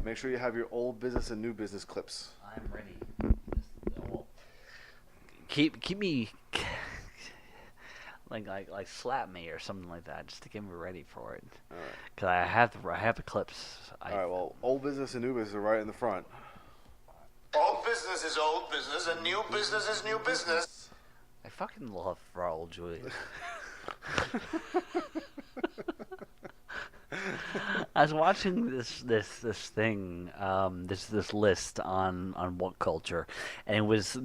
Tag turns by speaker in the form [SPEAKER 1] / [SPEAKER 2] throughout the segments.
[SPEAKER 1] Make sure you have your old business and new business clips.
[SPEAKER 2] I'm ready. Keep me like slap me or something like that, just to get me ready for it.
[SPEAKER 1] All right.
[SPEAKER 2] Cause I have the clips.
[SPEAKER 1] All right. Well, old business and new business are right in the front.
[SPEAKER 3] Old business is old business, and new business is new business.
[SPEAKER 2] I fucking love Raul Julia. I was watching this thing, this list on What Culture, and it was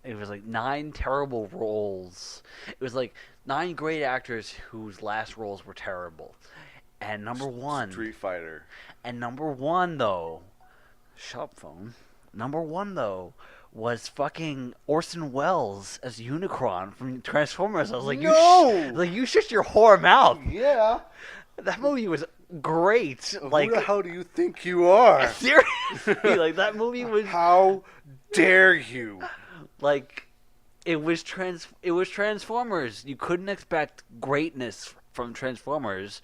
[SPEAKER 2] it was like 9 terrible roles. It was like 9 great actors whose last roles were terrible. And number 1,
[SPEAKER 1] Street Fighter.
[SPEAKER 2] And number 1 though, shop phone. Number 1 though was fucking Orson Welles as Unicron from Transformers. I was like,
[SPEAKER 1] no!
[SPEAKER 2] You shut your whore mouth.
[SPEAKER 1] Yeah.
[SPEAKER 2] That movie was great.
[SPEAKER 1] Who
[SPEAKER 2] Like,
[SPEAKER 1] the hell do you think you are?
[SPEAKER 2] seriously, like that movie was.
[SPEAKER 1] How dare you?
[SPEAKER 2] Like, it was Transformers. You couldn't expect greatness from Transformers,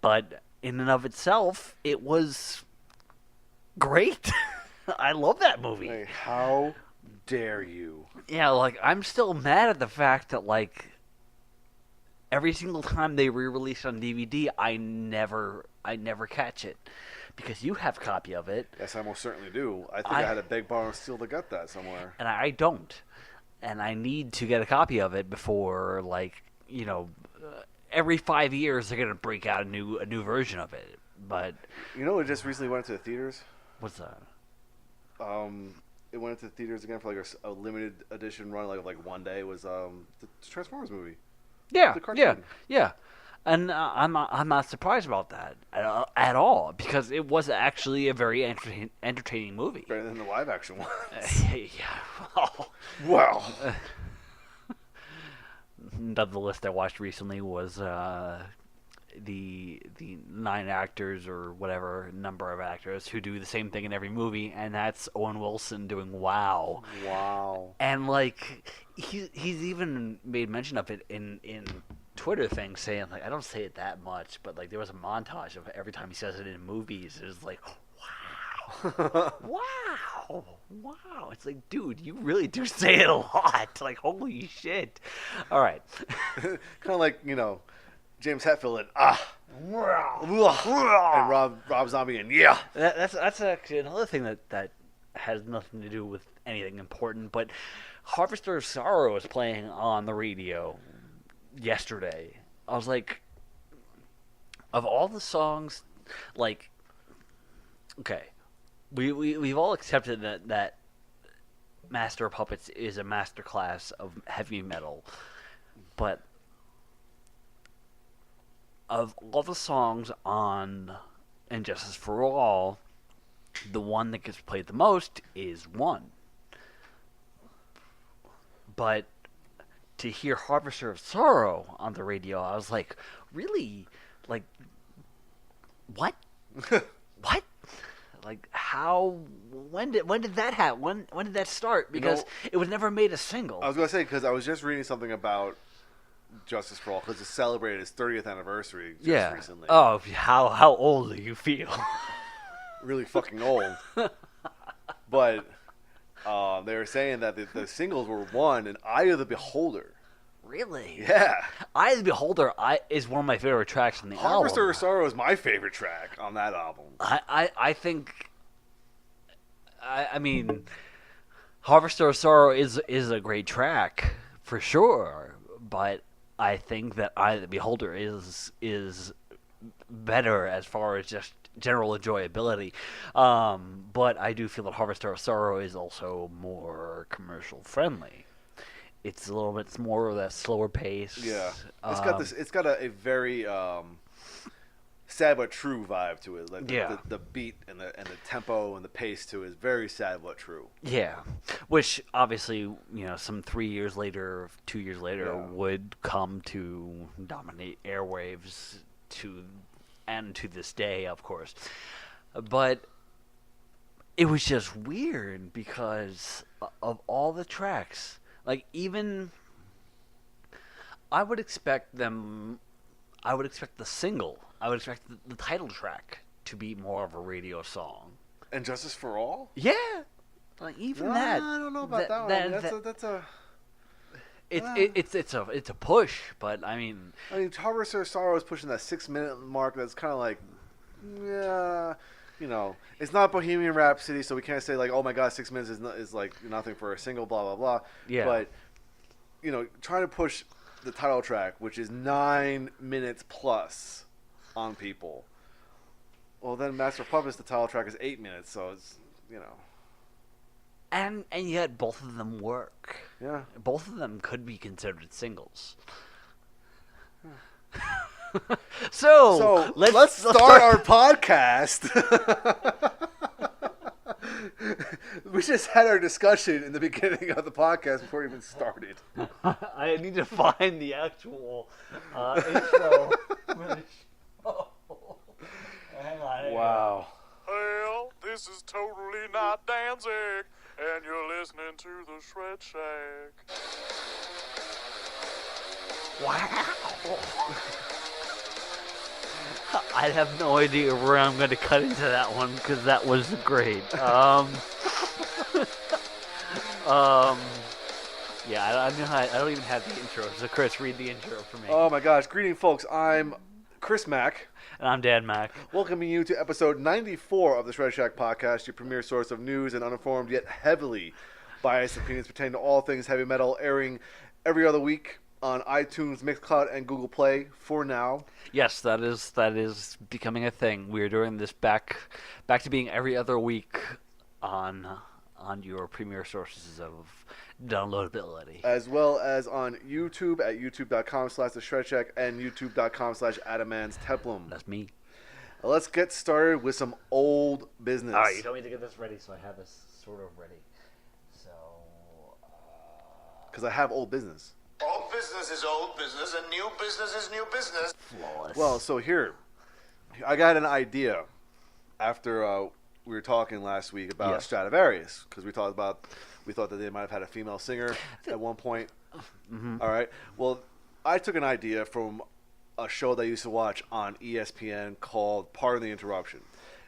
[SPEAKER 2] but in and of itself, it was great. I love that movie.
[SPEAKER 1] Hey, how dare you?
[SPEAKER 2] Yeah, like, I'm still mad at the fact that, like, every single time they re-release on DVD, I never catch it. Because you have a copy of it.
[SPEAKER 1] Yes, I most certainly do. I think I had to beg, borrow, and steal to get that somewhere.
[SPEAKER 2] And I don't. And I need to get a copy of it before, like, every 5 years they're going to break out a new version of it. But...
[SPEAKER 1] You know, it just recently went into the theaters?
[SPEAKER 2] What's that?
[SPEAKER 1] It went into the theaters again for like a limited edition run, like one day. It was the Transformers movie.
[SPEAKER 2] Yeah,
[SPEAKER 1] The cartoon.
[SPEAKER 2] yeah. And I'm not surprised about that at all, because it was actually a very entertaining movie.
[SPEAKER 1] Better than the live action one.
[SPEAKER 2] Yeah.
[SPEAKER 1] Well.
[SPEAKER 2] The list I watched recently was the 9 actors or whatever number of actors who do the same thing in every movie, and that's Owen Wilson doing WoW.
[SPEAKER 1] Wow.
[SPEAKER 2] And like he's even made mention of it in Twitter thing, saying, like, I don't say it that much, but like there was a montage of every time he says it in movies. It's like, wow, wow. It's like, dude, you really do say it a lot. Like, holy shit. All right.
[SPEAKER 1] Kind of like, James Hetfield and and Rob Zombie and yeah.
[SPEAKER 2] That's actually another thing that has nothing to do with anything important, but Harvester of Sorrow was playing on the radio yesterday. I was like, of all the songs, like, okay, we've all accepted that Master of Puppets is a masterclass of heavy metal, but of all the songs on Injustice for All, the one that gets played the most is One. But to hear Harvester of Sorrow on the radio, I was like, really? Like, what? What? Like, how? When did that happen? When did that start? Because it was never made a single.
[SPEAKER 1] I was gonna say, because I was just reading something about Justice for All, because it celebrated its 30th anniversary just recently.
[SPEAKER 2] Oh, how old do you feel?
[SPEAKER 1] Really fucking old. But they were saying that the singles were One and Eye of the Beholder.
[SPEAKER 2] Really?
[SPEAKER 1] Yeah.
[SPEAKER 2] Eye of the Beholder is one of my favorite tracks on the album.
[SPEAKER 1] Harvester of Sorrow is my favorite track on that album.
[SPEAKER 2] I think... I mean, Harvester of Sorrow is a great track, for sure, but I think that Eye of the Beholder is better as far as just general enjoyability. But I do feel that Harvester of Sorrow is also more commercial friendly. It's a little bit more of that slower pace.
[SPEAKER 1] Yeah, it's got a very sad but true vibe to it. Like the beat and the tempo and the pace to it is very sad but true.
[SPEAKER 2] Yeah, which obviously, some 3 years later, 2 years later, would come to dominate airwaves to this day, of course. But it was just weird because of all the tracks. Like, even I would expect them. I would expect the single. I would expect the title track to be more of a radio song.
[SPEAKER 1] And Justice for All?
[SPEAKER 2] Yeah, like even that.
[SPEAKER 1] I don't know about that one. That's a.
[SPEAKER 2] It's a push, but I mean,
[SPEAKER 1] Harvester of Sorrow is pushing that 6-minute mark. That's kind of like, yeah, it's not Bohemian Rhapsody, so we can't say like, oh my God, 6 minutes is like nothing for a single, blah blah blah.
[SPEAKER 2] Yeah.
[SPEAKER 1] But trying to push the title track, which is 9 minutes plus, on people. Well, then Master of Puppets, the title track is 8 minutes, so it's
[SPEAKER 2] And yet both of them work.
[SPEAKER 1] Yeah.
[SPEAKER 2] Both of them could be considered singles. So let's
[SPEAKER 1] start our podcast. We just had our discussion in the beginning of the podcast before we even started.
[SPEAKER 2] I need to find the actual intro for the show. Hang on.
[SPEAKER 1] Wow.
[SPEAKER 3] Hell, this is totally not Danzig, and you're listening to the Shred Shack.
[SPEAKER 2] Wow. I have no idea where I'm going to cut into that one because that was great. Yeah, I don't even have the intro. So Chris, read the intro for me.
[SPEAKER 1] Oh my gosh! Greeting, folks. I'm Chris Mack.
[SPEAKER 2] And I'm Dan Mack.
[SPEAKER 1] Welcoming you to episode 94 of the Shred Shack podcast, your premier source of news and uninformed yet heavily biased opinions pertaining to all things heavy metal, airing every other week on iTunes, Mixcloud, and Google Play for now.
[SPEAKER 2] Yes, that is becoming a thing. We're doing this back to being every other week on your premier sources of downloadability.
[SPEAKER 1] As well as on YouTube at youtube.com/theshredshack and youtube.com/Adamans Templum.
[SPEAKER 2] That's me.
[SPEAKER 1] Let's get started with some old business.
[SPEAKER 2] All right, you told me to get this ready, so I have this sort of ready. So,
[SPEAKER 1] because I have old business.
[SPEAKER 3] Old business is old business, and new business is new business.
[SPEAKER 2] Flawless.
[SPEAKER 1] Well, so here, I got an idea after we were talking last week about Stradivarius, because we thought that they might have had a female singer at one point.
[SPEAKER 2] Mm-hmm.
[SPEAKER 1] All right. Well, I took an idea from a show that I used to watch on ESPN called Pardon the Interruption.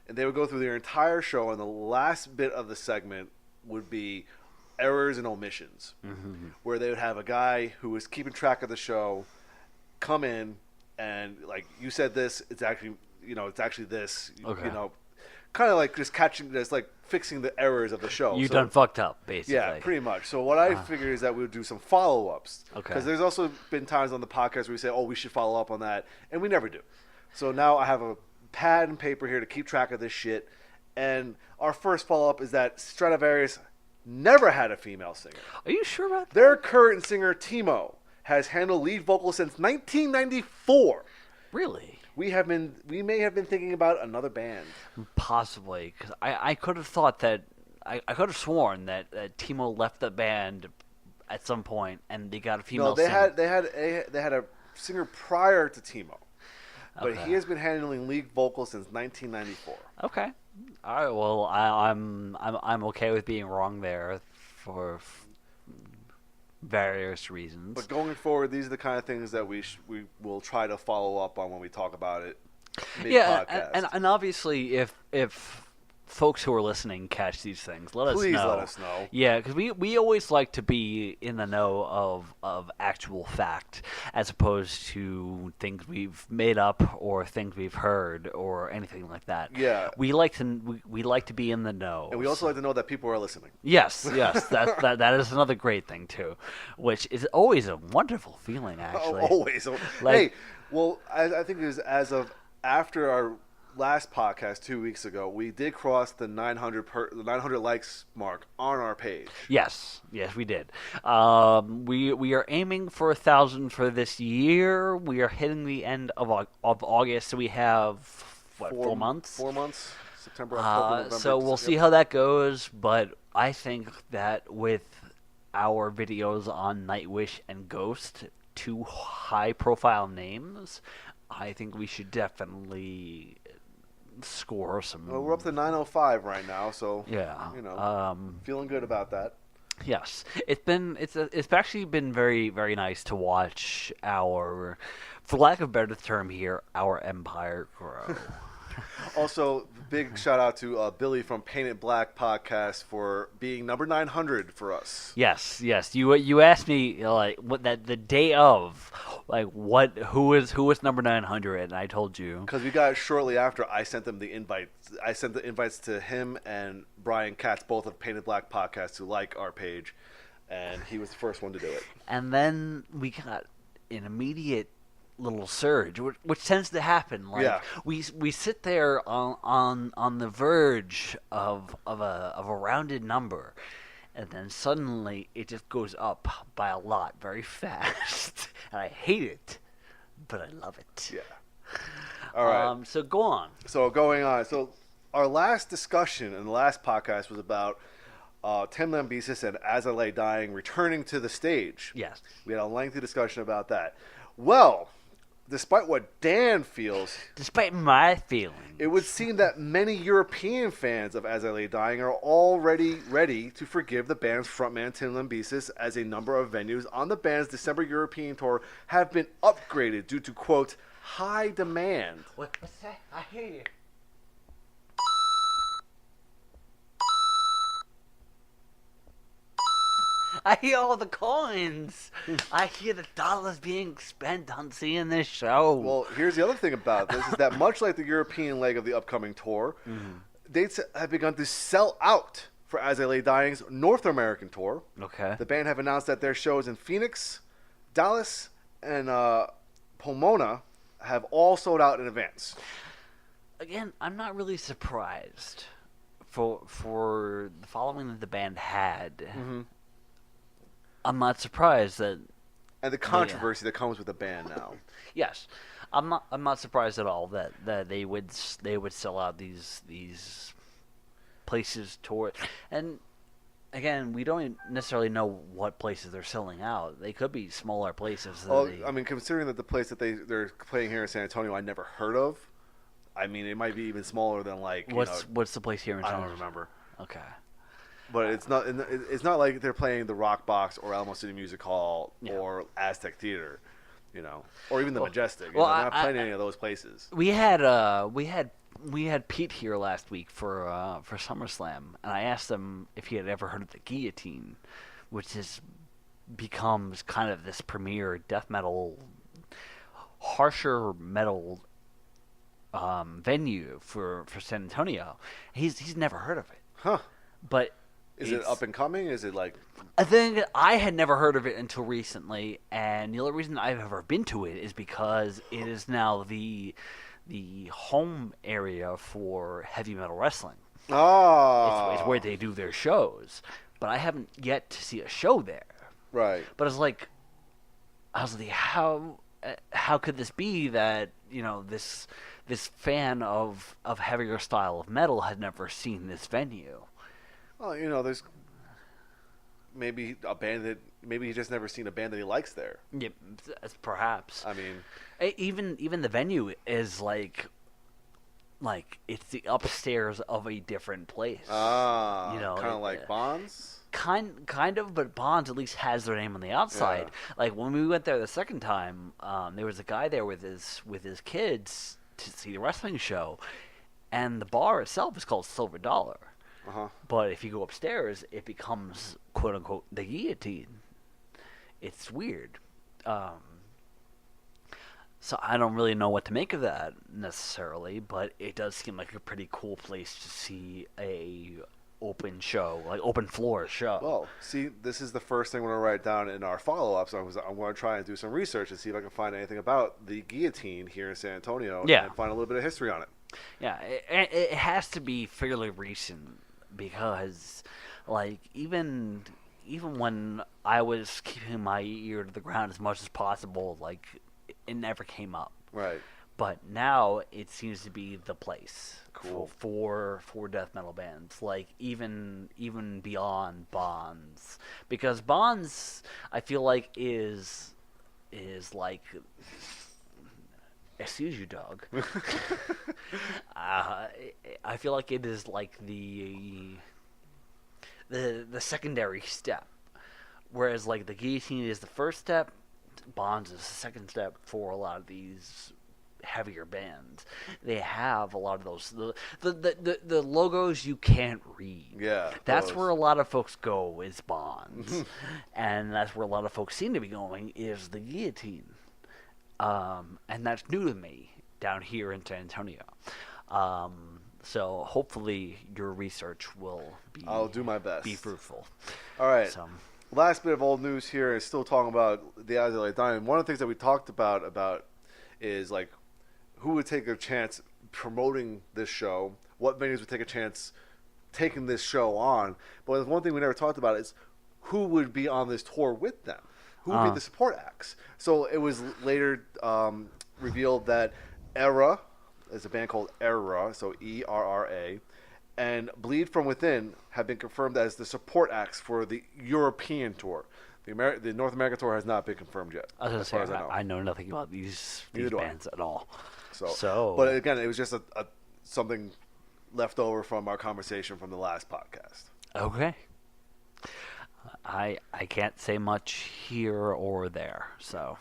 [SPEAKER 1] And they would go through their entire show, and the last bit of the segment would be errors and omissions, where they would have a guy who was keeping track of the show come in and, like, you said this, it's actually this, kind of like just fixing the errors of the show.
[SPEAKER 2] You done fucked up, basically.
[SPEAKER 1] Yeah, pretty much. So what I figured is that we would do some follow-ups.
[SPEAKER 2] Okay.
[SPEAKER 1] Because there's also been times on the podcast where we say, oh, we should follow up on that, and we never do. So now I have a pad and paper here to keep track of this shit, and our first follow-up is that Stradivarius never had a female singer.
[SPEAKER 2] Are you sure about that?
[SPEAKER 1] Their current singer, Timo, has handled lead vocals since 1994.
[SPEAKER 2] Really?
[SPEAKER 1] We may have been thinking about another band.
[SPEAKER 2] Possibly, because I could have thought that I could have sworn that Timo left the band at some point and they got a female.
[SPEAKER 1] No, they
[SPEAKER 2] singer.
[SPEAKER 1] had a singer prior to Timo, but
[SPEAKER 2] Okay.
[SPEAKER 1] he has been handling lead vocals since 1994.
[SPEAKER 2] Okay. All right. Well, I'm okay with being wrong there for various reasons.
[SPEAKER 1] But going forward, these are the kind of things that we will try to follow up on when we talk about it.
[SPEAKER 2] Yeah, and obviously, if folks who are listening catch these things, let us know.
[SPEAKER 1] Please let us know.
[SPEAKER 2] Yeah, because we always like to be in the know of actual fact, as opposed to things we've made up or things we've heard or anything like that.
[SPEAKER 1] Yeah.
[SPEAKER 2] we like to be in the know,
[SPEAKER 1] And we also like to know that people are listening.
[SPEAKER 2] Yes, that is another great thing too, which is always a wonderful feeling. Actually,
[SPEAKER 1] Always.
[SPEAKER 2] Like-
[SPEAKER 1] Hey, well, I think it was as of after our last podcast 2 weeks ago, we did cross the 900 likes mark on our page.
[SPEAKER 2] Yes, we did. We are aiming for 1,000 for this year. We are hitting the end of August, so we have 4 months.
[SPEAKER 1] 4 months. September, October, November.
[SPEAKER 2] So we'll see how that goes. But I think that with our videos on Nightwish and Ghost, two high-profile names, I think we should definitely score some.
[SPEAKER 1] Well, we're up to 905 right now, so
[SPEAKER 2] Yeah.
[SPEAKER 1] feeling good about that.
[SPEAKER 2] Yes, it's actually been very very nice to watch our, for lack of a better term here, our empire grow.
[SPEAKER 1] Also, big shout out to Billy from Painted Black podcast for being number 900 for us.
[SPEAKER 2] Yes, yes. You asked me like what that the day of, like what who was number 900, and I told you.
[SPEAKER 1] Because we got it shortly after I sent them the invite. I sent the invites to him and Brian Katz, both of Painted Black podcast, who like our page, and he was the first one to do it.
[SPEAKER 2] And then we got an immediate little surge, which tends to happen. Like
[SPEAKER 1] Yeah.
[SPEAKER 2] we sit there on the verge of a rounded number, and then suddenly it just goes up by a lot very fast, and I hate it, but I love it.
[SPEAKER 1] Yeah. All right.
[SPEAKER 2] So go on.
[SPEAKER 1] So going on. So our last discussion in the last podcast was about Tim Lambesis and As I Lay Dying returning to the stage.
[SPEAKER 2] Yes.
[SPEAKER 1] We had a lengthy discussion about that. Well, despite what Dan feels,
[SPEAKER 2] Despite my feelings,
[SPEAKER 1] it would seem that many European fans of As I Lay Dying are already ready to forgive the band's frontman Tim Lambesis, as a number of venues on the band's December European tour have been upgraded due to, quote, high demand.
[SPEAKER 2] What's that? I hear you. I hear all the coins. I hear the dollars being spent on seeing this show.
[SPEAKER 1] Well, here's the other thing about this, is that much like the European leg of the upcoming tour, dates have begun to sell out for As I Lay Dying's North American tour.
[SPEAKER 2] Okay.
[SPEAKER 1] The band have announced that their shows in Phoenix, Dallas, and Pomona have all sold out in advance.
[SPEAKER 2] Again, I'm not really surprised for the following that the band had.
[SPEAKER 1] Mm-hmm.
[SPEAKER 2] I'm not surprised that.
[SPEAKER 1] And the controversy that comes with the band now.
[SPEAKER 2] Yes, I'm not surprised at all that they would sell out these places tour. And again, we don't necessarily know what places they're selling out. They could be smaller places.
[SPEAKER 1] Well, I mean, considering that the place that they're playing here in San Antonio, I never heard of. I mean, it might be even smaller than like.
[SPEAKER 2] What's the place here in
[SPEAKER 1] I
[SPEAKER 2] San
[SPEAKER 1] don't
[SPEAKER 2] Antonio?
[SPEAKER 1] remember.
[SPEAKER 2] Okay.
[SPEAKER 1] But it's not like they're playing the Rock Box or Alamo City Music Hall or Aztec Theater, or even the Majestic. They're not playing any of those places.
[SPEAKER 2] We had Pete here last week for SummerSlam, and I asked him if he had ever heard of the Guillotine, which becomes kind of this premier death metal, harsher metal venue for San Antonio. He's never heard of it.
[SPEAKER 1] Huh.
[SPEAKER 2] But
[SPEAKER 1] is it up and coming? Is it like...
[SPEAKER 2] I think I had never heard of it until recently, and the only reason I've ever been to it is because it is now the home area for heavy metal wrestling.
[SPEAKER 1] Oh.
[SPEAKER 2] It's where they do their shows. But I haven't yet to see a show there.
[SPEAKER 1] Right.
[SPEAKER 2] But I was like, how could this be that, this fan of heavier style of metal had never seen this venue?
[SPEAKER 1] Well, there's maybe a band that maybe he's just never seen a band that he likes there.
[SPEAKER 2] Yeah, perhaps.
[SPEAKER 1] I mean,
[SPEAKER 2] even the venue is like it's the upstairs of a different place.
[SPEAKER 1] kind of like Bonds.
[SPEAKER 2] Kind of, but Bonds at least has their name on the outside.
[SPEAKER 1] Yeah.
[SPEAKER 2] Like when we went there the second time, there was a guy there with his kids to see the wrestling show, and the bar itself is called Silver Dollar.
[SPEAKER 1] Uh-huh.
[SPEAKER 2] But if you go upstairs, it becomes quote unquote the Guillotine. It's weird. So I don't really know what to make of that necessarily, but it does seem like a pretty cool place to see a open show, like open floor show.
[SPEAKER 1] Well, see, this is the first thing we're going to write down in our follow-ups. I'm going to try and do some research and see if I can find anything about the Guillotine here in San Antonio and find a little bit of history on it.
[SPEAKER 2] Yeah, it has to be fairly recent because, like, even when I was keeping my ear to the ground as much as possible, like, it never came up.
[SPEAKER 1] Right.
[SPEAKER 2] But now it seems to be the place
[SPEAKER 1] Cool.
[SPEAKER 2] for death metal bands, like even beyond Bonds, because Bonds I feel like is like, excuse you, dog. I feel like it is like the the secondary step. Whereas like the guillotine is the first step, bonds is the second step for a lot of these heavier bands. They have a lot of those the logos you can't read.
[SPEAKER 1] Yeah,
[SPEAKER 2] That's
[SPEAKER 1] those.
[SPEAKER 2] where a lot of folks go is bonds, and that's where a lot of folks seem to be going is the guillotine. And that's new to me down here in San Antonio. So hopefully your research will be.
[SPEAKER 1] I'll do my best.
[SPEAKER 2] Be fruitful.
[SPEAKER 1] All right.
[SPEAKER 2] So,
[SPEAKER 1] Last bit of old news here is still talking about the Eyes of Light Dying. One of the things that we talked about is like who would take a chance promoting this show, what venues would take a chance taking this show on. But one thing we never talked about is who would be on this tour with them. Who would be the support acts? So it was later revealed that Era is a band called Era, so ERRA, and Bleed From Within have been confirmed as the support acts for the European tour. The North American tour has not been confirmed yet.
[SPEAKER 2] I was
[SPEAKER 1] as far as
[SPEAKER 2] gonna say, I know nothing about these
[SPEAKER 1] Neither do I.
[SPEAKER 2] bands at all.
[SPEAKER 1] So, but again, it was just a something left over from our conversation from the last podcast.
[SPEAKER 2] Okay. I can't say much here or there. So.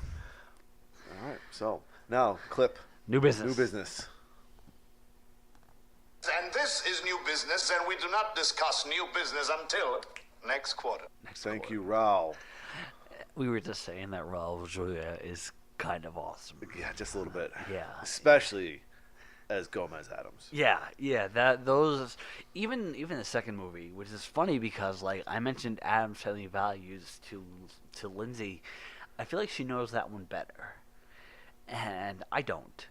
[SPEAKER 1] All right. So now, clip.
[SPEAKER 2] New business.
[SPEAKER 1] New business.
[SPEAKER 4] And this is new business, and we do not discuss new business until next quarter.
[SPEAKER 1] Thank you, Raul.
[SPEAKER 2] We were just saying that Raul Julia is kind of awesome.
[SPEAKER 1] Yeah, just a little bit.
[SPEAKER 2] Yeah.
[SPEAKER 1] Especially as Gomez Adams.
[SPEAKER 2] Yeah. That those even the second movie, which is funny because like I mentioned Adam's Family Values to Lindsay, I feel like she knows that one better, and I don't.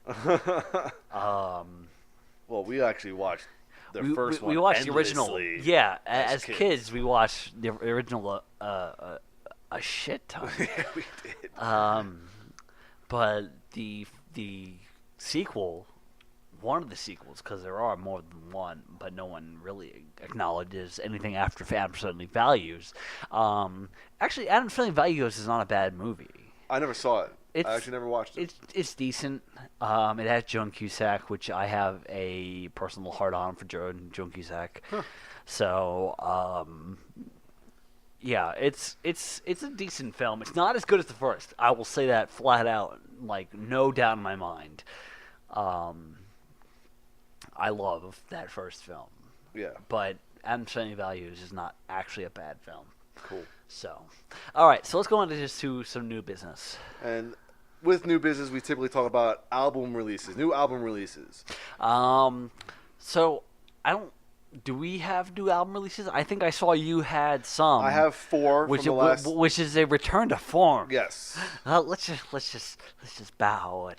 [SPEAKER 1] Well, we actually watched the first one.
[SPEAKER 2] We watched the original.
[SPEAKER 1] endlessly
[SPEAKER 2] Yeah, as kids, we watched the original a shit ton.
[SPEAKER 1] Yeah, we did.
[SPEAKER 2] But the sequel, one of the sequels, because there are more than one, but no one really acknowledges anything after Adam's Family Values. Actually, Adam's Family Values is not a bad movie.
[SPEAKER 1] I never saw it. I actually never watched it.
[SPEAKER 2] It's decent. It has Joan Cusack, which I have a personal heart-on for Joan Cusack.
[SPEAKER 1] Huh.
[SPEAKER 2] So, yeah, it's a decent film. It's not as good as the first. I will say that flat out, like no doubt in my mind. I love that first film.
[SPEAKER 1] Yeah.
[SPEAKER 2] But Adam's Family Values is not actually a bad film.
[SPEAKER 1] Cool.
[SPEAKER 2] So, all right. So let's go on to just to some new business.
[SPEAKER 1] And with new business, we typically talk about album releases, new album releases.
[SPEAKER 2] So I don't. Do we have new album releases? I think I saw you had some.
[SPEAKER 1] I have 4
[SPEAKER 2] which
[SPEAKER 1] from the last.
[SPEAKER 2] which is a return to form.
[SPEAKER 1] Yes.
[SPEAKER 2] Let's just bow.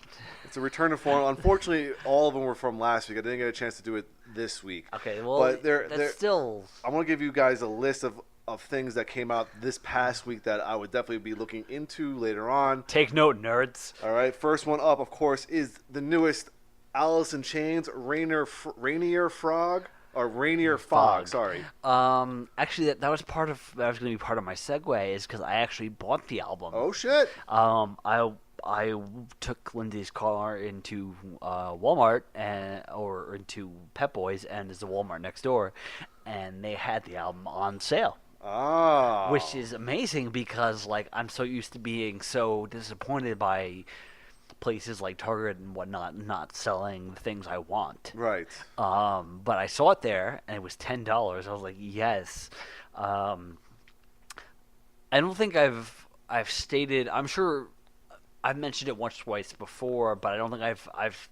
[SPEAKER 1] It's a return to form. Unfortunately, all of them were from last week. I didn't get a chance to do it this week.
[SPEAKER 2] Okay, well,
[SPEAKER 1] but
[SPEAKER 2] that's still.
[SPEAKER 1] I want to give you guys a list of things that came out this past week that I would definitely be looking into later on.
[SPEAKER 2] Take note, nerds.
[SPEAKER 1] All right, first one up, of course, is the newest Alice in Chains, Rainier Fog. Sorry.
[SPEAKER 2] Actually, that was going to be part of my segue, is because I actually bought the album.
[SPEAKER 1] Oh shit.
[SPEAKER 2] I took Lindsay's car into Walmart or into Pep Boys, and there's a Walmart next door, and they had the album on sale.
[SPEAKER 1] Ah.
[SPEAKER 2] Which is amazing because like I'm so used to being so disappointed by places like Target and whatnot not selling the things I want.
[SPEAKER 1] Right.
[SPEAKER 2] But I saw it there and it was $10. I was like, yes. I don't think I've stated. I'm sure I've mentioned it once or twice before, but I don't think I've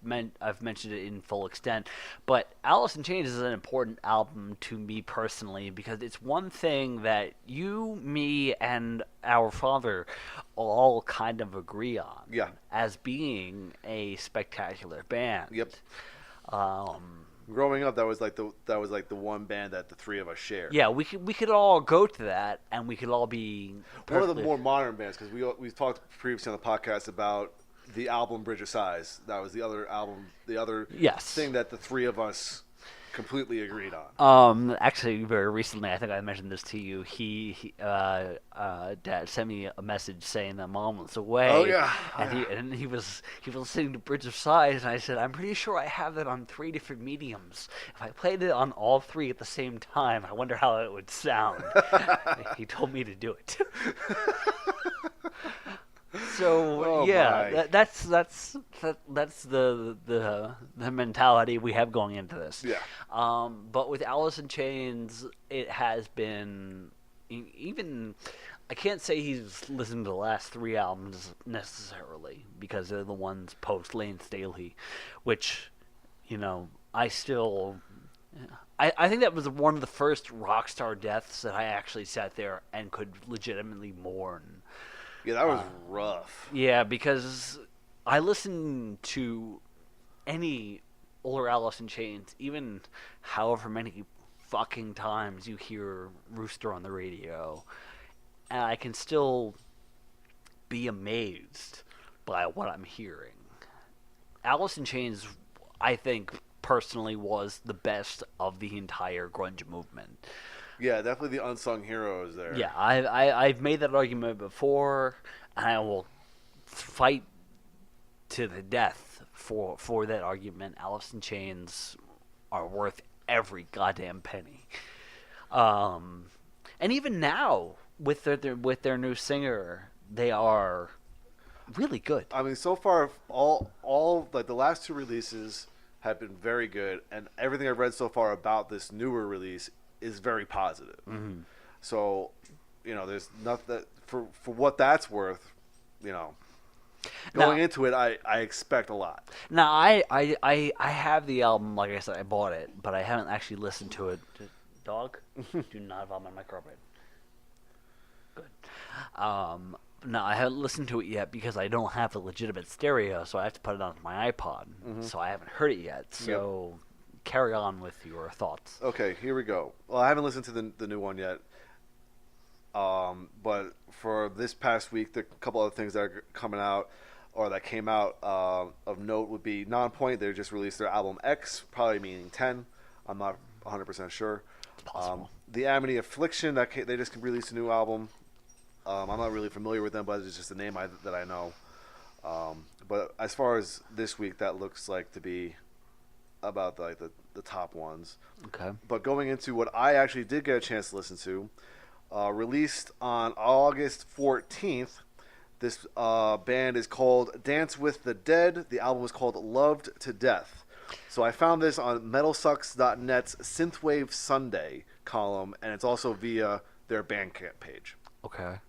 [SPEAKER 2] mentioned it in full extent. But Alice in Chains is an important album to me personally because it's one thing that you, me, and our father all kind of agree on.
[SPEAKER 1] Yeah.
[SPEAKER 2] As being a spectacular band.
[SPEAKER 1] Yep. Growing up, that was like the one band that the three of us shared.
[SPEAKER 2] Yeah, we could all go to that, and we could all be
[SPEAKER 1] one of the more modern bands because we talked previously on the podcast about the album Bridge of Sighs. That was the other album, the other
[SPEAKER 2] yes.
[SPEAKER 1] thing that the three of us completely agreed on.
[SPEAKER 2] Actually, very recently, I think I mentioned this to you. Dad sent me a message saying that Mom was away.
[SPEAKER 1] Oh, yeah.
[SPEAKER 2] And he was listening to Bridge of Sighs, and I said, I'm pretty sure I have it on 3 different mediums. If I played it on all 3 at the same time, I wonder how it would sound. He told me to do it. So that's the mentality we have going into this.
[SPEAKER 1] Yeah.
[SPEAKER 2] But with Alice in Chains, it has been even. I can't say he's listened to the last 3 albums necessarily because they're the ones post Lane Staley, which, I still. I think that was one of the first rock star deaths that I actually sat there and could legitimately mourn.
[SPEAKER 1] Yeah, that was rough.
[SPEAKER 2] Yeah, because I listen to any older Alice in Chains, even however many fucking times you hear Rooster on the radio, and I can still be amazed by what I'm hearing. Alice in Chains, I think, personally was the best of the entire grunge movement.
[SPEAKER 1] Yeah, definitely the unsung heroes there.
[SPEAKER 2] Yeah, I've made that argument before, and I will fight to the death for that argument. Alice in Chains are worth every goddamn penny. And even now, with their new singer, they are really good.
[SPEAKER 1] I mean, so far, all like the last 2 releases have been very good, and everything I've read so far about this newer release is very positive.
[SPEAKER 2] Mm-hmm.
[SPEAKER 1] So, there's nothing that for what that's worth, going into it, I expect a lot.
[SPEAKER 2] Now, I have the album, like I said, I bought it, but I haven't actually listened to it. Dog, do not involve my microphone. Good. No, I haven't listened to it yet because I don't have a legitimate stereo, so I have to put it on my iPod. Mm-hmm. So I haven't heard it yet. So carry on with your thoughts.
[SPEAKER 1] Okay, here we go. Well, I haven't listened to the new one yet. But for this past week, the couple other things that are coming out or that came out of note would be Nonpoint. They just released their album X, probably meaning 10. I'm not 100% sure.
[SPEAKER 2] It's possible.
[SPEAKER 1] The Amity Affliction, they just released a new album. I'm not really familiar with them, but it's just a name that I know. But as far as this week, that looks like to be about the top ones.
[SPEAKER 2] Okay.
[SPEAKER 1] But going into what I actually did get a chance to listen to, released on August 14th, this band is called Dance with the Dead. The album is called Loved to Death. So I found this on metalsucks.net's Synthwave Sunday column, and it's also via their Bandcamp page.
[SPEAKER 2] Okay.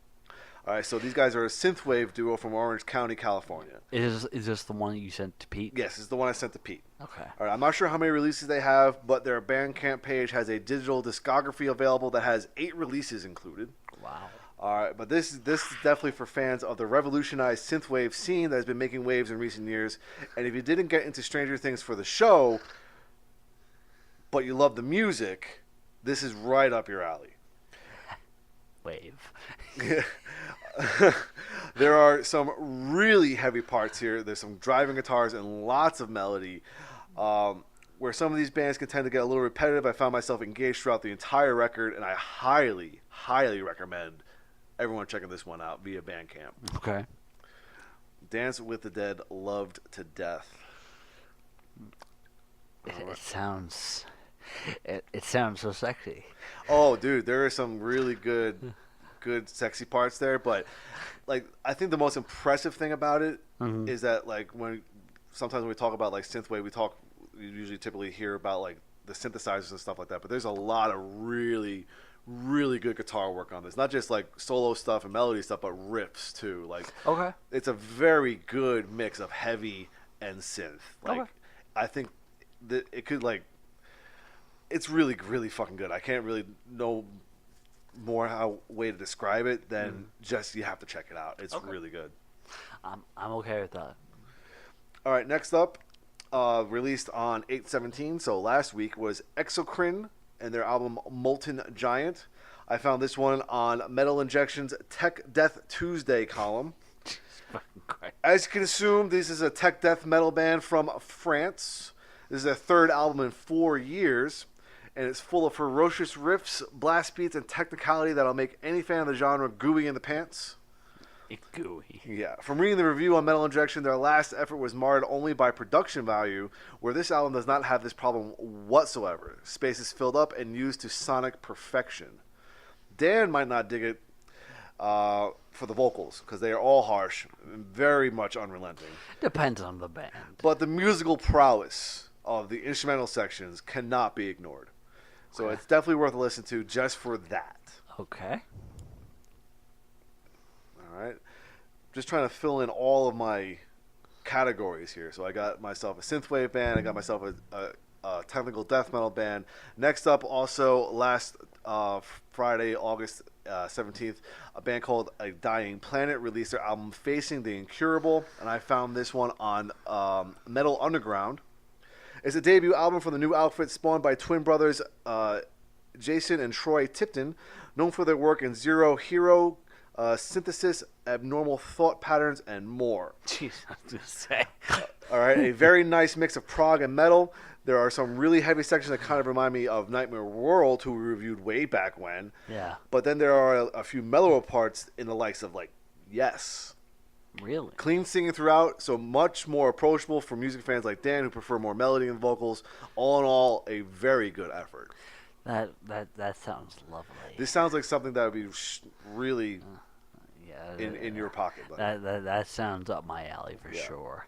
[SPEAKER 1] All right, so these guys are a synthwave duo from Orange County, California.
[SPEAKER 2] Is this the one you sent to Pete?
[SPEAKER 1] Yes, it's the one I sent to Pete.
[SPEAKER 2] Okay.
[SPEAKER 1] All right, I'm not sure how many releases they have, but their Bandcamp page has a digital discography available that has 8 releases included.
[SPEAKER 2] Wow.
[SPEAKER 1] All right, but this is definitely for fans of the revolutionized synthwave scene that has been making waves in recent years. And if you didn't get into Stranger Things for the show, but you love the music, this is right up your alley.
[SPEAKER 2] Wave.
[SPEAKER 1] There are some really heavy parts here. There's some driving guitars and lots of melody. Where some of these bands can tend to get a little repetitive, I found myself engaged throughout the entire record, and I highly, highly recommend everyone checking this one out via Bandcamp.
[SPEAKER 2] Okay.
[SPEAKER 1] Dance with the Dead, Loved to Death.
[SPEAKER 2] It sounds so sexy.
[SPEAKER 1] Oh, dude, there are some really good sexy parts there, but I think the most impressive thing about it is that sometimes when we talk about synthwave, we usually typically hear about the synthesizers and stuff like that, but there's a lot of really, really good guitar work on this. Not just solo stuff and melody stuff, but riffs too.
[SPEAKER 2] Okay.
[SPEAKER 1] It's a very good mix of heavy and synth.
[SPEAKER 2] Okay.
[SPEAKER 1] I think that it could it's really, really fucking good. I can't really know more way to describe it than just you have to check it out. It's really good.
[SPEAKER 2] I'm okay with that.
[SPEAKER 1] All right, next up, released on 8/17, so last week, was Exocrine and their album Molten Giant. I found this one on Metal Injection's Tech Death Tuesday column. As you can assume, this is a tech death metal band from France. This is their third album in 4 years, and it's full of ferocious riffs, blast beats, and technicality that'll make any fan of the genre gooey in the pants.
[SPEAKER 2] Gooey.
[SPEAKER 1] Yeah. From reading the review on Metal Injection, their last effort was marred only by production value, where this album does not have this problem whatsoever. Space is filled up and used to sonic perfection. Dan might not dig it for the vocals, because they are all harsh and very much unrelenting.
[SPEAKER 2] Depends on the band.
[SPEAKER 1] But the musical prowess of the instrumental sections cannot be ignored. So it's definitely worth a listen to just for that.
[SPEAKER 2] Okay.
[SPEAKER 1] All right. Just trying to fill in all of my categories here. So I got myself a synthwave band. I got myself a technical death metal band. Next up, also last Friday, August 17th, a band called A Dying Planet released their album Facing the Incurable, and I found this one on Metal Underground. It's a debut album from the new outfit spawned by twin brothers Jason and Troy Tipton, known for their work in Zero Hero, Synthesis, Abnormal Thought Patterns, and more.
[SPEAKER 2] Jeez, I was going to say.
[SPEAKER 1] All right, a very nice mix of prog and metal. There are some really heavy sections that kind of remind me of Nightmare World, who we reviewed way back when.
[SPEAKER 2] Yeah.
[SPEAKER 1] But then there are a few mellower parts in the likes of, like, Yes.
[SPEAKER 2] Really?
[SPEAKER 1] Clean singing throughout, so much more approachable for music fans like Dan who prefer more melody and vocals. All in all, a very good effort.
[SPEAKER 2] That sounds lovely.
[SPEAKER 1] This sounds like something that would be really
[SPEAKER 2] Yeah.
[SPEAKER 1] in your pocket.
[SPEAKER 2] That sounds up my alley for
[SPEAKER 1] Yeah.
[SPEAKER 2] sure.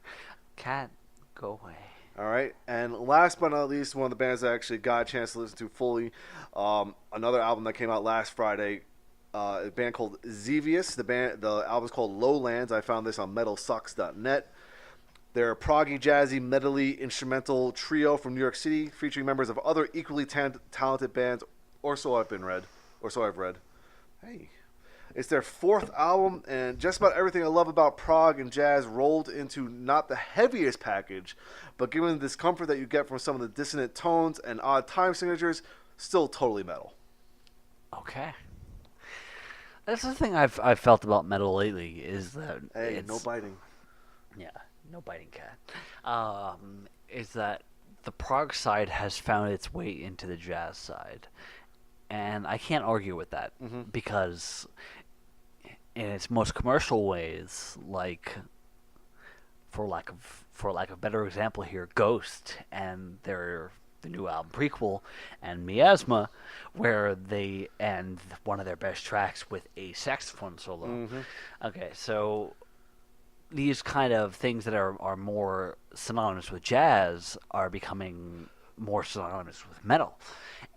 [SPEAKER 2] Cat, go away.
[SPEAKER 1] All right, and last but not least, one of the bands I actually got a chance to listen to fully, another album that came out last Friday, a band called Xevious. The album's called Lowlands. I found this on metalsucks.net. They're a proggy, jazzy, metally instrumental trio from New York City, featuring members of other equally talented bands, or so I've read. Hey. It's their fourth album, and just about everything I love about prog and jazz rolled into not the heaviest package, but given the discomfort that you get from some of the dissonant tones and odd time signatures, still totally metal.
[SPEAKER 2] Okay. That's the thing I've felt about metal lately is that
[SPEAKER 1] No biting.
[SPEAKER 2] Yeah, no biting cat. Is that the prog side has found its way into the jazz side, and I can't argue with that because in its most commercial ways, like for lack of better example here, Ghost and the new album Prequel and Miasma, where they end one of their best tracks with a saxophone solo. Okay, so these kind of things that are more synonymous with jazz are becoming more synonymous with metal,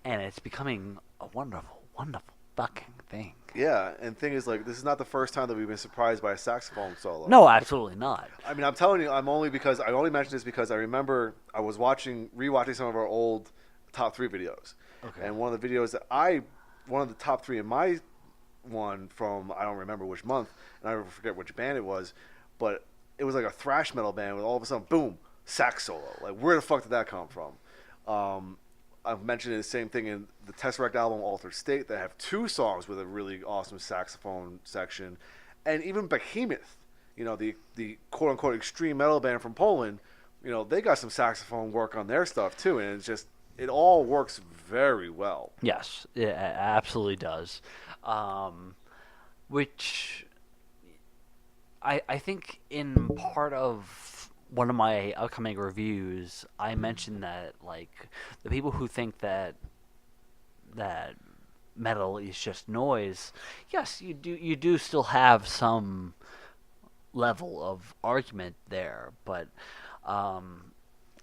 [SPEAKER 2] and it's becoming a wonderful, wonderful fucking thing.
[SPEAKER 1] Yeah, and thing is, like, this is not the first time that we've been surprised by a saxophone solo.
[SPEAKER 2] No, absolutely not.
[SPEAKER 1] I mean, I'm telling you, I only mentioned this because I remember I was rewatching some of our old top 3 videos.
[SPEAKER 2] Okay.
[SPEAKER 1] And one of the videos one of the top 3 in my one from, I don't remember which month, and I forget which band it was, but it was like a thrash metal band with all of a sudden, boom, sax solo. Like, where the fuck did that come from? I've mentioned the same thing in the Tesseract album, Altered State. They have 2 songs with a really awesome saxophone section. And even Behemoth, the quote-unquote extreme metal band from Poland, they got some saxophone work on their stuff, too. And it's just, it all works very well.
[SPEAKER 2] Yes, it absolutely does. Which I think in part of one of my upcoming reviews, I mentioned that, like, the people who think that metal is just noise, yes, you do still have some level of argument there, but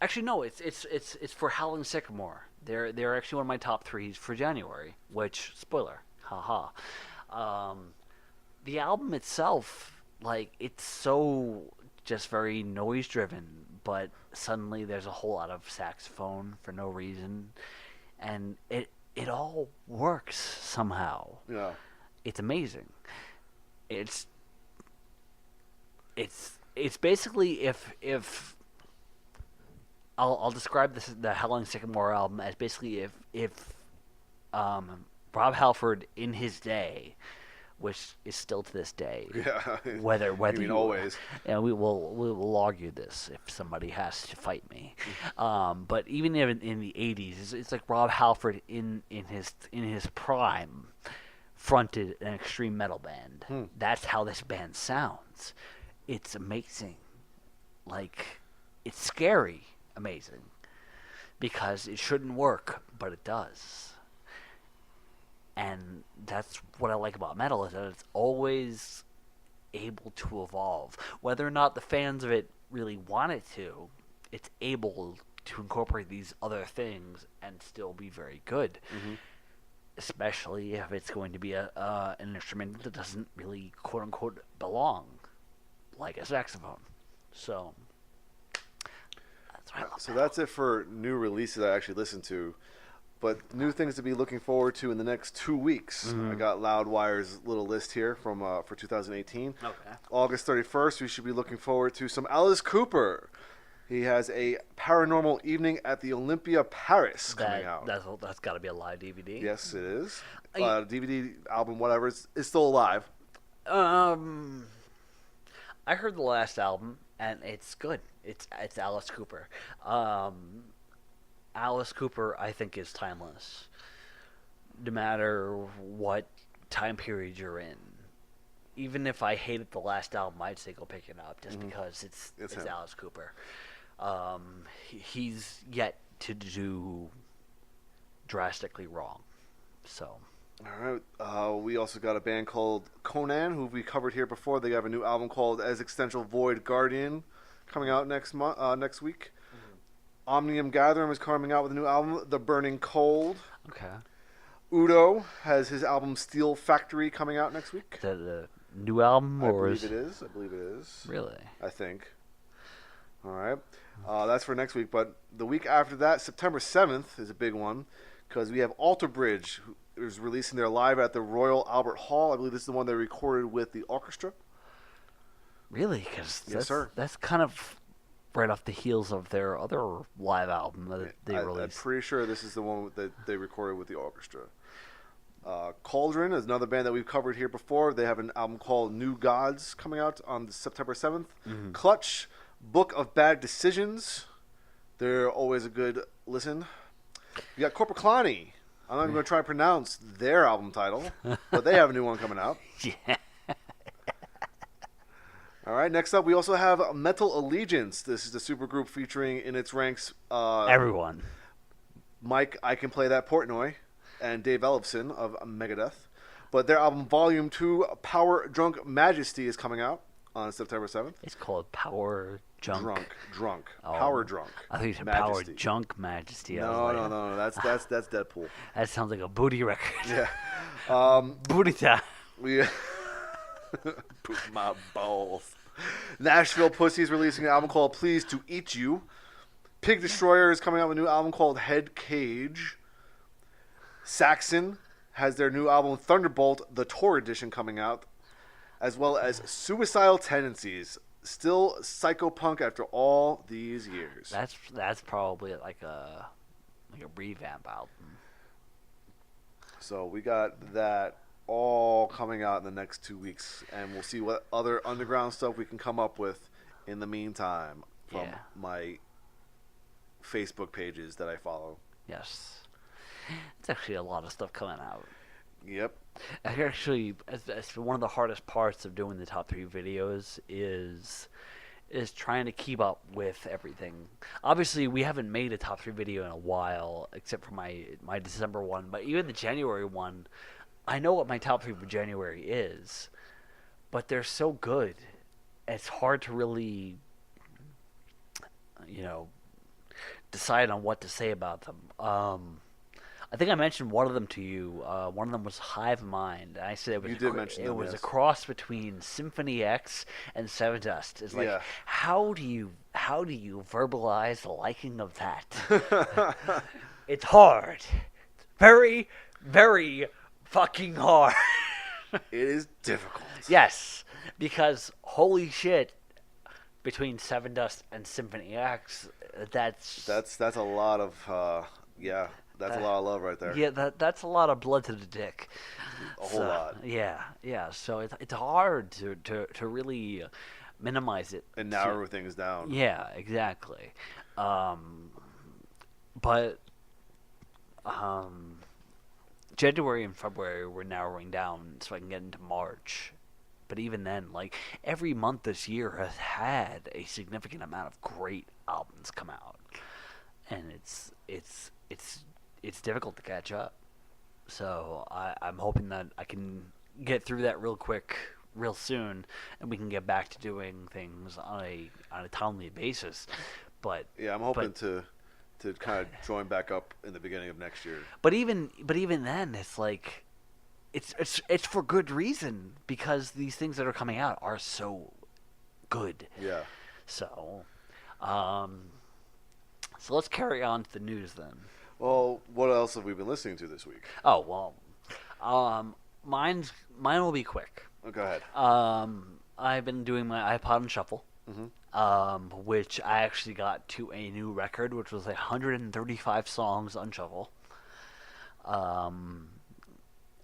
[SPEAKER 2] actually no, it's for Howling Sycamore. They're actually one of my top 3s for January, which, spoiler, haha. The album itself, like, it's so just very noise driven, but suddenly there's a whole lot of saxophone for no reason, and it all works somehow.
[SPEAKER 1] Yeah.
[SPEAKER 2] It's amazing. It's basically if I'll describe the Howling Sycamore album as basically if Rob Halford in his day which is still to this day.
[SPEAKER 1] Yeah.
[SPEAKER 2] Whether
[SPEAKER 1] You mean
[SPEAKER 2] you
[SPEAKER 1] always.
[SPEAKER 2] and we will argue this if somebody has to fight me. But even in the 80s, it's like Rob Halford in his prime fronted an extreme metal band. That's how this band sounds. It's amazing. Like, it's scary amazing because it shouldn't work, but it does. And that's what I like about metal, is that it's always able to evolve. Whether or not the fans of it really want it to, it's able to incorporate these other things and still be very good. Especially if it's going to be an instrument that doesn't really, quote-unquote, belong, like a saxophone. So, that's what I love.
[SPEAKER 1] So that's it for new releases I actually listened to. But new things to be looking forward to in the next 2 weeks. I got Loudwire's little list here from for 2018.
[SPEAKER 2] Okay.
[SPEAKER 1] August 31st, we should be looking forward to some Alice Cooper. He has a Paranormal Evening at the Olympia Paris coming out.
[SPEAKER 2] That's got to be a live DVD.
[SPEAKER 1] Yes, it is. DVD, album, whatever. It's still alive.
[SPEAKER 2] I heard the last album, and it's good. It's Alice Cooper. Alice Cooper, I think, is timeless. No matter what time period you're in. Even if I hated the last album, I'd say go pick it up just because it's Alice Cooper. He's yet to do drastically wrong. So.
[SPEAKER 1] All right. We also got a band called Conan, who we covered here before. They have a new album called Existential Void Guardian coming out next week. Omnium Gatherum is coming out with a new album, The Burning Cold.
[SPEAKER 2] Okay.
[SPEAKER 1] Udo has his album Steel Factory coming out next week.
[SPEAKER 2] Is that a new album?
[SPEAKER 1] I
[SPEAKER 2] Or
[SPEAKER 1] believe it is.
[SPEAKER 2] Really?
[SPEAKER 1] I think. All right. That's for next week. But the week after that, September 7th, is a big one because we have Alter Bridge, who is releasing their live at the Royal Albert Hall. I believe this is the one they recorded with the orchestra.
[SPEAKER 2] Really? Because
[SPEAKER 1] Yes, sir.
[SPEAKER 2] That's kind of right off the heels of their other live album that they released.
[SPEAKER 1] I'm pretty sure this is the one that they recorded with the orchestra. Cauldron is another band that we've covered here before. They have an album called New Gods coming out on September 7th. Clutch, Book of Bad Decisions. They're always a good listen. You got Corpaclani. I'm not even going to try and pronounce their album title, but they have a new one coming out.
[SPEAKER 2] Yeah.
[SPEAKER 1] All right, next up, we also have Metal Allegiance. This is the supergroup featuring in its ranks
[SPEAKER 2] Everyone.
[SPEAKER 1] Mike, I Can Play That Portnoy, and Dave Ellefson of Megadeth. But their album Volume 2, Power Drunk Majesty, is coming out on September 7th.
[SPEAKER 2] It's called Power Junk.
[SPEAKER 1] Drunk.
[SPEAKER 2] Oh.
[SPEAKER 1] Power Drunk.
[SPEAKER 2] I think you said
[SPEAKER 1] Majesty.
[SPEAKER 2] Power Junk Majesty.
[SPEAKER 1] No. That's Deadpool.
[SPEAKER 2] That sounds like a booty record.
[SPEAKER 1] Yeah.
[SPEAKER 2] Booty time.
[SPEAKER 1] We poop my balls. Nashville Pussy is releasing an album called Pleased to Eat You. Pig Destroyer is coming out with a new album called Head Cage. Saxon has their new album Thunderbolt, the Tour Edition, coming out, as well as Suicidal Tendencies. Still psychopunk after all these years.
[SPEAKER 2] That's probably like a revamp album.
[SPEAKER 1] So we got that all coming out in the next 2 weeks, and we'll see what other underground stuff we can come up with in the meantime from my Facebook pages that I follow.
[SPEAKER 2] Yes. It's actually a lot of stuff coming out.
[SPEAKER 1] Yep.
[SPEAKER 2] Actually, as one of the hardest parts of doing the top 3 videos is trying to keep up with everything. Obviously, we haven't made a top 3 video in a while, except for my December one. But even the January one, I know what my top 3 for January is, but they're so good. It's hard to really, decide on what to say about them. I think I mentioned one of them to you. One of them was Hive Mind. I said it was it was a cross between Symphony X and Seven Dust. It's like how do you verbalize the liking of that? It's hard. It's very, very fucking hard.
[SPEAKER 1] It is difficult.
[SPEAKER 2] Yes, because holy shit, between Seven Dust and Symphony X, that's
[SPEAKER 1] a lot of That's a lot of love right there.
[SPEAKER 2] Yeah, that's a lot of blood to the dick.
[SPEAKER 1] A whole lot.
[SPEAKER 2] Yeah. So it's hard to really minimize it
[SPEAKER 1] And narrow things down.
[SPEAKER 2] Yeah, exactly. But January and February we're narrowing down so I can get into March. But even then, like every month this year has had a significant amount of great albums come out, and it's difficult to catch up. So I'm hoping that I can get through that real quick, real soon, and we can get back to doing things on a timely basis. But
[SPEAKER 1] yeah, I'm hoping to kind of join back up in the beginning of next year.
[SPEAKER 2] But even then, it's like it's for good reason because these things that are coming out are so good.
[SPEAKER 1] Yeah.
[SPEAKER 2] So, so let's carry on to the news then.
[SPEAKER 1] Well, what else have we been listening to this week?
[SPEAKER 2] Oh well, mine will be quick.
[SPEAKER 1] Oh, go ahead.
[SPEAKER 2] I've been doing my iPod and Shuffle, which I actually got to a new record, which was 135 songs on Shuffle.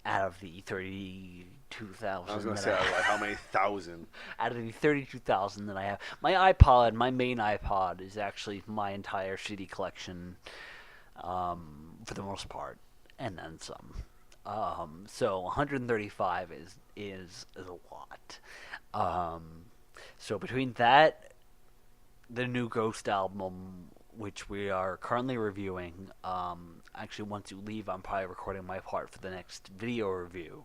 [SPEAKER 2] Out of the 32,000.
[SPEAKER 1] I was going to say, like, how many thousand?
[SPEAKER 2] Out of the 32,000 that I have. My iPod, my main iPod, is actually my entire CD collection, for the most part, and then some. So 135 is a lot. So between that, the new Ghost album, which we are currently reviewing, actually once you leave, I'm probably recording my part for the next video review.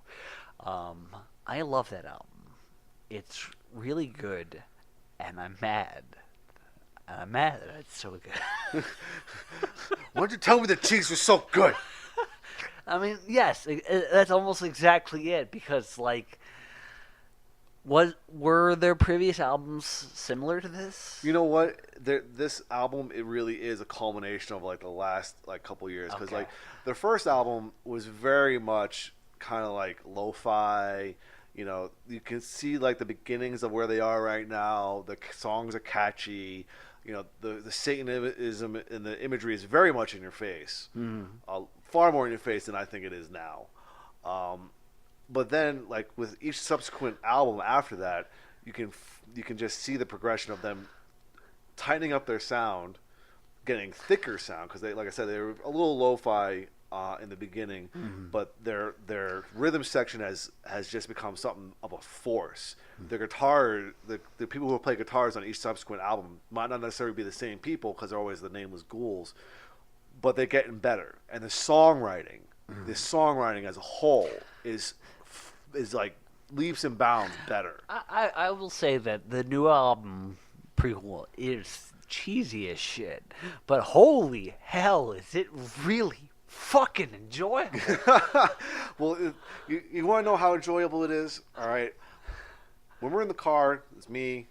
[SPEAKER 2] I love that album. It's really good, and I'm mad. And I'm mad that it's so good.
[SPEAKER 1] Why don't you tell me the cheese was so good?
[SPEAKER 2] I mean, yes, that's almost exactly it, because, like, were their previous albums similar to this?
[SPEAKER 1] You know what? This album, it really is a culmination of, like, the last, like, couple years. Because, like, their first album was very much kind of, like, lo-fi. You know, you can see, like, the beginnings of where they are right now. The songs are catchy. You know, the Satanism and the imagery is very much in your face. Far more in your face than I think it is now. But then, like, with each subsequent album after that, you can just see the progression of them tightening up their sound, getting thicker sound, because they, like I said, they were a little lo-fi in the beginning, but their rhythm section has just become something of a force. The guitar, the people who play guitars on each subsequent album might not necessarily be the same people because they're always the nameless ghouls, but they're getting better. And the songwriting as a whole is like leaps and bounds better.
[SPEAKER 2] I will say that the new album prequel is cheesy as shit, but holy hell, is it really fucking enjoyable.
[SPEAKER 1] Well, you want to know how enjoyable it is? All right. When we're in the car, it's me,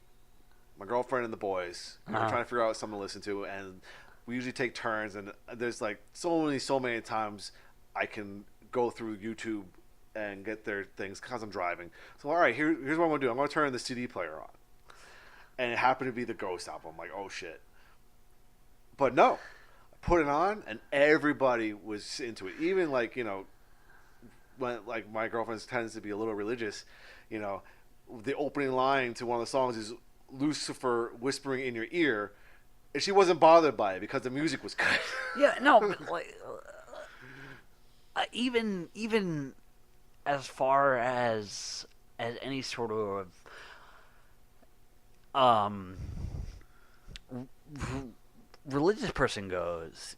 [SPEAKER 1] my girlfriend, and the boys. And we're trying to figure out something to listen to, and we usually take turns. And there's like so many times I can go through YouTube and get their things because I'm driving. So all right, here's what I'm gonna do. I'm gonna turn the CD player on, and it happened to be the Ghost album. I'm like, oh shit. But no, I put it on, and everybody was into it. Even like, you know, when like my girlfriend tends to be a little religious, you know, the opening line to one of the songs is Lucifer whispering in your ear, and she wasn't bothered by it because the music was good.
[SPEAKER 2] Yeah, no, but like even as far as any sort of religious person goes,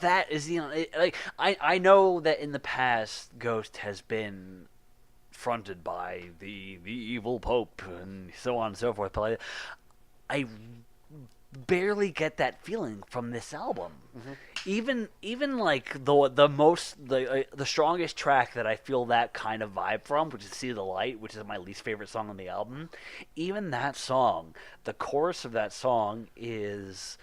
[SPEAKER 2] that is, you know, like I know that in the past Ghost has been fronted by the evil Pope and so on and so forth, but I barely get that feeling from this album. Even like the strongest track that I feel that kind of vibe from, which is "See the Light," which is my least favorite song on the album. Even that song, the chorus of that song is,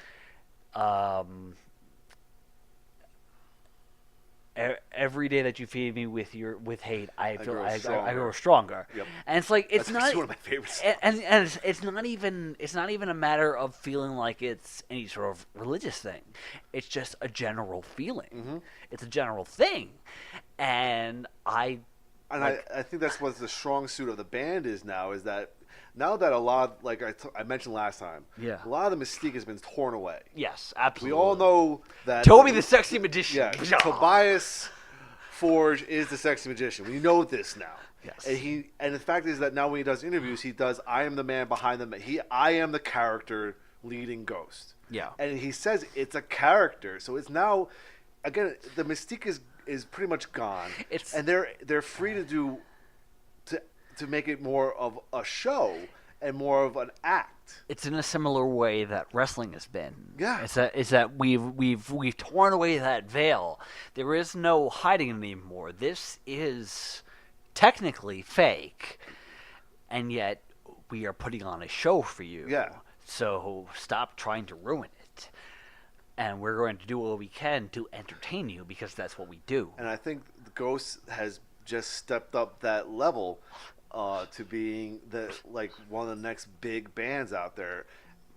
[SPEAKER 2] every day that you feed me with hate, I
[SPEAKER 1] grow
[SPEAKER 2] I
[SPEAKER 1] stronger.
[SPEAKER 2] grow stronger.
[SPEAKER 1] Yep.
[SPEAKER 2] And it's like it's
[SPEAKER 1] That's
[SPEAKER 2] not
[SPEAKER 1] actually one of my favorites.
[SPEAKER 2] and it's not even a matter of feeling like it's any sort of religious thing. It's just a general feeling.
[SPEAKER 1] Mm-hmm.
[SPEAKER 2] It's a general thing, and
[SPEAKER 1] And I think that's what the strong suit of the band is now. Is that now that a lot, like I mentioned last time,
[SPEAKER 2] Yeah.
[SPEAKER 1] a lot of the mystique has been torn away.
[SPEAKER 2] yes,
[SPEAKER 1] We
[SPEAKER 2] absolutely.
[SPEAKER 1] all know that
[SPEAKER 2] Toby the Sexy Magician.
[SPEAKER 1] Yeah, Tobias Forge is the sexy magician. We know this now.
[SPEAKER 2] Yes.
[SPEAKER 1] And the fact is that now when he does interviews, he does I am the man behind I am the character leading Ghost.
[SPEAKER 2] Yeah.
[SPEAKER 1] And he says it's a character. So it's now again the mystique is pretty much gone. And they're free to do to make it more of a show and more of an act.
[SPEAKER 2] It's in a similar way that wrestling has been.
[SPEAKER 1] Yeah.
[SPEAKER 2] It's that we've torn away that veil. There is no hiding anymore. This is technically fake, and yet we are putting on a show for you.
[SPEAKER 1] Yeah.
[SPEAKER 2] So stop trying to ruin it. And we're going to do what we can to entertain you because that's what we do.
[SPEAKER 1] And I think Ghost has just stepped up that level to being one of the next big bands out there.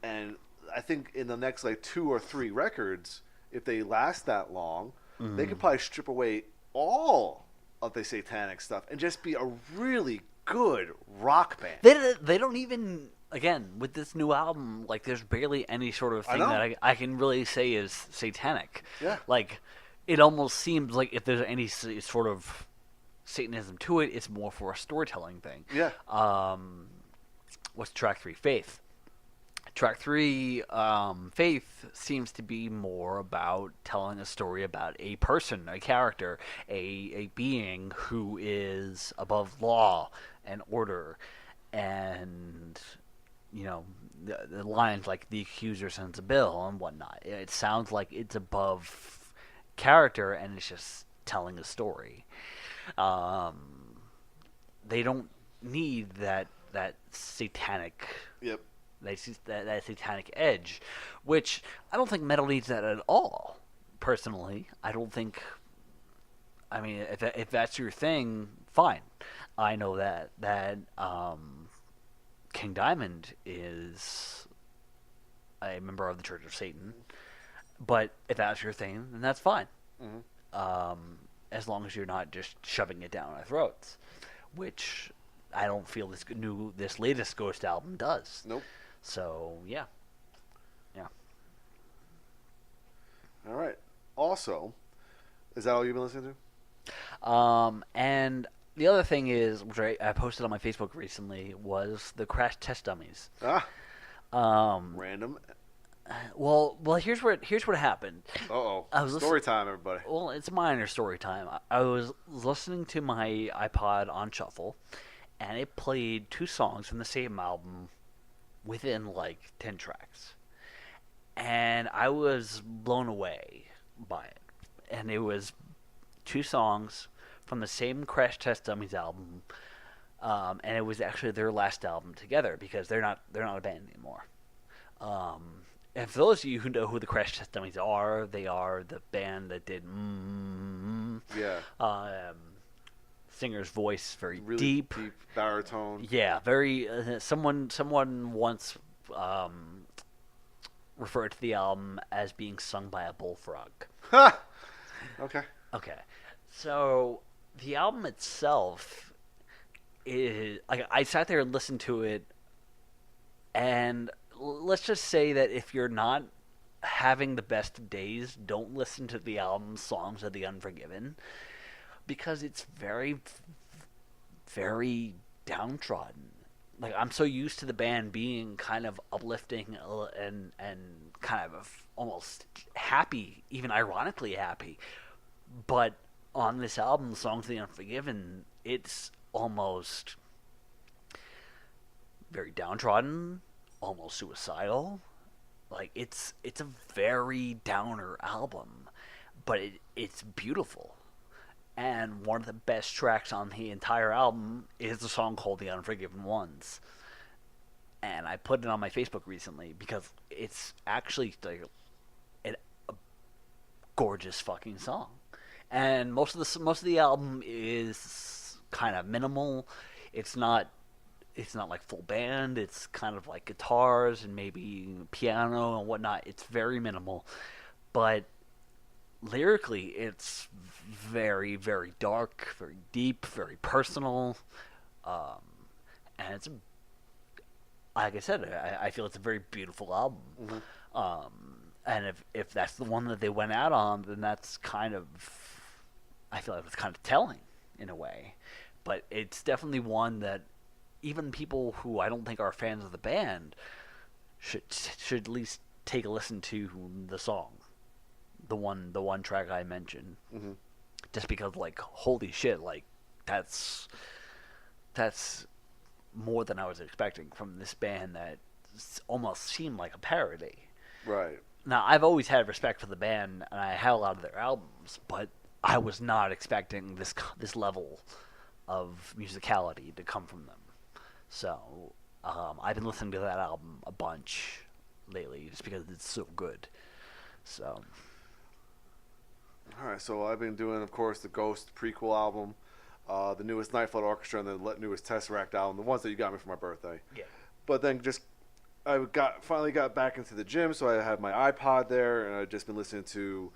[SPEAKER 1] And I think in the next 2 or 3 records, if they last that long, they could probably strip away all of the satanic stuff and just be a really good rock band.
[SPEAKER 2] They don't even, again, with this new album, there's barely any sort of thing
[SPEAKER 1] know.
[SPEAKER 2] that I can really say is satanic.
[SPEAKER 1] Yeah.
[SPEAKER 2] It almost seems like if there's any sort of Satanism to it, it's more for a storytelling thing.
[SPEAKER 1] Yeah.
[SPEAKER 2] What's track 3? Faith. Track 3, Faith, seems to be more about telling a story about a person, a character, a being who is above law and order, and the lines like the accuser sends a bill and whatnot. It sounds like it's above character and it's just telling a story. They don't need that satanic.
[SPEAKER 1] Yep.
[SPEAKER 2] That satanic edge, which I don't think metal needs that at all. Personally, I don't think. I mean, if that's your thing, fine. I know that King Diamond is a member of the Church of Satan, but if that's your thing, then that's fine.
[SPEAKER 1] Mm-hmm.
[SPEAKER 2] As long as you're not just shoving it down our throats, which I don't feel this latest Ghost album does.
[SPEAKER 1] Nope.
[SPEAKER 2] So yeah.
[SPEAKER 1] All right. Also, is that all you've been listening to?
[SPEAKER 2] And the other thing is, which I posted on my Facebook recently, was the Crash Test Dummies.
[SPEAKER 1] Random.
[SPEAKER 2] Well, here's what happened.
[SPEAKER 1] Uh-oh.
[SPEAKER 2] I was
[SPEAKER 1] Story time, everybody.
[SPEAKER 2] Well, it's minor story time. I was listening to my iPod on shuffle, and it played 2 songs from the same album within 10 tracks. And I was blown away by it. And it was 2 songs from the same Crash Test Dummies album, and it was actually their last album together because they're not a band anymore. And for those of you who know who the Crash Test Dummies are, they are the band that did
[SPEAKER 1] Yeah.
[SPEAKER 2] Singer's voice very
[SPEAKER 1] Really
[SPEAKER 2] deep
[SPEAKER 1] baritone.
[SPEAKER 2] Yeah, very. Someone once referred to the album as being sung by a bullfrog.
[SPEAKER 1] Ha! Okay.
[SPEAKER 2] Okay, so the album itself is I sat there and listened to it, and let's just say that if you're not having the best of days, don't listen to the album Songs of the Unforgiven, because it's very, very downtrodden. I'm so used to the band being kind of uplifting and kind of almost happy, even ironically happy. But on this album, Songs of the Unforgiven, it's almost very downtrodden, almost suicidal. It's a very downer album, but it's beautiful. And one of the best tracks on the entire album is the song called The Unforgiven Ones. And I put it on my Facebook recently because it's actually a gorgeous fucking song. and most of the album is kind of minimal. It's not like full band. It's kind of like guitars and maybe piano and whatnot. It's very minimal, but lyrically, it's very, very dark, very deep, very personal, um, and it's like I said, I feel it's a very beautiful album. And if that's the one that they went out on, then that's kind of, I feel like it's kind of telling in a way. But it's definitely one that even people who I don't think are fans of the band should at least take a listen to the song, the one track I mentioned, just because like holy shit, like that's more than I was expecting from this band that almost seemed like a parody.
[SPEAKER 1] Right.
[SPEAKER 2] Now, I've always had respect for the band, and I had a lot of their albums, but I was not expecting this level of musicality to come from them. So, I've been listening to that album a bunch lately, just because it's so good. So.
[SPEAKER 1] All right, so I've been doing, of course, the Ghost prequel album, the newest Night Flight Orchestra, and the newest Tesseract album, the ones that you got me for my birthday.
[SPEAKER 2] Yeah.
[SPEAKER 1] But then I finally got back into the gym, so I had my iPod there, and I've just been listening to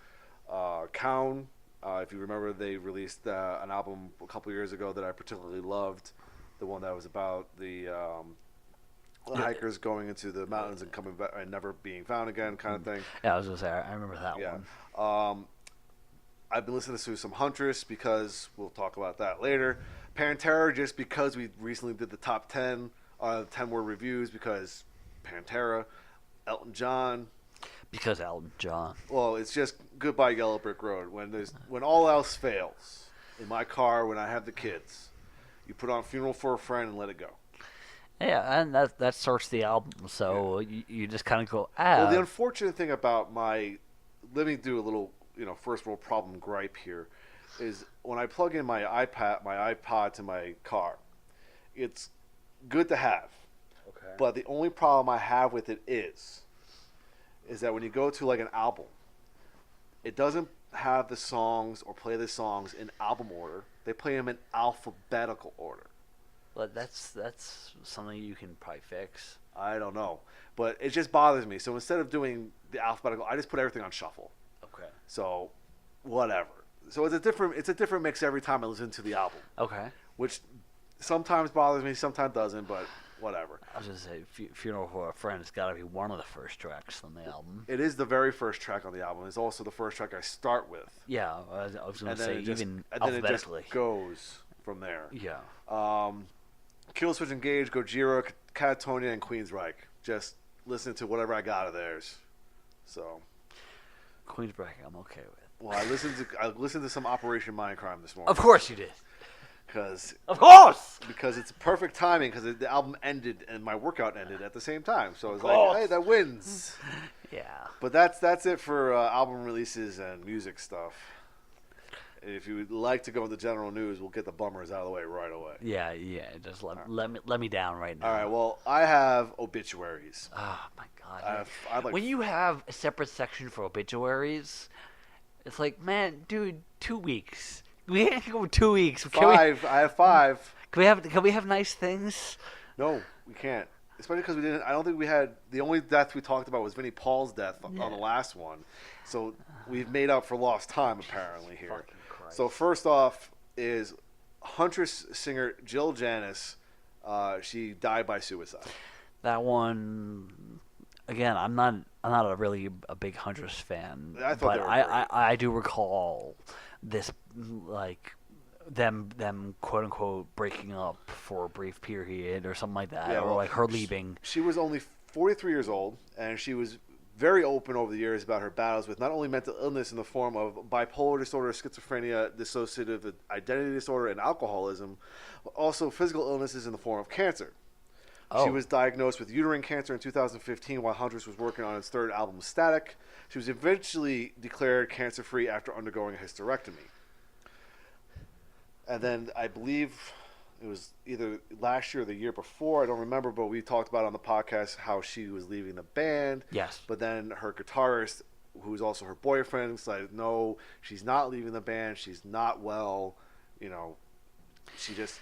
[SPEAKER 1] Count. If you remember, they released an album a couple years ago that I particularly loved, the one that was about the hikers going into the mountains and coming back and never being found again, kind of thing.
[SPEAKER 2] Yeah, I was gonna say I remember that one.
[SPEAKER 1] I've been listening to some Huntress because we'll talk about that later. Pantera, just because we recently did the top 10 word reviews, because Pantera. Elton John.
[SPEAKER 2] Because Elton John.
[SPEAKER 1] Well, it's just Goodbye Yellow Brick Road. When all else fails, in my car, when I have the kids, you put on Funeral for a Friend and let it go.
[SPEAKER 2] Yeah, and that starts the album, so you just kind of go,
[SPEAKER 1] Well, the unfortunate thing about let me do a little, first world problem gripe here, is when I plug in my iPod to my car, it's good to have.
[SPEAKER 2] Okay.
[SPEAKER 1] But the only problem I have with it is that when you go to like an album, it doesn't have the songs or play the songs in album order. They play them in alphabetical order.
[SPEAKER 2] But that's something you can probably fix.
[SPEAKER 1] I don't know, but it just bothers me. So instead of doing the alphabetical, I just put everything on shuffle.
[SPEAKER 2] Okay.
[SPEAKER 1] So, whatever. So it's a different mix every time I listen to the album.
[SPEAKER 2] Okay.
[SPEAKER 1] Which sometimes bothers me, sometimes doesn't, but whatever.
[SPEAKER 2] I was gonna say, Funeral for a Friend has got to be one of the first tracks on the album.
[SPEAKER 1] It is the very first track on the album. It's also the first track I start with.
[SPEAKER 2] Yeah, I was gonna say even
[SPEAKER 1] and
[SPEAKER 2] alphabetically.
[SPEAKER 1] Then it just goes from there.
[SPEAKER 2] Yeah.
[SPEAKER 1] Killswitch Engage, Gojira, Catatonia, and Queensryche. Just listen to whatever I got of theirs. So.
[SPEAKER 2] Queensryche, I'm okay with.
[SPEAKER 1] Well, I listened to some Operation Mindcrime this morning.
[SPEAKER 2] Of course you did.
[SPEAKER 1] Of
[SPEAKER 2] course!
[SPEAKER 1] Because it's perfect timing, because the album ended and my workout ended at the same time. So I was like, hey, that wins.
[SPEAKER 2] Yeah.
[SPEAKER 1] But that's it for album releases and music stuff. If you would like to go into general news, we'll get the bummers out of the way right away.
[SPEAKER 2] Yeah. Just let me down right now.
[SPEAKER 1] All right. Well, I have obituaries.
[SPEAKER 2] Oh my god.
[SPEAKER 1] I'd like
[SPEAKER 2] when you have a separate section for obituaries, it's like, man, dude, 2 weeks. We can't go 2 weeks.
[SPEAKER 1] I have 5.
[SPEAKER 2] Can we have nice things?
[SPEAKER 1] No, we can't. Especially because we didn't. I don't think we had. The only death we talked about was Vinnie Paul's death on the last one. So we've made up for lost time apparently here.
[SPEAKER 2] Fucking Christ.
[SPEAKER 1] So first off is Huntress singer Jill Janis. She died by suicide.
[SPEAKER 2] That one, again, I'm not a really a big Huntress fan.
[SPEAKER 1] I thought
[SPEAKER 2] but
[SPEAKER 1] they were great.
[SPEAKER 2] I do recall this, like them quote unquote breaking up for a brief period or something like that,
[SPEAKER 1] Yeah,
[SPEAKER 2] or
[SPEAKER 1] well,
[SPEAKER 2] like her leaving.
[SPEAKER 1] She was only 43 years old, and she was very open over the years about her battles with not only mental illness in the form of bipolar disorder, schizophrenia, dissociative identity disorder, and alcoholism, but also physical illnesses in the form of cancer. She was diagnosed with uterine cancer in 2015 while Huntress was working on his third album, Static. She was eventually declared cancer-free after undergoing a hysterectomy. And then I believe it was either last year or the year before, I don't remember, but we talked about on the podcast how she was leaving the band.
[SPEAKER 2] Yes.
[SPEAKER 1] But then her guitarist who's also her boyfriend, decided no, she's not leaving the band. She's not well. She just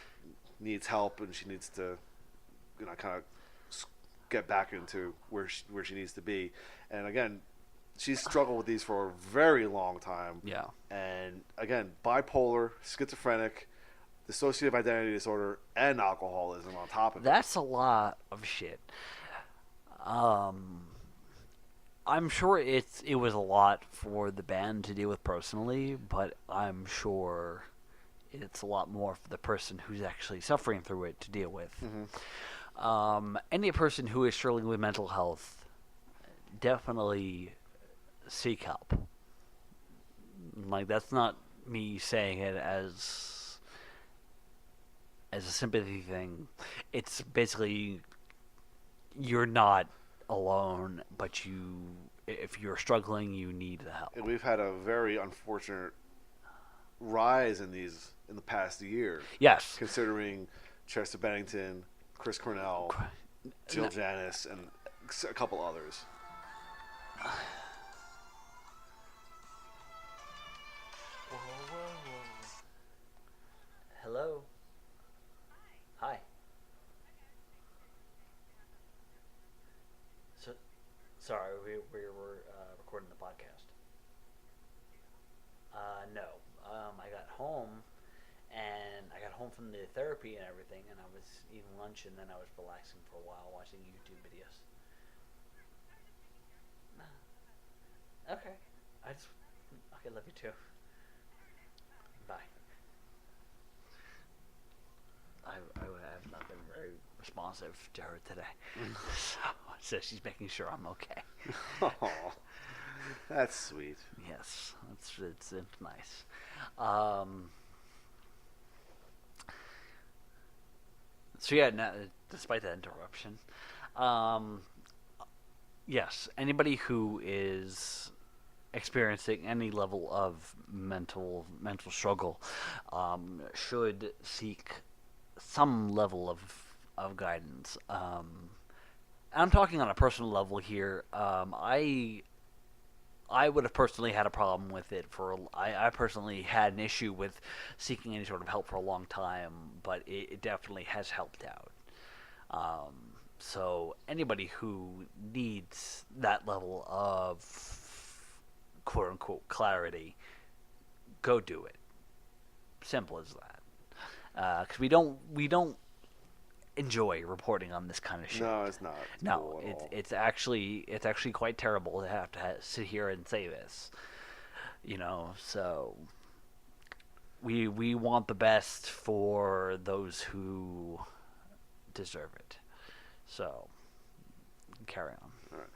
[SPEAKER 1] needs help, and she needs to, kind of get back into where she needs to be. And again, she's struggled with these for a very long time.
[SPEAKER 2] Yeah.
[SPEAKER 1] And again, bipolar, schizophrenic, dissociative identity disorder, and alcoholism on top of it.
[SPEAKER 2] That's a lot of shit. I'm sure it was a lot for the band to deal with personally, but I'm sure it's a lot more for the person who's actually suffering through it to deal with.
[SPEAKER 1] Mm-hmm.
[SPEAKER 2] Any person who is struggling with mental health, definitely seek help. Like, that's not me saying it as a sympathy thing. It's basically, you're not alone, but if you're struggling, you need the help.
[SPEAKER 1] And we've had a very unfortunate rise in the past year.
[SPEAKER 2] Yes.
[SPEAKER 1] Considering Chester Bennington, Chris Cornell, Jill Janis, and a couple others.
[SPEAKER 2] Hello. Hi. Sorry, we were recording the podcast. No. I got home, and I got home from the therapy and everything, and I was eating lunch, and then I was relaxing for a while watching YouTube videos. Okay. Okay, love you too. Bye. I have not been very responsive to her today. So she's making sure I'm okay.
[SPEAKER 1] Oh, that's sweet.
[SPEAKER 2] Yes, it's nice. So yeah, despite that interruption, yes, anybody who is experiencing any level of mental struggle should seek some level of guidance. I'm talking on a personal level here. I would have personally had a problem with it I personally had an issue with seeking any sort of help for a long time, but it definitely has helped out. So anybody who needs that level of quote unquote clarity, go do it. Simple as that. Because we don't enjoy reporting on this kind of shit.
[SPEAKER 1] No, it's not.
[SPEAKER 2] No, it's actually quite terrible to have to sit here and say this. So we want the best for those who deserve it. So carry on.
[SPEAKER 1] All right.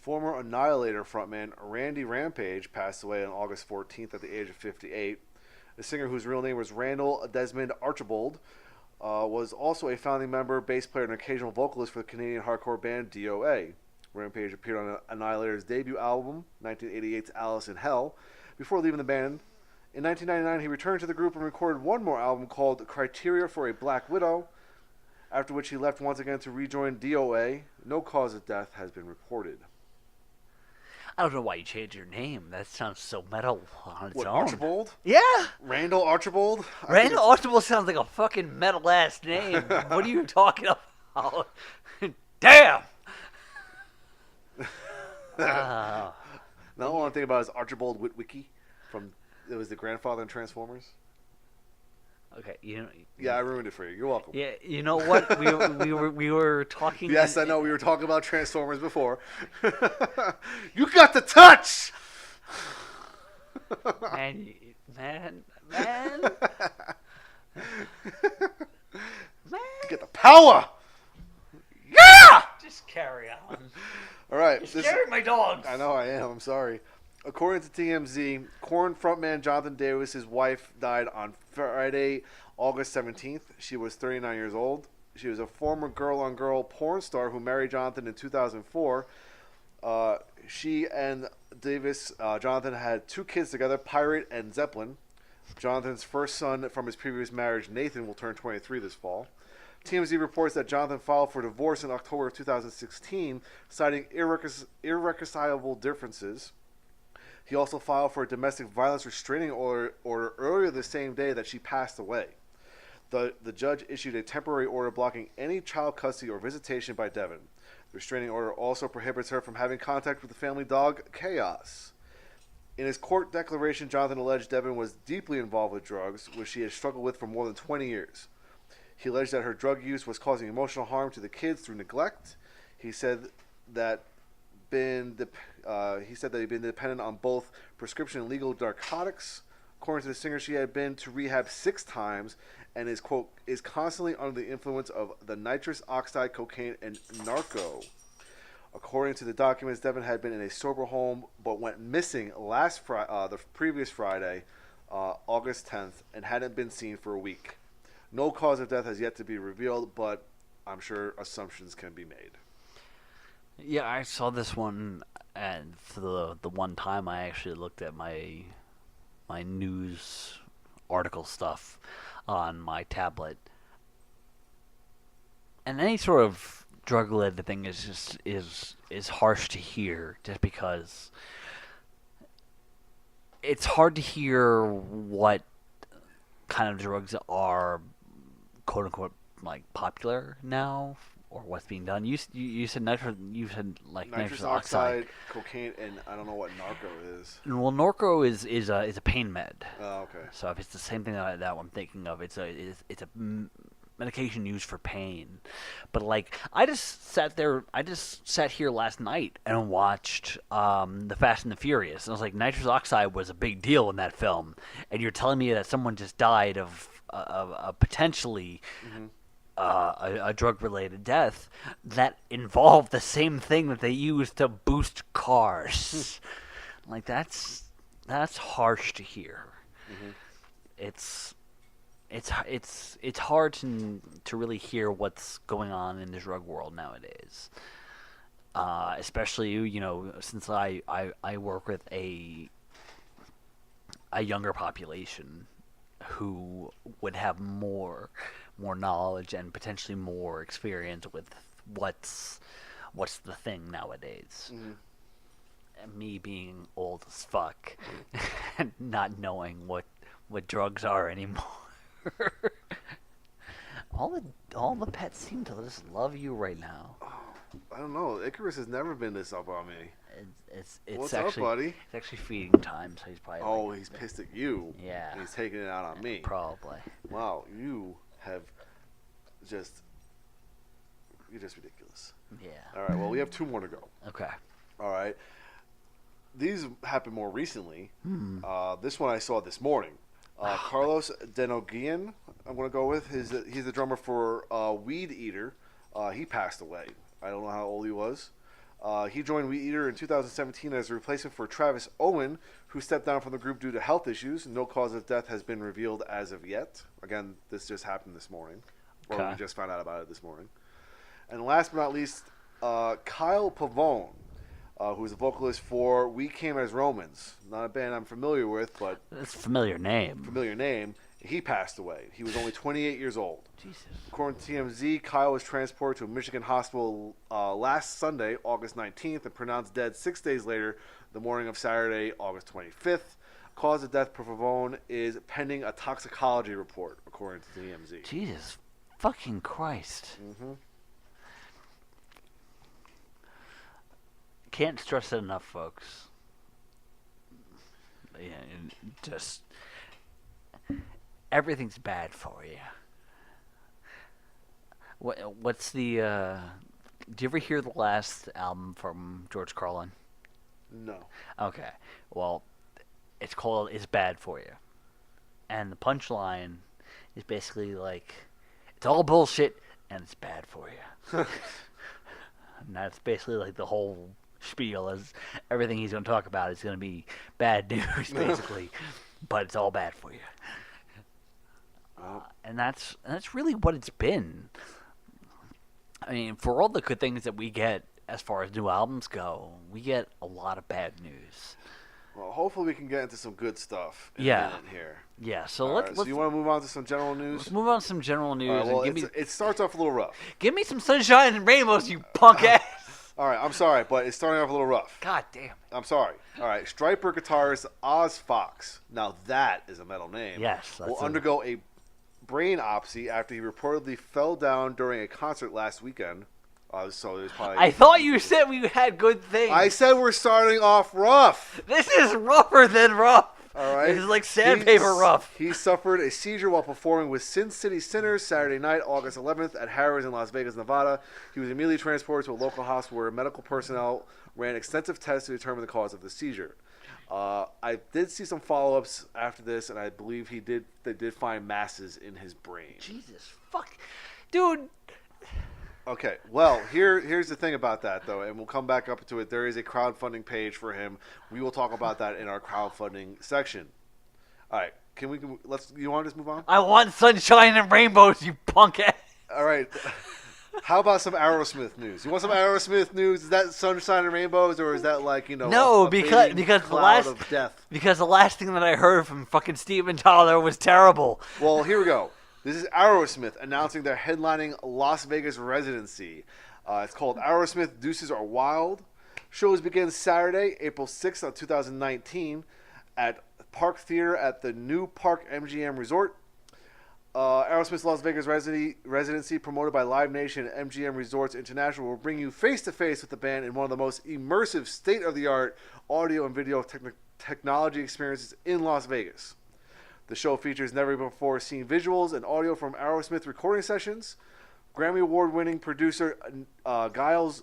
[SPEAKER 1] Former Annihilator frontman Randy Rampage passed away on August 14th at the age of 58. The singer, whose real name was Randall Desmond Archibald, was also a founding member, bass player, and occasional vocalist for the Canadian hardcore band DOA. Rampage appeared on Annihilator's debut album, 1988's Alice in Hell, before leaving the band. In 1999, he returned to the group and recorded one more album called Criteria for a Black Widow, after which he left once again to rejoin DOA. No cause of death has been reported.
[SPEAKER 2] I don't know why you changed your name. That sounds so metal on its
[SPEAKER 1] What,
[SPEAKER 2] own.
[SPEAKER 1] Archibald?
[SPEAKER 2] Yeah.
[SPEAKER 1] Randall Archibald?
[SPEAKER 2] Randall Archibald sounds like a fucking metal ass name. What are you talking about? Damn.
[SPEAKER 1] Now all I'm thinking about is Archibald Witwicky it was the grandfather in Transformers.
[SPEAKER 2] Okay,
[SPEAKER 1] Yeah, I ruined it for you. You're welcome.
[SPEAKER 2] Yeah, you know what? We were talking.
[SPEAKER 1] Yes, I know. We were talking about Transformers before. You got the touch.
[SPEAKER 2] Man.
[SPEAKER 1] You get the power. Yeah.
[SPEAKER 2] Just carry on.
[SPEAKER 1] All right.
[SPEAKER 2] You're scaring my dogs.
[SPEAKER 1] I know I am. I'm sorry. According to TMZ, Korn frontman Jonathan Davis' wife died on Friday, August 17th. She was 39 years old. She was a former girl-on-girl porn star who married Jonathan in 2004. She and Jonathan had 2 kids together, Pirate and Zeppelin. Jonathan's first son from his previous marriage, Nathan, will turn 23 this fall. TMZ reports that Jonathan filed for divorce in October of 2016, citing irreconcilable differences. He also filed for a domestic violence restraining order earlier the same day that she passed away. The judge issued a temporary order blocking any child custody or visitation by Devon. The restraining order also prohibits her from having contact with the family dog, Chaos. In his court declaration, Jonathan alleged Devon was deeply involved with drugs, which she had struggled with for more than 20 years. He alleged that her drug use was causing emotional harm to the kids through neglect. He said that he'd been dependent on both prescription and legal narcotics. According to the singer, she had been to rehab 6 times and is, quote, is constantly under the influence of the nitrous oxide, cocaine, and narco. According to the documents, Devon had been in a sober home but went missing the previous Friday, August 10th, and hadn't been seen for a week. No cause of death has yet to be revealed, but I'm sure assumptions can be made.
[SPEAKER 2] Yeah, I saw this one, and for the one time I actually looked at my news article stuff on my tablet, and any sort of drug-related thing is harsh to hear, just because it's hard to hear what kind of drugs are quote unquote like popular now, or what's being done. You said nitrous oxide,
[SPEAKER 1] cocaine, and I don't know what narco is.
[SPEAKER 2] Well, narco is a pain med.
[SPEAKER 1] Oh, okay.
[SPEAKER 2] So if it's the same thing that I'm thinking of, it's a medication used for pain. But like, I just sat here last night and watched the Fast and the Furious, and I was like, nitrous oxide was a big deal in that film, and you're telling me that someone just died of potentially a drug-related death that involved the same thing that they used to boost cars. Like, that's harsh to hear. It's hard to really hear what's going on in the drug world nowadays. Especially, since I work with a younger population who would have more knowledge and potentially more experience with what's the thing nowadays. And me being old as fuck and not knowing what drugs are anymore. All the pets seem to just love you right now.
[SPEAKER 1] I don't know. Icarus has never been this up on me.
[SPEAKER 2] It's
[SPEAKER 1] What's
[SPEAKER 2] actually,
[SPEAKER 1] up, buddy?
[SPEAKER 2] It's actually feeding time, so he's probably.
[SPEAKER 1] Oh, he's pissed at you.
[SPEAKER 2] Yeah.
[SPEAKER 1] And he's taking it out on me.
[SPEAKER 2] Probably.
[SPEAKER 1] Wow, you're just ridiculous.
[SPEAKER 2] Yeah.
[SPEAKER 1] All right. Well, we have 2 more to go.
[SPEAKER 2] Okay.
[SPEAKER 1] All right. These happened more recently. This one I saw this morning. Carlos Denoguian, I'm going to go with. He's the drummer for Weed Eater. He passed away. I don't know how old he was. He joined Weed Eater in 2017 as a replacement for Travis Owen, who stepped down from the group due to health issues. No cause of death has been revealed as of yet. Again, this just happened this morning. Or we just found out about it this morning. And last but not least, Kyle Pavone, who's a vocalist for We Came as Romans. Not a band I'm familiar with, but...
[SPEAKER 2] It's a familiar name.
[SPEAKER 1] He passed away. He was only 28 years old.
[SPEAKER 2] Jesus.
[SPEAKER 1] According to TMZ, Kyle was transported to a Michigan hospital last Sunday, August 19th, and pronounced dead 6 days later, the morning of Saturday, August 25th. Cause of death for Pavone is pending a toxicology report, according to TMZ.
[SPEAKER 2] Jesus fucking Christ. Can't stress it enough, folks. Yeah, just everything's bad for you. What's the? Do you ever hear the last album from George Carlin?
[SPEAKER 1] No.
[SPEAKER 2] Okay. Well, it's called "It's Bad for You," and the punchline is basically like, "It's all bullshit and it's bad for you." And that's basically like the whole spiel. As everything he's going to talk about is going to be bad news, basically, but it's all bad for you. And that's really what it's been. I mean, for all the good things that we get as far as new albums go, we get a lot of bad news.
[SPEAKER 1] Well, hopefully we can get into some good stuff in a minute here.
[SPEAKER 2] Yeah, so
[SPEAKER 1] let's... So you want to move on to some general news?
[SPEAKER 2] Let's move on to some general news.
[SPEAKER 1] Well, it starts off a little rough.
[SPEAKER 2] Give me some sunshine and rainbows, you punk ass!
[SPEAKER 1] All right, I'm sorry, but it's starting off a little rough.
[SPEAKER 2] God damn it.
[SPEAKER 1] I'm sorry. All right, Striper guitarist Oz Fox. Now that is a metal name.
[SPEAKER 2] Yes,
[SPEAKER 1] will undergo a brain opsy after he reportedly fell down during a concert last weekend. So there's probably.
[SPEAKER 2] I thought you said we had good things.
[SPEAKER 1] I said we're starting off rough.
[SPEAKER 2] This is rougher than rough.
[SPEAKER 1] All right.
[SPEAKER 2] This is like sandpaper rough.
[SPEAKER 1] He suffered a seizure while performing with Sin City Sinners Saturday night, August 11th, at Harrah's in Las Vegas, Nevada. He was immediately transported to a local hospital where medical personnel ran extensive tests to determine the cause of the seizure. I did see some follow-ups after this, and I believe they did find masses in his brain.
[SPEAKER 2] Jesus fuck, dude.
[SPEAKER 1] Okay, well, here's the thing about that, though, and we'll come back up to it. There is a crowdfunding page for him. We will talk about that in our crowdfunding section. All right, you want to just move on?
[SPEAKER 2] I want sunshine and rainbows, you punk ass.
[SPEAKER 1] All right. How about some Aerosmith news? You want some Aerosmith news? Is that sunshine and rainbows, or is that like,
[SPEAKER 2] No, because the last thing that I heard from fucking Steven Tyler was terrible.
[SPEAKER 1] Well, here we go. This is Aerosmith announcing their headlining Las Vegas residency. It's called Aerosmith Deuces Are Wild. Shows begin Saturday, April 6th of 2019 at Park Theater at the New Park MGM Resort. Aerosmith's Las Vegas residency, promoted by Live Nation and MGM Resorts International, will bring you face-to-face with the band in one of the most immersive, state-of-the-art audio and video technology experiences in Las Vegas. The show features never-before-seen visuals and audio from Aerosmith recording sessions. Grammy Award-winning producer Giles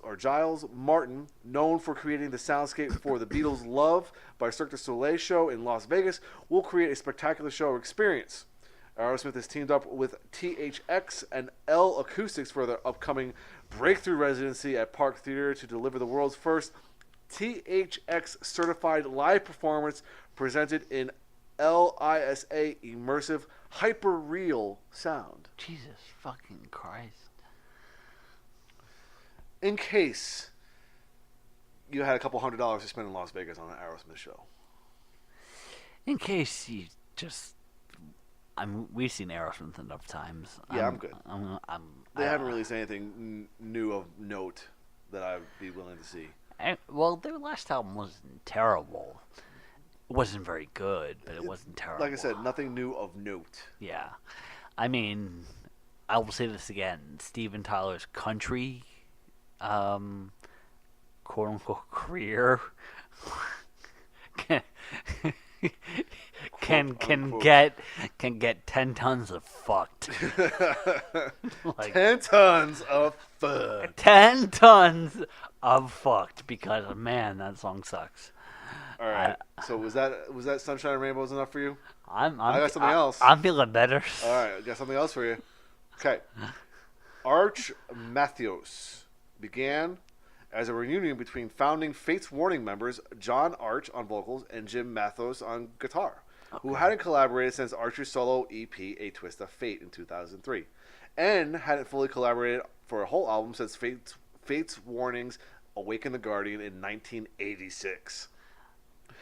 [SPEAKER 1] Martin, known for creating the soundscape for the Beatles' Love by Cirque du Soleil show in Las Vegas, will create a spectacular show experience. Aerosmith has teamed up with THX and L Acoustics for their upcoming breakthrough residency at Park Theater to deliver the world's first THX-certified live performance presented in LISA immersive hyper-real sound.
[SPEAKER 2] Jesus fucking Christ.
[SPEAKER 1] In case you had a couple $100 to spend in Las Vegas on an Aerosmith show.
[SPEAKER 2] In case you just... we've seen Aerosmith enough times.
[SPEAKER 1] Yeah, I'm good. They haven't released anything new of note that I'd be willing to see.
[SPEAKER 2] Well, their last album wasn't terrible. It wasn't very good, but it wasn't terrible.
[SPEAKER 1] Like I said, nothing new of note.
[SPEAKER 2] Yeah. I mean, I will say this again. Steven Tyler's country, quote-unquote, career can get 10 tons of fucked.
[SPEAKER 1] Like, 10 tons of fucked.
[SPEAKER 2] 10 tons of fucked, because, man, that song sucks.
[SPEAKER 1] All right. So was that Sunshine and Rainbows enough for you?
[SPEAKER 2] I
[SPEAKER 1] got something else.
[SPEAKER 2] I'm feeling better.
[SPEAKER 1] All right, I got something else for you. Okay. Arch Matthews began as a reunion between founding Fates Warning members John Arch on vocals and Jim Mathos on guitar, who hadn't collaborated since Archer's solo EP A Twist of Fate in 2003, and hadn't fully collaborated for a whole album since Fates Warning's Awaken the Guardian in 1986.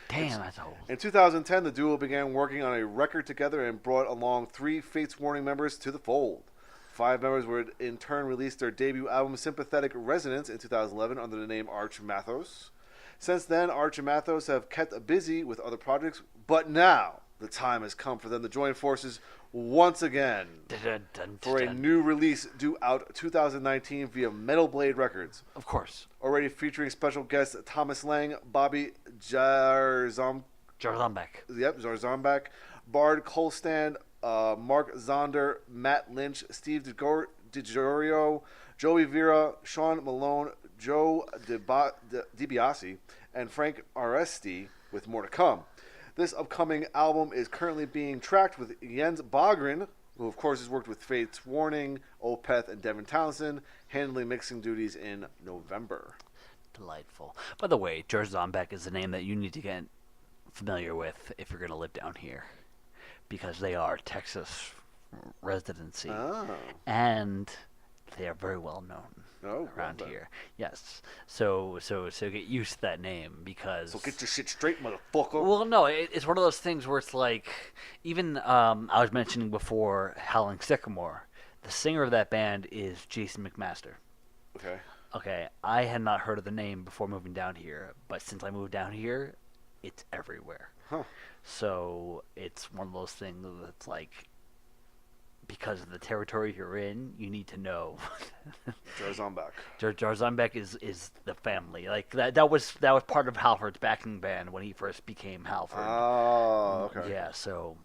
[SPEAKER 2] Damn, that's old.
[SPEAKER 1] In 2010, the duo began working on a record together and brought along 3 Fates Warning members to the fold. 5 members would in turn release their debut album Sympathetic Resonance in 2011 under the name Arch Mathos. Since then, Arch and Mathos have kept busy with other projects, but now the time has come for them to join forces once again for a new release due out 2019 via Metal Blade Records.
[SPEAKER 2] Of course.
[SPEAKER 1] Already featuring special guests Thomas Lang, Bobby Jarzambek. Yep, Jarzambek, Bard Kolstand, Mark Zonder, Matt Lynch, Steve DiGiorio, Joey Vera, Sean Malone, Joe DiBiase, and Frank Aresti, with more to come. This upcoming album is currently being tracked with Jens Bogren, who of course has worked with Fates Warning, Opeth, and Devin Townsend, handling mixing duties in November.
[SPEAKER 2] Delightful. By the way, George Zombek is a name that you need to get familiar with if you're going to live down here, because they are Texas residency, and they are very well known around here. Yes, so get used to that name, because.
[SPEAKER 1] So get your shit straight, motherfucker.
[SPEAKER 2] Well, no, it's one of those things where it's like, even I was mentioning before, Howling Sycamore. The singer of that band is Jason McMaster.
[SPEAKER 1] Okay.
[SPEAKER 2] Okay, I had not heard of the name before moving down here, but since I moved down here, it's everywhere.
[SPEAKER 1] Huh.
[SPEAKER 2] So it's one of those things that's like, because of the territory you're in, you need to know.
[SPEAKER 1] Jarzambek.
[SPEAKER 2] Jarzambek is the family. Like that was part of Halford's backing band when he first became Halford.
[SPEAKER 1] Oh, okay.
[SPEAKER 2] Yeah, so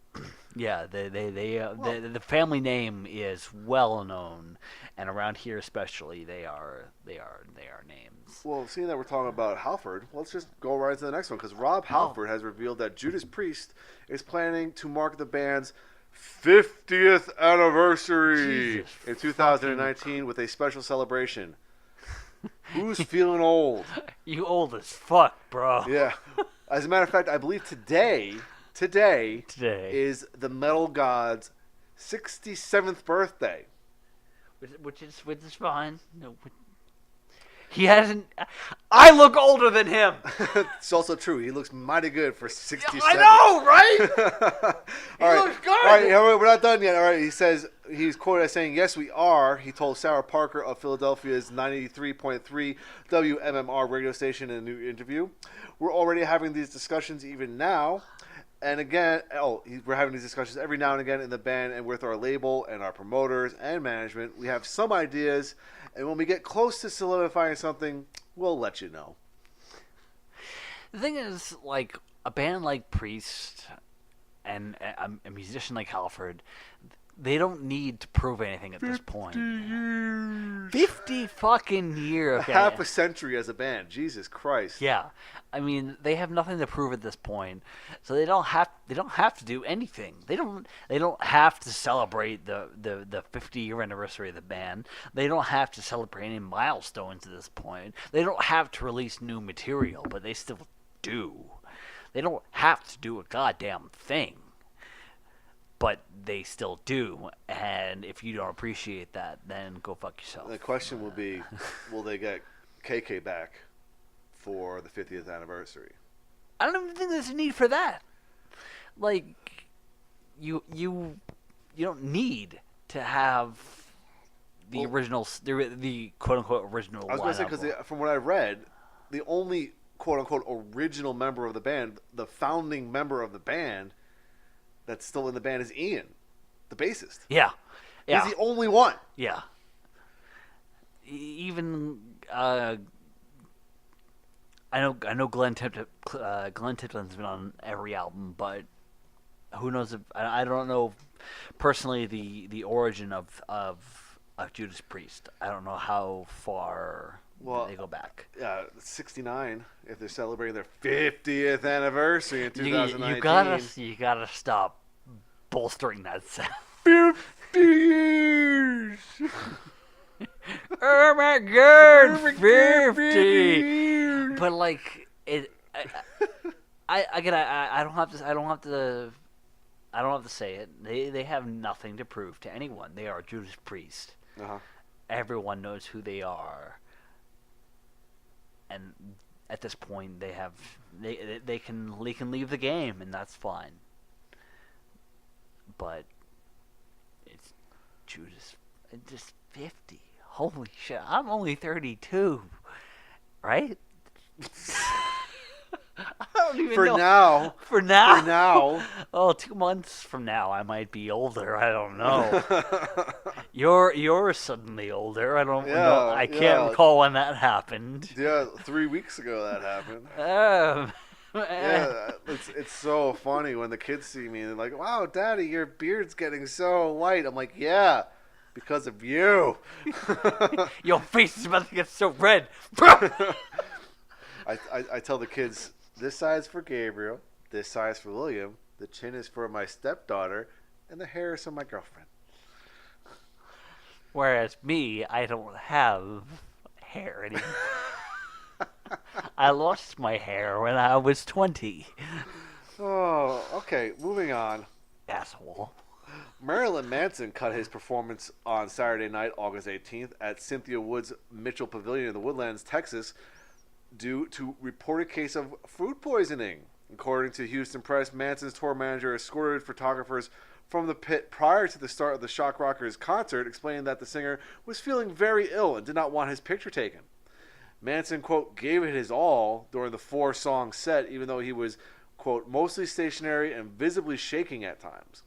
[SPEAKER 2] yeah, the family name is well known, and around here especially, they are names.
[SPEAKER 1] Well, seeing that we're talking about Halford, let's just go right to the next one, because Rob Halford has revealed that Judas Priest is planning to mark the band's 50th anniversary in 2019 with a special celebration. Who's feeling old?
[SPEAKER 2] You old as fuck, bro.
[SPEAKER 1] Yeah. As a matter of fact, I believe today is the Metal God's 67th birthday.
[SPEAKER 2] Which is fine. No, he hasn't. I look older than him.
[SPEAKER 1] It's also true. He looks mighty good for 67.
[SPEAKER 2] I know, right?
[SPEAKER 1] All right.
[SPEAKER 2] looks good.
[SPEAKER 1] All right, we're not done yet. All right, he says, he's quoted as saying, "Yes, we are." He told Sarah Parker of Philadelphia's 93.3 WMMR radio station in a new interview. "We're already having these discussions even now. And again, we're having these discussions every now and again in the band and with our label and our promoters and management. We have some ideas, and when we get close to solidifying something, we'll let you know."
[SPEAKER 2] The thing is, like, a band like Priest and a musician like Halford, they don't need to prove anything at this point. 50 fucking years. Okay.
[SPEAKER 1] Half a century as a band. Jesus Christ.
[SPEAKER 2] Yeah. I mean, they have nothing to prove at this point, so they don't have to do anything. They don't have to celebrate the 50-year anniversary of the band. They don't have to celebrate any milestones at this point. They don't have to release new material, but they still do. They don't have to do a goddamn thing, but they still do. And if you don't appreciate that, then go fuck yourself.
[SPEAKER 1] The question will be, will they get KK back for the 50th anniversary?
[SPEAKER 2] I don't even think there's a need for that. Like, you don't need to have the original, the quote unquote original.
[SPEAKER 1] I was going to say, because from what I read, the only quote unquote original member of the band, the founding member of the band that's still in the band, is Ian, the bassist.
[SPEAKER 2] Yeah.
[SPEAKER 1] He's the only one.
[SPEAKER 2] Yeah. Even I know Glenn Tipton's been on every album, but who knows if I don't know personally the origin of Judas Priest. I don't know how far they go back.
[SPEAKER 1] 69 if they're celebrating their 50th anniversary in 2019.
[SPEAKER 2] You gotta stop bolstering that sound.
[SPEAKER 1] 50 years.
[SPEAKER 2] Oh my god, 50. But like it, I don't have to say it. They have nothing to prove to anyone. They are Judas Priest.
[SPEAKER 1] Uh-huh.
[SPEAKER 2] Everyone knows who they are, and at this point, they can leave the game, and that's fine. But it's Judas. It's just 50. Holy shit! I'm only 32, right? I don't even know. For now. Oh, 2 months from now, I might be older. I don't know. You're suddenly older. I don't know. I can't recall when that happened.
[SPEAKER 1] Yeah, 3 weeks ago that happened. Yeah, it's so funny when the kids see me and they're like, "Wow, Daddy, your beard's getting so white." I'm like, "Yeah, because of you."
[SPEAKER 2] Your face is about to get so red.
[SPEAKER 1] I tell the kids, this side's for Gabriel, this side's for William, the chin is for my stepdaughter, and the hair is for my girlfriend.
[SPEAKER 2] Whereas me, I don't have hair anymore. I lost my hair when I was 20.
[SPEAKER 1] Oh, okay, moving on.
[SPEAKER 2] Asshole.
[SPEAKER 1] Marilyn Manson cut his performance on Saturday night, August 18th, at Cynthia Woods Mitchell Pavilion in the Woodlands, Texas, due to reported case of food poisoning. According to Houston Press, Manson's tour manager escorted photographers from the pit prior to the start of the Shock Rockers concert, explaining that the singer was feeling very ill and did not want his picture taken. Manson, quote, gave it his all during the 4-song set, even though he was, quote, mostly stationary and visibly shaking at times.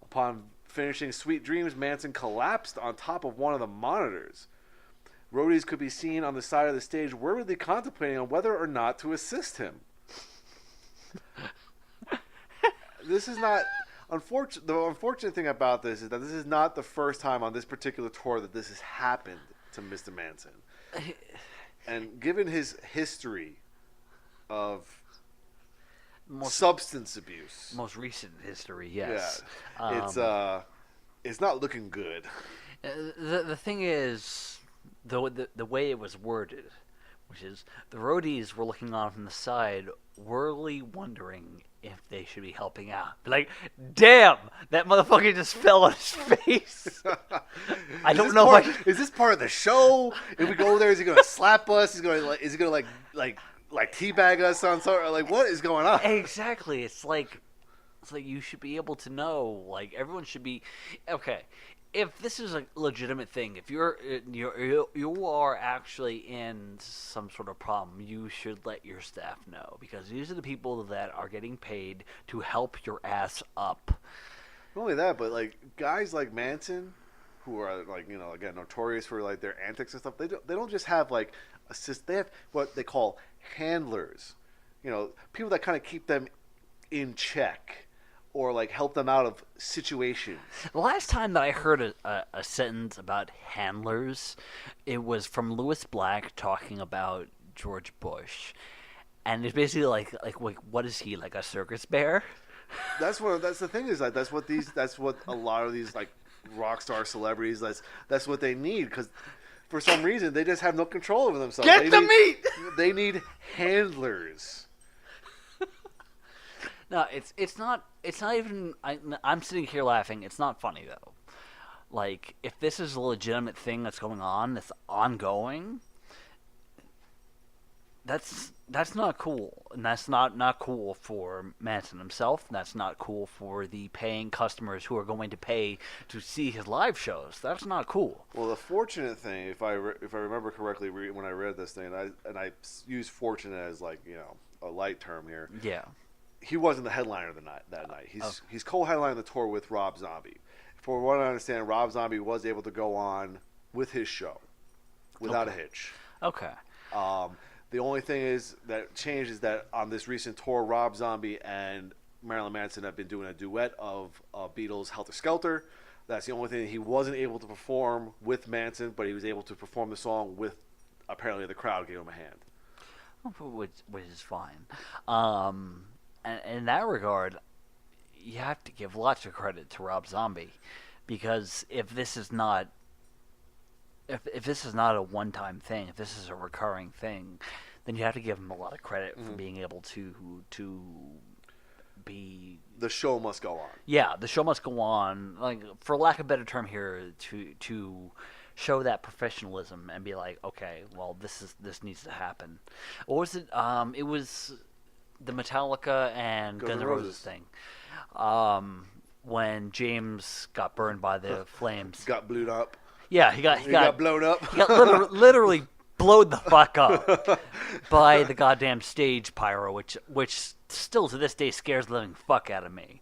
[SPEAKER 1] Upon finishing Sweet Dreams, Manson collapsed on top of one of the monitors. Roadies could be seen on the side of the stage worriedly contemplating on whether or not to assist him. This is not... The unfortunate thing about this is that this is not the first time on this particular tour that this has happened to Mr. Manson. And given his history of substance abuse...
[SPEAKER 2] Most recent history, yes.
[SPEAKER 1] Yeah. It's not looking good.
[SPEAKER 2] The thing is, the way it was worded, which is the roadies were looking on from the side, worriedly wondering if they should be helping out. Like, damn, that motherfucker just fell on his face. I don't know.
[SPEAKER 1] Is this part of the show? If we go there, is he going to slap us? Is he going to like teabag us on something? Like, what is going on?
[SPEAKER 2] Exactly. It's like you should be able to know. Like, everyone should be okay. If this is a legitimate thing, if you are actually in some sort of problem, you should let your staff know, because these are the people that are getting paid to help your ass up.
[SPEAKER 1] Not only that, but like guys like Manson, who are like, you know, again, notorious for like their antics and stuff. They don't just have like assist. They have what they call handlers. You know, people that kind of keep them in check. Or like help them out of situations.
[SPEAKER 2] The last time that I heard a sentence about handlers, it was from Lewis Black talking about George Bush, and it's basically like what is he, like a circus bear?
[SPEAKER 1] That's the thing is like that's what a lot of these like rock star celebrities that's what they need, because for some reason they just have no control over themselves.
[SPEAKER 2] Meat.
[SPEAKER 1] They need handlers.
[SPEAKER 2] No, it's not even. I'm sitting here laughing. It's not funny though. Like, if this is a legitimate thing that's going on, that's ongoing, that's not cool, and that's not cool for Manson himself. And that's not cool for the paying customers who are going to pay to see his live shows. That's not cool.
[SPEAKER 1] Well, the fortunate thing, if I remember correctly, when I read this thing, and I use fortunate as like, you know, a light term here.
[SPEAKER 2] Yeah.
[SPEAKER 1] He wasn't the headliner that night. He's co-headlining the tour with Rob Zombie. For what I understand, Rob Zombie was able to go on with his show without a hitch.
[SPEAKER 2] Okay.
[SPEAKER 1] The only thing that changed is that on this recent tour, Rob Zombie and Marilyn Manson have been doing a duet of Beatles' Helter Skelter. That's the only thing he wasn't able to perform with Manson, but he was able to perform the song with, apparently the crowd gave him a hand.
[SPEAKER 2] Which is fine. And in that regard, you have to give lots of credit to Rob Zombie, because if this is not a one-time thing, if this is a recurring thing, then you have to give him a lot of credit for being able to be.
[SPEAKER 1] The show must go on.
[SPEAKER 2] Yeah, the show must go on. Like, for lack of a better term here, to show that professionalism and be like, okay, well, this needs to happen. What was it? It was the Metallica and Guns N' Roses thing. When James got burned by the flames.
[SPEAKER 1] Got blew up.
[SPEAKER 2] Yeah, he got
[SPEAKER 1] blown up.
[SPEAKER 2] He got literally blowed the fuck up by the goddamn stage pyro, which still to this day scares the living fuck out of me.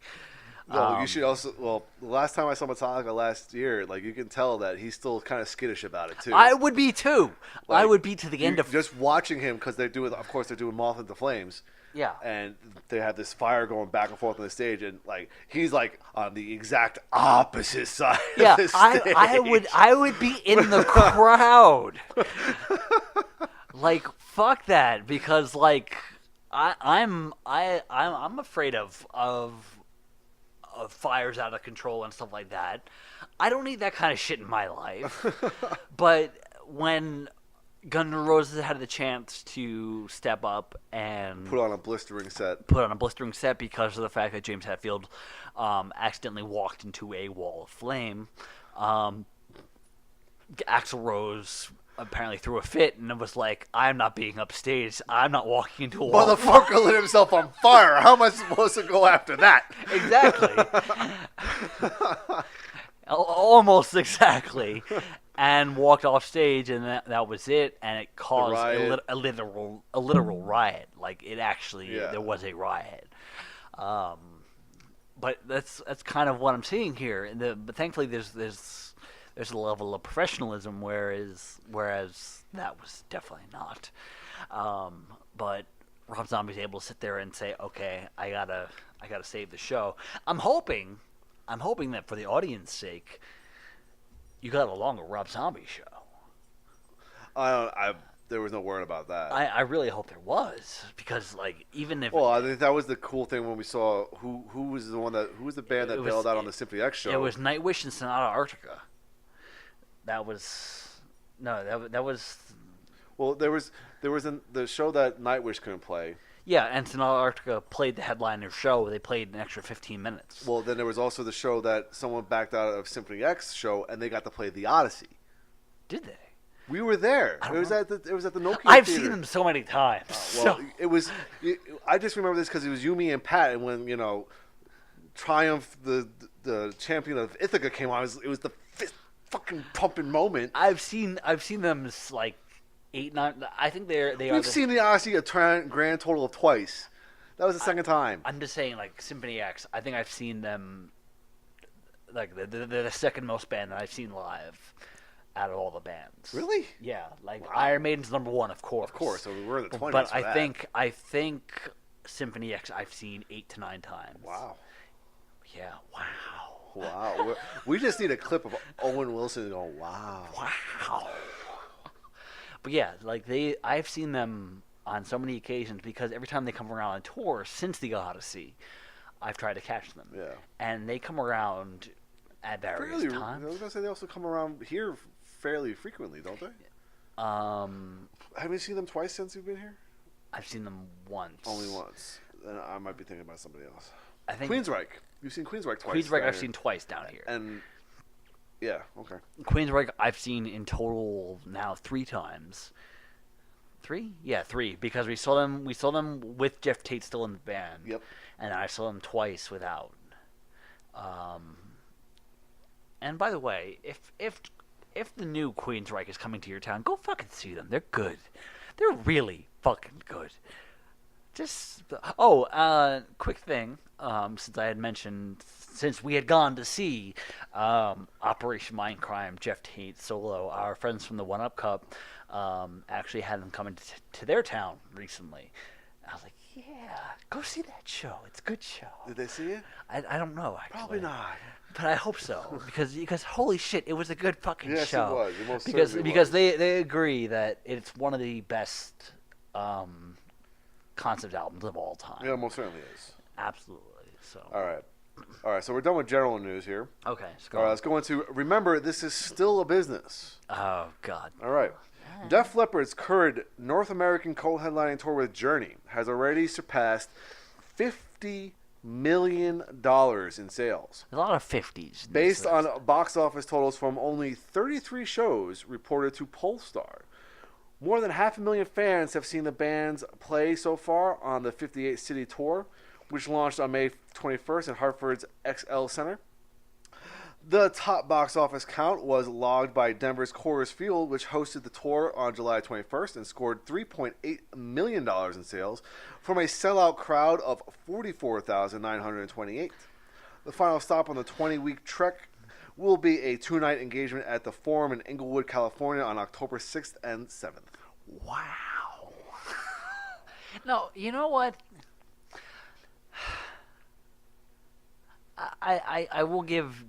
[SPEAKER 1] Well, you should also. Well, the last time I saw Metallica last year, like, you can tell that he's still kind of skittish about it too.
[SPEAKER 2] I would be too.
[SPEAKER 1] Like,
[SPEAKER 2] I would be to the end of
[SPEAKER 1] just watching him, because they're doing Moth into Flames.
[SPEAKER 2] Yeah.
[SPEAKER 1] And they have this fire going back and forth on the stage, and like he's like on the exact opposite side of the stage.
[SPEAKER 2] I would be in the crowd. Like, fuck that, because like I'm afraid of fires out of control and stuff like that. I don't need that kind of shit in my life. But when Guns N' Roses had the chance to step up and
[SPEAKER 1] put on a blistering set
[SPEAKER 2] because of the fact that James Hetfield accidentally walked into a wall of flame. Axl Rose apparently threw a fit and it was like, I'm not being upstaged. I'm not walking into a wall.
[SPEAKER 1] Motherfucker lit himself on fire. How am I supposed to go after that?
[SPEAKER 2] Exactly. Almost exactly. and walked off stage, and that was it. And it caused
[SPEAKER 1] riot.
[SPEAKER 2] a literal riot. Like it actually,
[SPEAKER 1] Yeah.
[SPEAKER 2] there was a riot. But that's kind of what I'm seeing here. But thankfully, there's a level of professionalism, whereas that was definitely not. But Rob Zombie's able to sit there and say, "Okay, I gotta save the show." I'm hoping that for the audience sake, you got a longer Rob Zombie show.
[SPEAKER 1] There was no word about that.
[SPEAKER 2] I really hope there was, because like even if
[SPEAKER 1] Well, I think that was the cool thing when we saw who was the band that bailed out on the Symphony X show.
[SPEAKER 2] it was Nightwish and Sonata Arctica. That was
[SPEAKER 1] well, there was the show that Nightwish couldn't play.
[SPEAKER 2] yeah, and Sonata Arctica played the headliner show. They played an extra 15 minutes.
[SPEAKER 1] Well, then there was also the show that someone backed out of Symphony X show, and they got to play the Odyssey.
[SPEAKER 2] Did they?
[SPEAKER 1] We were there.
[SPEAKER 2] I
[SPEAKER 1] It
[SPEAKER 2] don't
[SPEAKER 1] was
[SPEAKER 2] know.
[SPEAKER 1] at the Nokia.
[SPEAKER 2] I've
[SPEAKER 1] Theater.
[SPEAKER 2] seen them so many times.
[SPEAKER 1] Well,
[SPEAKER 2] So-
[SPEAKER 1] it was. I just remember this because it was you, me, and Pat, and when Triumph, the champion of Ithaca, came on, it was the fist fucking pumping moment.
[SPEAKER 2] I've seen them like 8, 9. I think they are.
[SPEAKER 1] We've seen the Odyssey a grand total of twice. That was the second time.
[SPEAKER 2] I'm just saying, like Symphony X. I think I've seen them. Like they're the second most band that I've seen live out of all the bands.
[SPEAKER 1] Really?
[SPEAKER 2] Yeah, like
[SPEAKER 1] Wow.
[SPEAKER 2] Iron Maiden's number 1, of course.
[SPEAKER 1] Of course. So we were in the 20s.
[SPEAKER 2] But
[SPEAKER 1] for
[SPEAKER 2] I
[SPEAKER 1] that.
[SPEAKER 2] think Symphony X I've seen 8 to 9 times.
[SPEAKER 1] Wow.
[SPEAKER 2] Yeah. Wow.
[SPEAKER 1] Wow. We just need a clip of Owen Wilson going, wow.
[SPEAKER 2] Wow. But yeah, like I've seen them on so many occasions, because every time they come around on tour since the Odyssey, I've tried to catch them.
[SPEAKER 1] Yeah.
[SPEAKER 2] And they come around at various
[SPEAKER 1] I
[SPEAKER 2] times.
[SPEAKER 1] was going to say they also come around here fairly frequently, don't they? Have you seen them twice since you've been here?
[SPEAKER 2] I've seen them once.
[SPEAKER 1] Only once. Then I might be thinking about somebody else.
[SPEAKER 2] I think
[SPEAKER 1] Queensryche. You've seen Queensryche twice.
[SPEAKER 2] Queensryche
[SPEAKER 1] down
[SPEAKER 2] I've
[SPEAKER 1] here.
[SPEAKER 2] seen twice down here.
[SPEAKER 1] And yeah, okay.
[SPEAKER 2] Queensryche I've seen in total now 3 times. 3? Yeah, 3, because we saw them with Jeff Tate still in the band.
[SPEAKER 1] Yep.
[SPEAKER 2] And I saw them twice without. And by the way, if the new Queensryche is coming to your town, go fucking see them. They're good. They're really fucking good. Just quick thing. Since I had mentioned, since we had gone to see Operation Mindcrime, Jeff Tate solo, our friends from the One Up Cup actually had them coming to their town recently. I was like, yeah, go see that show. It's a good show.
[SPEAKER 1] Did they see it?
[SPEAKER 2] I don't know, actually.
[SPEAKER 1] Probably not.
[SPEAKER 2] But I hope so, because holy shit, it was a good fucking
[SPEAKER 1] Yes,
[SPEAKER 2] show.
[SPEAKER 1] it was. It most
[SPEAKER 2] because
[SPEAKER 1] certainly
[SPEAKER 2] because
[SPEAKER 1] was.
[SPEAKER 2] they agree that it's one of the best concept albums of all time.
[SPEAKER 1] Yeah, most certainly is.
[SPEAKER 2] Absolutely. So
[SPEAKER 1] All right. So we're done with general news here.
[SPEAKER 2] okay, let's go.
[SPEAKER 1] All right, let's go into. Remember, this is still a business.
[SPEAKER 2] Oh God.
[SPEAKER 1] All right. Def Leppard's current North American co-headlining tour with Journey has already surpassed $50 million in sales.
[SPEAKER 2] A lot of 50s.
[SPEAKER 1] Based on box office totals from only 33 shows reported to Polestar. More than 500,000 fans have seen the bands play so far on the 58-city tour, which launched on May 21st in Hartford's XL Center. The top box office count was logged by Denver's Coors Field, which hosted the tour on July 21st and scored $3.8 million in sales from a sellout crowd of 44,928. The final stop on the 20-week trek will be a 2-night engagement at the Forum in Inglewood, California on October 6th and 7th.
[SPEAKER 2] Wow. No, you know what? I will give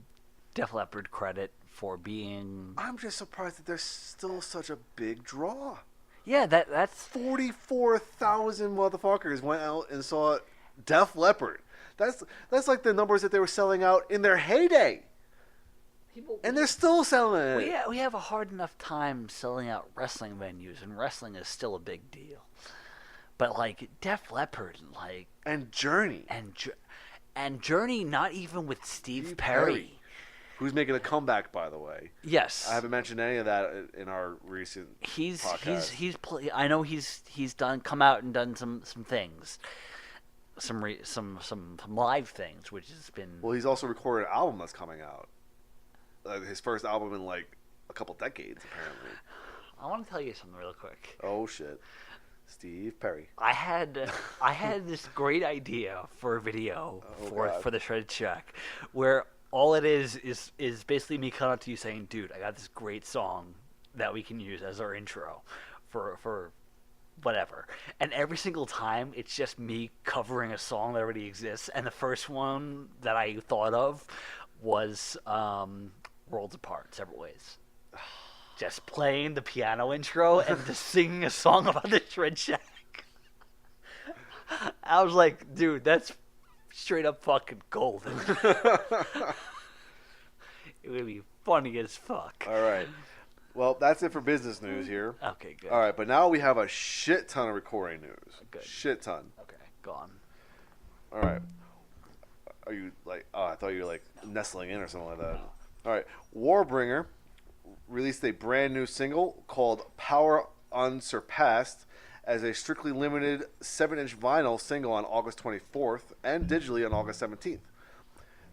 [SPEAKER 2] Def Leppard credit for being.
[SPEAKER 1] I'm just surprised that there's still such a big draw.
[SPEAKER 2] Yeah, that's
[SPEAKER 1] 44,000 motherfuckers went out and saw Def Leppard. That's like the numbers that they were selling out in their heyday.
[SPEAKER 2] people.
[SPEAKER 1] And they're still selling it.
[SPEAKER 2] We have a hard enough time selling out wrestling venues, and wrestling is still a big deal. But like Def Leppard, like
[SPEAKER 1] And Journey.
[SPEAKER 2] and Journey, not even with Steve Perry.
[SPEAKER 1] Who's making a comeback, by the way.
[SPEAKER 2] Yes,
[SPEAKER 1] I haven't mentioned any of that in our recent podcast.
[SPEAKER 2] I know he's come out and done some things, some live things, which has been.
[SPEAKER 1] Well, he's also recorded an album that's coming out. His first album in like a couple decades, apparently.
[SPEAKER 2] I want to tell you something real quick.
[SPEAKER 1] Oh shit, Steve Perry.
[SPEAKER 2] I had this great idea for a video for the Shred Shack, where all it is basically me coming up to you saying, "Dude, I got this great song that we can use as our intro for whatever." And every single time, it's just me covering a song that already exists. And the first one that I thought of was "Worlds Apart," Separate Ways. Just playing the piano intro and just singing a song about the Shred Shack. I was like, dude, that's straight up fucking golden. It would be funny as fuck.
[SPEAKER 1] All right. Well, that's it for business news here.
[SPEAKER 2] Okay, good.
[SPEAKER 1] All right, but now we have a shit ton of recording news.
[SPEAKER 2] Good.
[SPEAKER 1] Shit ton.
[SPEAKER 2] Okay, go on.
[SPEAKER 1] All right. Are you like? Oh, I thought you were like nestling in or something like that. All right. Warbringer released a brand new single called "Power Unsurpassed" as a strictly limited 7-inch vinyl single on August 24th and digitally on August 17th.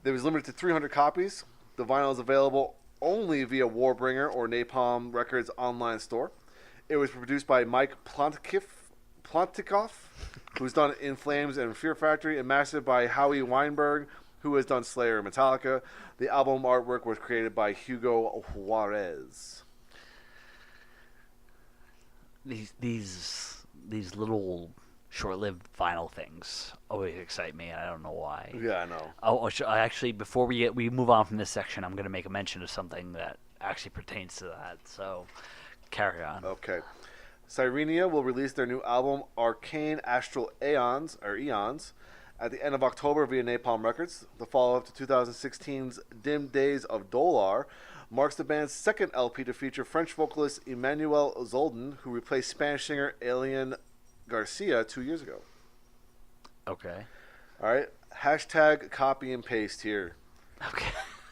[SPEAKER 1] It was limited to 300 copies. The vinyl is available only via Warbringer or Napalm Records online store. It was produced by Mike Plotikoff, who's done In Flames and Fear Factory, and mastered by Howie Weinberg, who has done Slayer and Metallica. The album artwork was created by Hugo Juarez.
[SPEAKER 2] These little short-lived vinyl things always excite me, and I don't know why.
[SPEAKER 1] Yeah, I know.
[SPEAKER 2] Actually, before we move on from this section, I'm going to make a mention of something that actually pertains to that. So, carry on.
[SPEAKER 1] Okay. Sirenia will release their new album, Arcane Astral Eons, at the end of October via Napalm Records. The follow-up to 2016's Dim Days of Dolar marks the band's second LP to feature French vocalist Emmanuel Zoldan, who replaced Spanish singer Alien Garcia 2 years ago.
[SPEAKER 2] Okay.
[SPEAKER 1] All right. Hashtag copy and paste here.
[SPEAKER 2] Okay.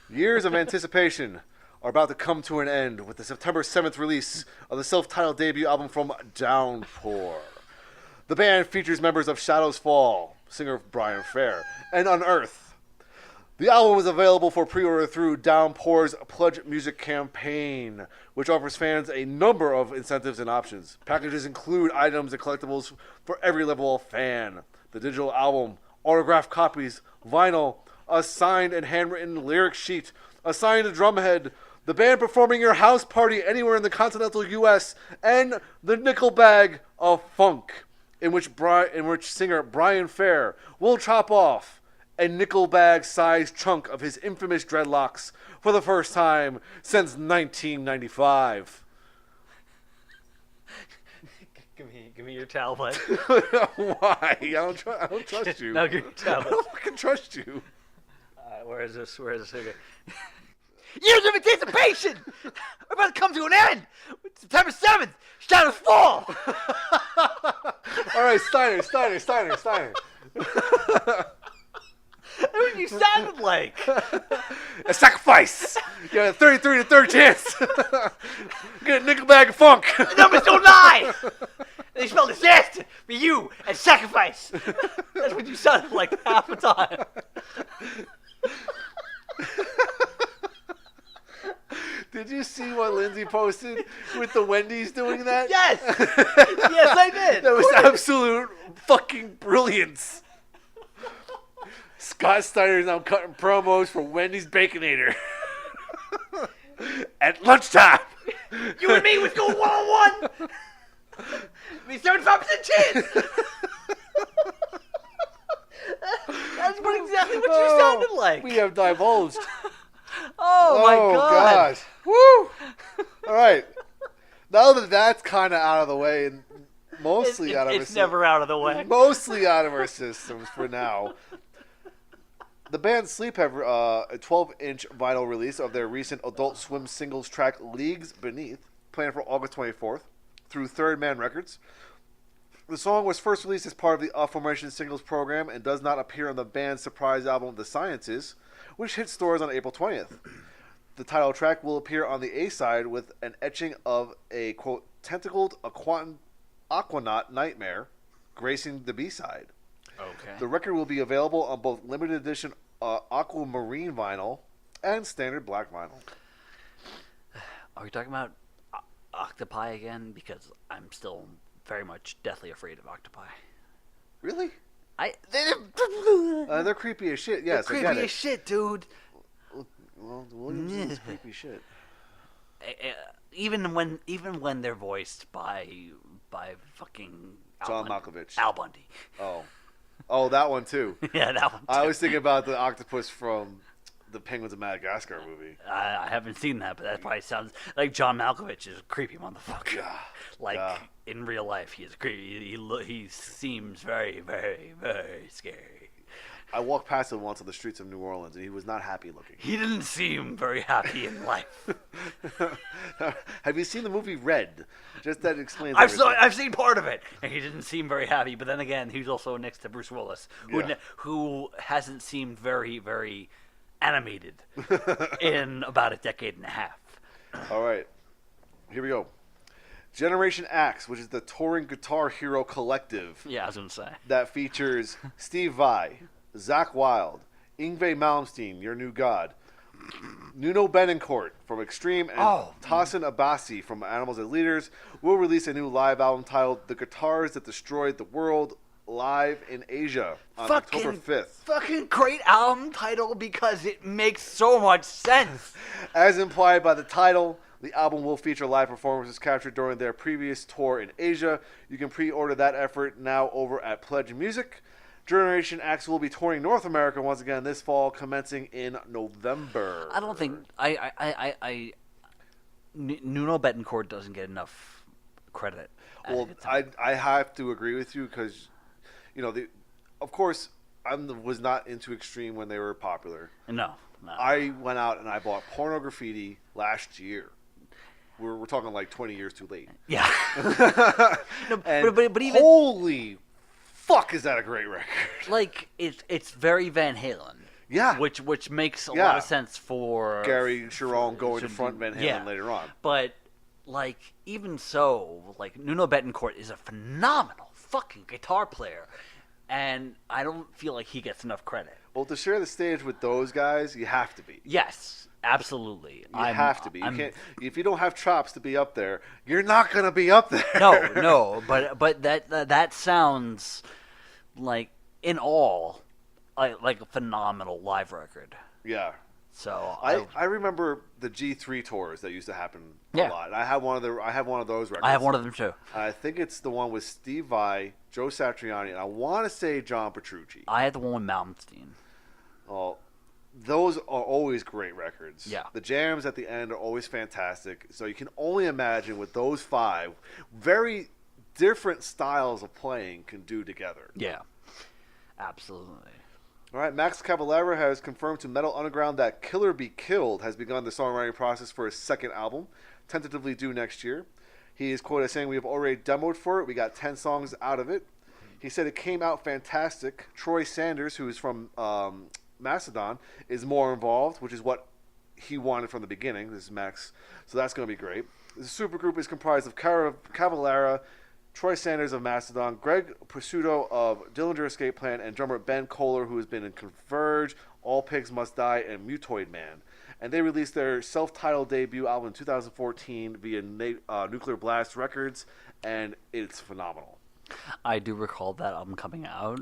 [SPEAKER 1] Years of anticipation are about to come to an end with the September 7th release of the self-titled debut album from Downpour. The band features members of Shadows Fall, singer Brian Fair, and Unearth. The album is available for pre-order through Downpour's Pledge Music campaign, which offers fans a number of incentives and options. Packages include items and collectibles for every level of fan. The digital album, autographed copies, vinyl, a signed and handwritten lyric sheet, a signed drumhead, the band performing your house party anywhere in the continental U.S., and the nickel bag of funk, in which singer Brian Fair will chop off a nickel bag-sized chunk of his infamous dreadlocks for the first time since 1995.
[SPEAKER 2] Give me your tablet.
[SPEAKER 1] Why? I don't trust you.
[SPEAKER 2] No, give me your
[SPEAKER 1] I
[SPEAKER 2] tablet.
[SPEAKER 1] don't fucking trust you.
[SPEAKER 2] Where is this? Okay. Years of anticipation are about to come to an end. September 7th, Shadows Fall.
[SPEAKER 1] All right, Steiner.
[SPEAKER 2] That's what you sounded like.
[SPEAKER 1] A sacrifice. You got a 33 to third chance. Get a nickel bag of funk.
[SPEAKER 2] The numbers don't lie. They spell disaster for you and sacrifice. That's what you sounded like half the time.
[SPEAKER 1] Did you see what Lindsay posted with the Wendy's doing that?
[SPEAKER 2] Yes. Yes, I did.
[SPEAKER 1] That was absolute fucking brilliance. Scott Steiner's now cutting promos for Wendy's Baconator. At lunchtime.
[SPEAKER 2] You and me was going one-on-one. Me 75% chance. That's exactly what you sounded like.
[SPEAKER 1] We have divulged.
[SPEAKER 2] Oh my God.
[SPEAKER 1] Gosh. Woo. All right. Now that that's kind of out of the way and mostly out of our
[SPEAKER 2] It's never out of the way.
[SPEAKER 1] mostly out of our systems for now. The band Sleep have a 12-inch vinyl release of their recent Adult Swim singles track Leagues Beneath, planned for August 24th, through Third Man Records. The song was first released as part of the aforementioned singles program and does not appear on the band's surprise album The Sciences, which hit stores on April 20th. The title track will appear on the A-side with an etching of a, quote, tentacled aquanaut nightmare gracing the B-side.
[SPEAKER 2] Okay.
[SPEAKER 1] The record will be available on both limited edition aquamarine vinyl and standard black vinyl.
[SPEAKER 2] Are we talking about octopi again? Because I'm still very much deathly afraid of octopi.
[SPEAKER 1] Really?
[SPEAKER 2] They're
[SPEAKER 1] They're creepy as shit. Yes, I
[SPEAKER 2] creepy
[SPEAKER 1] get
[SPEAKER 2] as
[SPEAKER 1] it.
[SPEAKER 2] shit, dude.
[SPEAKER 1] Well, Williams is creepy shit.
[SPEAKER 2] Even when they're voiced by fucking
[SPEAKER 1] John Malkovich.
[SPEAKER 2] Al Bundy.
[SPEAKER 1] Oh, that one too.
[SPEAKER 2] Yeah, that one. Too.
[SPEAKER 1] I was thinking about the octopus from the Penguins of Madagascar movie.
[SPEAKER 2] I haven't seen that, but that probably sounds like John Malkovich is a creepy motherfucker.
[SPEAKER 1] Yeah.
[SPEAKER 2] In real life, he is creepy. He seems very, very, very scary.
[SPEAKER 1] I walked past him once on the streets of New Orleans, and he was not happy looking.
[SPEAKER 2] He didn't seem very happy in life.
[SPEAKER 1] Have you seen the movie Red? Just that explains everything.
[SPEAKER 2] I've seen part of it, and he didn't seem very happy. But then again, he's also next to Bruce Willis, who hasn't seemed very, very animated in about a decade and a half.
[SPEAKER 1] All right, here we go. Generation Axe, which is the touring guitar hero collective.
[SPEAKER 2] Yeah, I was gonna say
[SPEAKER 1] that features Steve Vai, Zach Wilde, Yngwie Malmsteen, Your New God, Nuno Betancourt from Extreme, and Tassin Abbasi from Animals as Leaders will release a new live album titled The Guitars That Destroyed the World live in Asia on October 5th.
[SPEAKER 2] Fucking great album title because it makes so much sense.
[SPEAKER 1] As implied by the title, the album will feature live performances captured during their previous tour in Asia. You can pre-order that effort now over at Pledge Music. Generation X will be touring North America once again this fall, commencing in November.
[SPEAKER 2] I don't think Nuno Betancourt doesn't get enough credit.
[SPEAKER 1] Well, I have to agree with you because, of course, I was not into Extreme when they were popular.
[SPEAKER 2] No.
[SPEAKER 1] I went out and I bought Porno Graffiti last year. We're talking like 20 years too late.
[SPEAKER 2] Yeah.
[SPEAKER 1] but even holy fuck, is that a great record?
[SPEAKER 2] Like it's very Van Halen.
[SPEAKER 1] Yeah.
[SPEAKER 2] Which makes a lot of sense for
[SPEAKER 1] Gary Sharon going to front Van Halen later on.
[SPEAKER 2] But even so, Nuno Betancourt is a phenomenal fucking guitar player, and I don't feel like he gets enough credit.
[SPEAKER 1] Well, to share the stage with those guys, you have to be.
[SPEAKER 2] Yes, absolutely.
[SPEAKER 1] You have to be. You can't. If you don't have chops to be up there, you're not gonna be up there.
[SPEAKER 2] No. But that sounds like in all like a phenomenal live record.
[SPEAKER 1] Yeah.
[SPEAKER 2] So
[SPEAKER 1] I remember the G3 tours that used to happen a lot. And I have one of those records.
[SPEAKER 2] I have one of them too.
[SPEAKER 1] I think it's the one with Steve Vai, Joe Satriani, and I want to say John Petrucci.
[SPEAKER 2] I had the one with Malmsteen.
[SPEAKER 1] Oh, those are always great records.
[SPEAKER 2] Yeah.
[SPEAKER 1] The jams at the end are always fantastic. So you can only imagine what those five very different styles of playing can do together.
[SPEAKER 2] Yeah. Absolutely.
[SPEAKER 1] All right, Max Cavalera has confirmed to Metal Underground that Killer Be Killed has begun the songwriting process for his second album, tentatively due next year. He is quoted as saying, "We have already demoed for it. We got 10 songs out of it." He said it came out fantastic. Troy Sanders, who is from Mastodon, is more involved, which is what he wanted from the beginning. This is Max, so that's going to be great. The supergroup is comprised of Cavalera, Troy Sanders of Mastodon, Greg Pursuto of Dillinger Escape Plan, and drummer Ben Kohler, who has been in Converge, All Pigs Must Die, and Mutoid Man. And they released their self-titled debut album in 2014 via Nuclear Blast Records, and it's phenomenal.
[SPEAKER 2] I do recall that album coming out,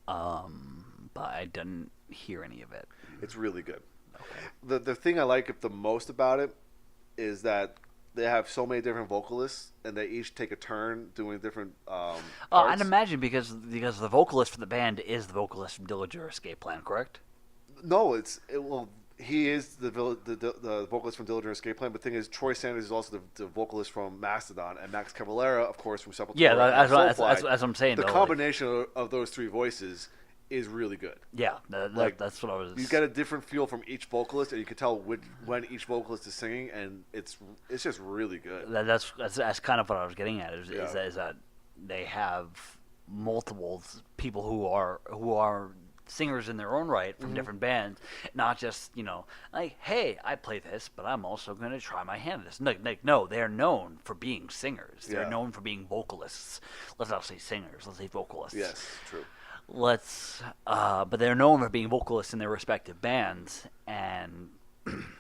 [SPEAKER 2] but I didn't hear any of it.
[SPEAKER 1] It's really good. Okay. The thing I like the most about it is that they have so many different vocalists, and they each take a turn doing different parts.
[SPEAKER 2] I'd imagine because the vocalist for the band is the vocalist from Dillinger Escape Plan, correct?
[SPEAKER 1] No, he is the vocalist from Dillinger Escape Plan, but the thing is, Troy Sanders is also the vocalist from Mastodon, and Max Cavalera, of course, from Sepultura.
[SPEAKER 2] Yeah, that's what I'm saying.
[SPEAKER 1] The combination of ththose three voices is really good.
[SPEAKER 2] Yeah, that's what I was.
[SPEAKER 1] You get a different feel from each vocalist, and you can tell when each vocalist is singing, and it's just really good.
[SPEAKER 2] That's kind of what I was getting at. Is that they have multiple people who are singers in their own right from different bands, not just hey, I play this, but I'm also going to try my hand at this. No, they're known for being singers. They're known for being vocalists. Let's not say singers. Let's say vocalists.
[SPEAKER 1] Yes, true.
[SPEAKER 2] But they're known for being vocalists in their respective bands, and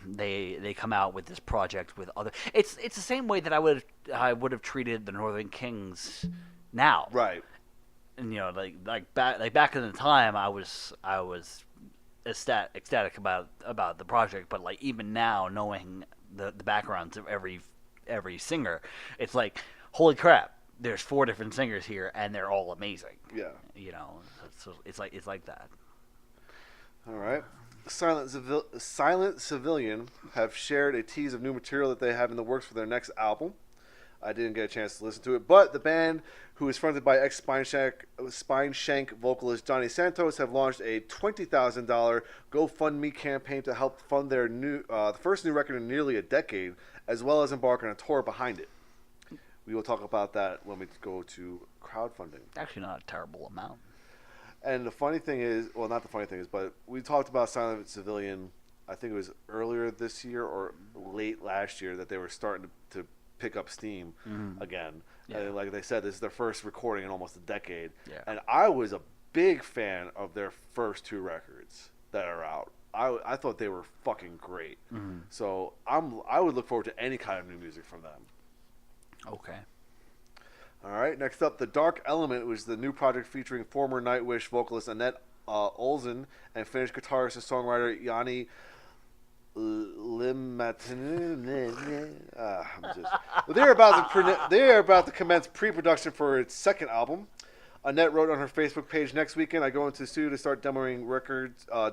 [SPEAKER 2] they come out with this project with other. It's the same way that I would have treated the Northern Kings now.
[SPEAKER 1] Right.
[SPEAKER 2] And back in the time, I was ecstatic about the project, but like even now, knowing the backgrounds of every singer, it's like, holy crap, there's 4 different singers here and they're all amazing.
[SPEAKER 1] Yeah.
[SPEAKER 2] So it's like that.
[SPEAKER 1] All right. Silent Civilian have shared a tease of new material that they have in the works for their next album. I didn't get a chance to listen to it, but the band, who is fronted by ex-Spineshank vocalist Johnny Santos, have launched a $20,000 GoFundMe campaign to help fund their the first new record in nearly a decade, as well as embark on a tour behind it. We will talk about that when we go to crowdfunding.
[SPEAKER 2] Actually, not a terrible amount.
[SPEAKER 1] And the funny thing is, well, not the funny thing is, but we talked about Silent Civilian, I think it was earlier this year or late last year, that they were starting to pick up steam again.
[SPEAKER 2] Yeah.
[SPEAKER 1] And like they said, this is their first recording in almost a decade.
[SPEAKER 2] Yeah.
[SPEAKER 1] And I was a big fan of their first 2 records that are out. I thought they were fucking great. So I would look forward to any kind of new music from them.
[SPEAKER 2] Okay.
[SPEAKER 1] All right, next up, The Dark Element was the new project featuring former Nightwish vocalist Annette Olsen and Finnish guitarist and songwriter Jani They're about to commence pre-production for its second album. Annette wrote on her Facebook page, "Next weekend, I go into the studio to start demoing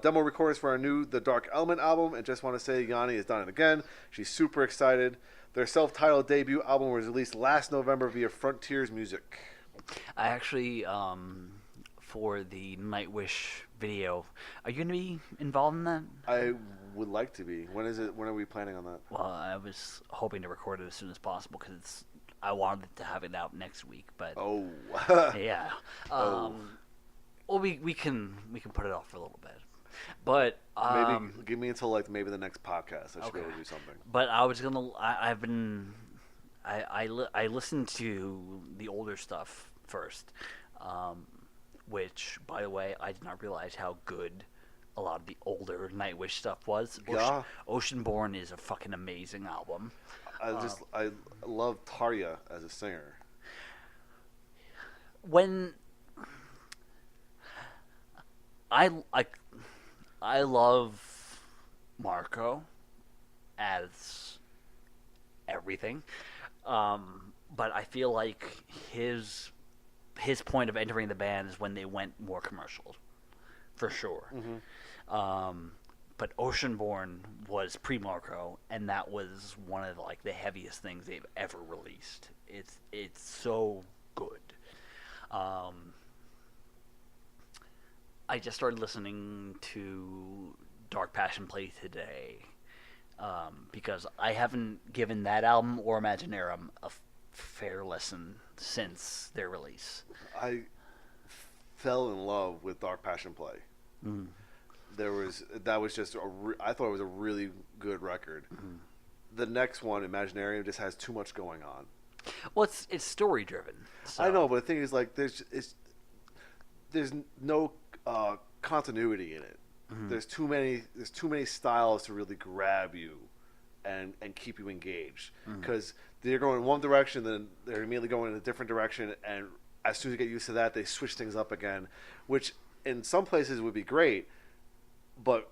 [SPEAKER 1] demo recordings for our new The Dark Element album, and just want to say Yanni has done it again. She's super excited. Their self-titled debut album was released last November via Frontiers Music."
[SPEAKER 2] I actually, for the Nightwish video, are you going to be involved in that?
[SPEAKER 1] I would like to be. When is it? When are we planning on that?
[SPEAKER 2] Well, I was hoping to record it as soon as possible because I wanted to have it out next week, but yeah. Well, we can put it off for a little bit, but
[SPEAKER 1] maybe give me until maybe the next podcast. I should be able to do something.
[SPEAKER 2] But I was gonna. I listened to the older stuff first, which, by the way, I did not realize how good a lot of the older Nightwish stuff was.
[SPEAKER 1] Yeah.
[SPEAKER 2] Oceanborn is a fucking amazing album.
[SPEAKER 1] I love Tarja as a singer.
[SPEAKER 2] When I love Marco as everything, but I feel like his point of entering the band is when they went more commercial, for sure. But Oceanborn was pre-Marco, and that was one of the heaviest things they've ever released. It's so good. I just started listening to Dark Passion Play today because I haven't given that album or Imaginarum a fair listen since their release.
[SPEAKER 1] I fell in love with Dark Passion Play. That was just I thought it was a really good record. The next one, Imaginarium, just has too much going on.
[SPEAKER 2] Well, it's story driven. So.
[SPEAKER 1] I know, but the thing is, there's no continuity in it. There's too many styles to really grab you and keep you engaged, because they're going in one direction, then they're immediately going in a different direction, and as soon as you get used to that, they switch things up again, which in some places would be great, but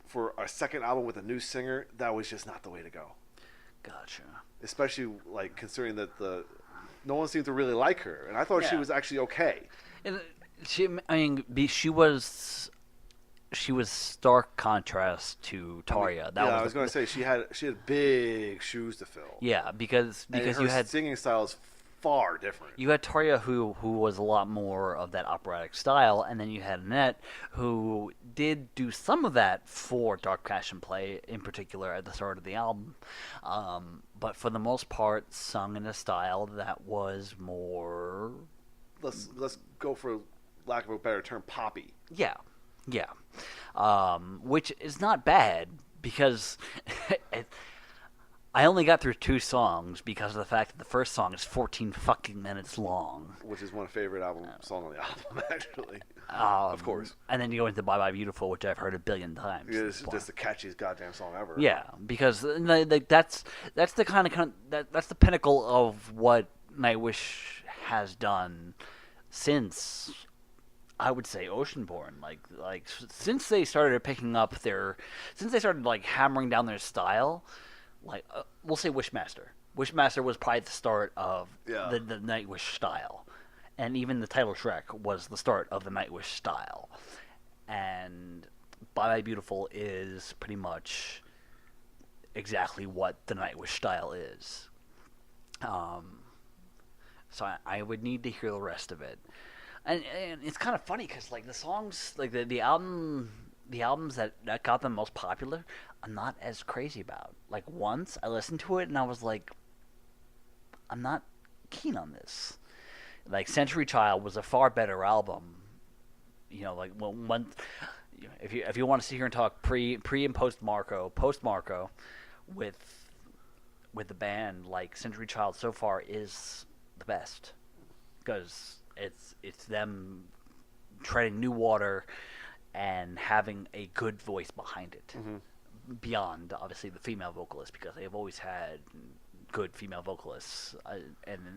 [SPEAKER 1] for a second album with a new singer, that was just not the way to go.
[SPEAKER 2] Gotcha.
[SPEAKER 1] Especially considering that no one seemed to really like her, and I thought she was actually okay.
[SPEAKER 2] And she was stark contrast to Tarja.
[SPEAKER 1] I was going to say she had big shoes to fill.
[SPEAKER 2] Yeah, because
[SPEAKER 1] her
[SPEAKER 2] you had
[SPEAKER 1] singing style is far different.
[SPEAKER 2] You had Tarja who was a lot more of that operatic style, and then you had Annette who did do some of that for Dark Passion Play, in particular at the start of the album, but for the most part sung in a style that was more.
[SPEAKER 1] Let's go for lack of a better term, poppy.
[SPEAKER 2] Yeah. Which is not bad because I only got through 2 songs because of the fact that the first song is 14 fucking minutes long.
[SPEAKER 1] Which is my favorite song on the album, actually. Of course.
[SPEAKER 2] And then you go into Bye Bye Beautiful, which I've heard a billion times.
[SPEAKER 1] It's just the catchiest goddamn song ever.
[SPEAKER 2] Yeah, because that's the that's the pinnacle of what Nightwish has done since, I would say, Oceanborn. Like since they started picking up since they started like hammering down their style, like we'll say Wishmaster. Wishmaster was probably the start of the Nightwish style, and even the title track was the start of the Nightwish style, and Bye Bye Beautiful is pretty much exactly what the Nightwish style is. So I would need to hear the rest of it, and it's kind of funny because like the songs, like the albums that got them most popular, I'm not as crazy about. Like once I listened to it and I was like, I'm not keen on this. Like Century Child was a far better album. You know, like when if you want to sit here and talk pre and post Marco with the band, like Century Child so far is the best because it's them treading new water and having a good voice behind it. Mm-hmm. Beyond obviously the female vocalist, because they've always had good female vocalists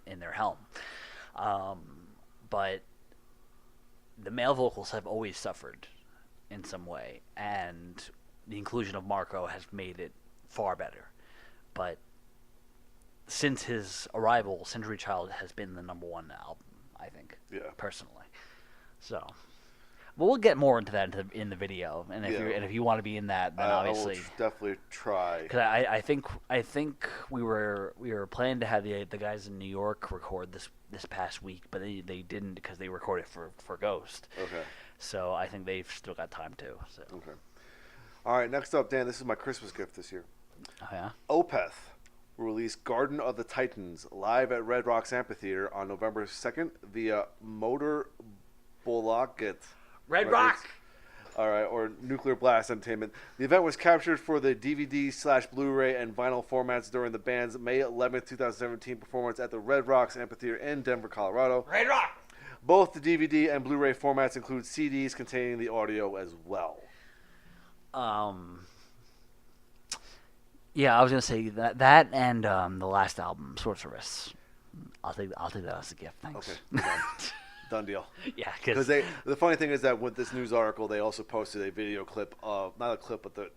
[SPEAKER 2] in their helm, but the male vocals have always suffered in some way, and the inclusion of Marco has made it far better. But since his arrival, Century Child has been the number one album, I think. Yeah. Personally. So, but we'll get more into that in the video, and if you want to be in that, then obviously
[SPEAKER 1] I will definitely try.
[SPEAKER 2] Because I think we were planning to have the guys in New York record this past week, but they didn't because they recorded for Ghost. Okay. So I think they've still got time too. So.
[SPEAKER 1] Okay. All right. Next up, Dan. This is my Christmas gift this year.
[SPEAKER 2] Oh yeah.
[SPEAKER 1] Opeth will release Garden of the Titans live at Red Rocks Amphitheater on November 2nd via Motor Bolaget.
[SPEAKER 2] Red Rock!
[SPEAKER 1] All right, or Nuclear Blast Entertainment. The event was captured for the DVD/Blu-ray and vinyl formats during the band's May 11th, 2017 performance at the Red Rocks Amphitheater in Denver, Colorado.
[SPEAKER 2] Red Rock!
[SPEAKER 1] Both the DVD and Blu-ray formats include CDs containing the audio as well.
[SPEAKER 2] Yeah, I was gonna say that and the last album, Sorceress. I'll take that as a gift. Thanks.
[SPEAKER 1] Okay. Done deal.
[SPEAKER 2] Yeah,
[SPEAKER 1] because the funny thing is that with this news article, they also posted a video clip of not a clip, but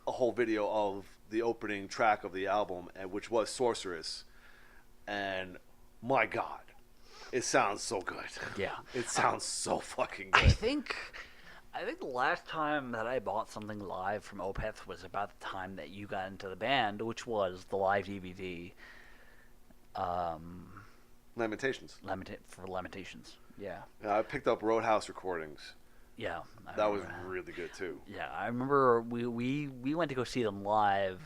[SPEAKER 1] a whole video of the opening track of the album, and which was Sorceress, and my God, it sounds so good.
[SPEAKER 2] Yeah,
[SPEAKER 1] it sounds so fucking good.
[SPEAKER 2] I think the last time that I bought something live from Opeth was about the time that you got into the band, which was the live DVD.
[SPEAKER 1] Lamentations.
[SPEAKER 2] For Lamentations, yeah.
[SPEAKER 1] I picked up Roadhouse recordings.
[SPEAKER 2] Yeah,
[SPEAKER 1] that was really good too.
[SPEAKER 2] Yeah, I remember we went to go see them live.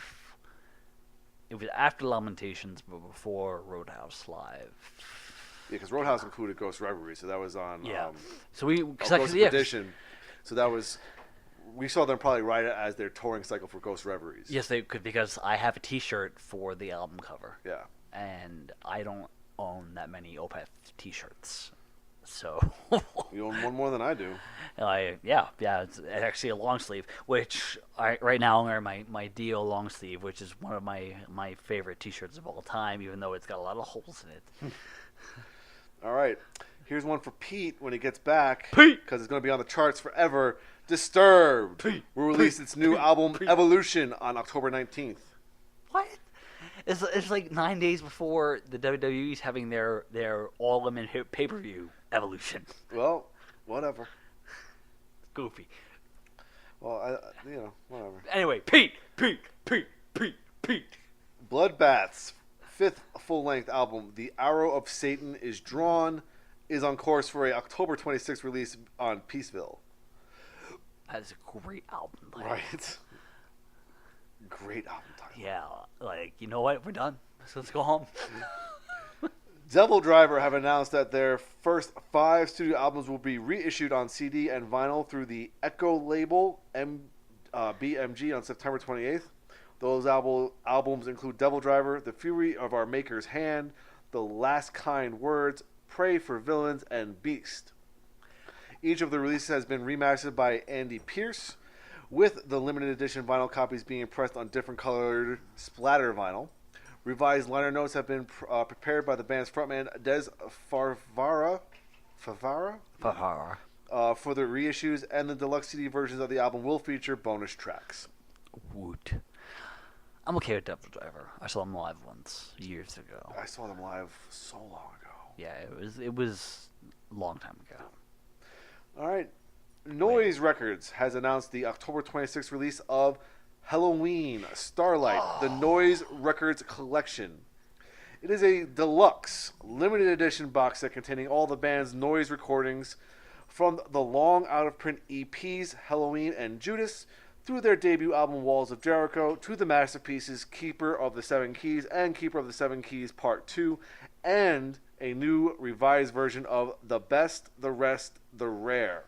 [SPEAKER 2] It was after Lamentations, but before Roadhouse live.
[SPEAKER 1] Yeah, because Roadhouse included Ghost Reverie, so that was on.
[SPEAKER 2] Yeah. So we
[SPEAKER 1] Ghost Expedition. So that was. We saw them probably right as their touring cycle for Ghost Reveries.
[SPEAKER 2] Yes, they could, because I have a T-shirt for the album cover.
[SPEAKER 1] Yeah.
[SPEAKER 2] And I don't own that many Opeth T-shirts, so
[SPEAKER 1] you own one more than I do.
[SPEAKER 2] Yeah, it's actually a long sleeve, which right now I'm wearing my Dio long sleeve, which is one of my favorite T-shirts of all time, even though it's got a lot of holes in it.
[SPEAKER 1] All right, here's one for Pete when he gets back, because it's going to be on the charts forever. Disturbed will release its new album Evolution on October 19th.
[SPEAKER 2] What? It's like 9 days before the WWE's having their all-women pay-per-view Evolution.
[SPEAKER 1] Well, whatever.
[SPEAKER 2] Goofy.
[SPEAKER 1] Well, whatever.
[SPEAKER 2] Anyway, Pete.
[SPEAKER 1] Bloodbath's fifth full-length album, The Arrow of Satan is Drawn, is on course for a October 26th release on Peaceville.
[SPEAKER 2] That is a great album.
[SPEAKER 1] Right. Great album title.
[SPEAKER 2] Yeah, you know what? We're done. So let's go home.
[SPEAKER 1] Devil Driver have announced that their first 5 studio albums will be reissued on CD and vinyl through the Echo label BMG on September 28th. Those albums include Devil Driver, The Fury of Our Maker's Hand, The Last Kind Words, Pray for Villains, and Beast. Each of the releases has been remastered by Andy Pierce, with the limited edition vinyl copies being pressed on different colored splatter vinyl. Revised liner notes have been prepared by the band's frontman Des Favara for the reissues, and the deluxe CD versions of the album will feature bonus tracks.
[SPEAKER 2] Woot. I'm okay with Devil Driver. I saw them live once years ago.
[SPEAKER 1] I saw them live so long ago.
[SPEAKER 2] Yeah, it was a long time ago.
[SPEAKER 1] All right. Noise Records has announced the October 26th release of Halloween Starlight, the Noise Records Collection. It is a deluxe, limited edition box set containing all the band's noise recordings from the long out-of-print EPs Halloween and Judas, through their debut album Walls of Jericho, to the masterpieces Keeper of the Seven Keys and Keeper of the Seven Keys Part 2, and a new revised version of The Best, The Rest, The Rare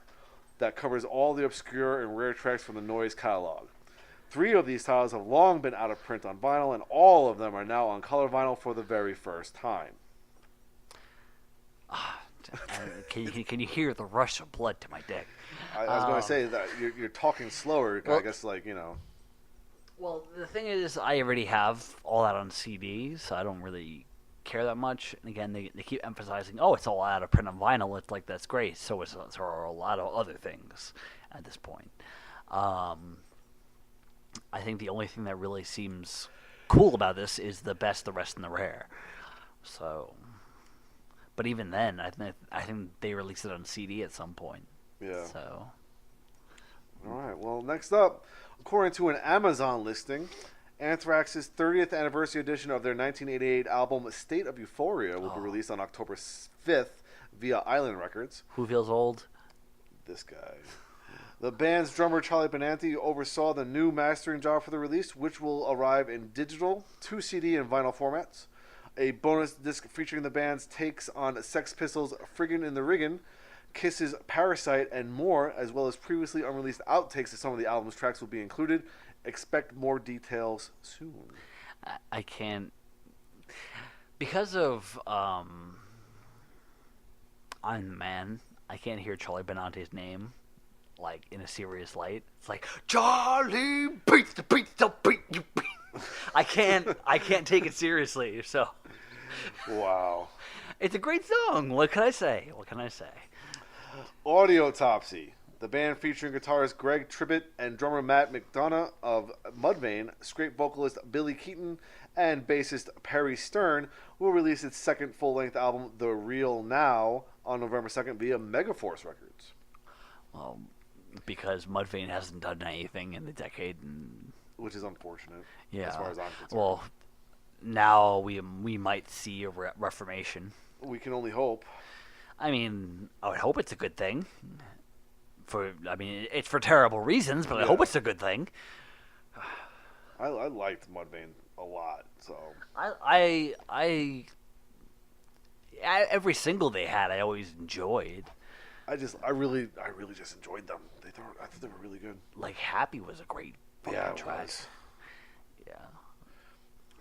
[SPEAKER 1] that covers all the obscure and rare tracks from the Noise catalog. 3 of these titles have long been out of print on vinyl, and all of them are now on color vinyl for the very first time.
[SPEAKER 2] Can you hear the rush of blood to my dick?
[SPEAKER 1] I was going to say that you're talking slower,
[SPEAKER 2] well,
[SPEAKER 1] I guess,
[SPEAKER 2] Well, the thing is, I already have all that on CD, so I don't really care that much. And again, they keep emphasizing, oh, it's all out of print on vinyl. It's like, that's great. So are a lot of other things at this point. I think the only thing that really seems cool about this is The Best, The Rest, and The Rare. So, but even then, I think they released it on CD at some point.
[SPEAKER 1] Yeah.
[SPEAKER 2] So.
[SPEAKER 1] All right. Well, next up, according to an Amazon listing, Anthrax's 30th anniversary edition of their 1988 album State of Euphoria will be released on October 5th via Island Records.
[SPEAKER 2] Who feels old?
[SPEAKER 1] This guy. The band's drummer Charlie Benanti oversaw the new mastering job for the release, which will arrive in digital, 2 CD, and vinyl formats. A bonus disc featuring the band's takes on Sex Pistols' Friggin' in the Riggin', Kiss's Parasite, and more, as well as previously unreleased outtakes of some of the album's tracks will be included. Expect more details soon.
[SPEAKER 2] I can't... Because of I'm the Man, I can't hear Charlie Benante's name like in a serious light. It's like, Charlie beats the beat you beat. I can't take it seriously, so...
[SPEAKER 1] Wow.
[SPEAKER 2] It's a great song. What can I say?
[SPEAKER 1] Audiotopsy. The band featuring guitarist Greg Tribbett and drummer Matt McDonough of Mudvayne, scrape vocalist Billy Keaton, and bassist Perry Stern will release its second full-length album, The Real Now, on November 2nd via Megaforce Records.
[SPEAKER 2] Well, because Mudvayne hasn't done anything in the decade.
[SPEAKER 1] Which is unfortunate,
[SPEAKER 2] yeah.
[SPEAKER 1] as far as I'm concerned.
[SPEAKER 2] Well, now we might see a reformation.
[SPEAKER 1] We can only hope.
[SPEAKER 2] I mean, I would hope it's a good thing. It's for terrible reasons, but I hope it's a good thing.
[SPEAKER 1] I liked Mudvayne a lot, so
[SPEAKER 2] I every single they had, I always enjoyed.
[SPEAKER 1] I really just enjoyed them. I thought they were really good.
[SPEAKER 2] Like Happy was a great fucking track.
[SPEAKER 1] Was.
[SPEAKER 2] Yeah.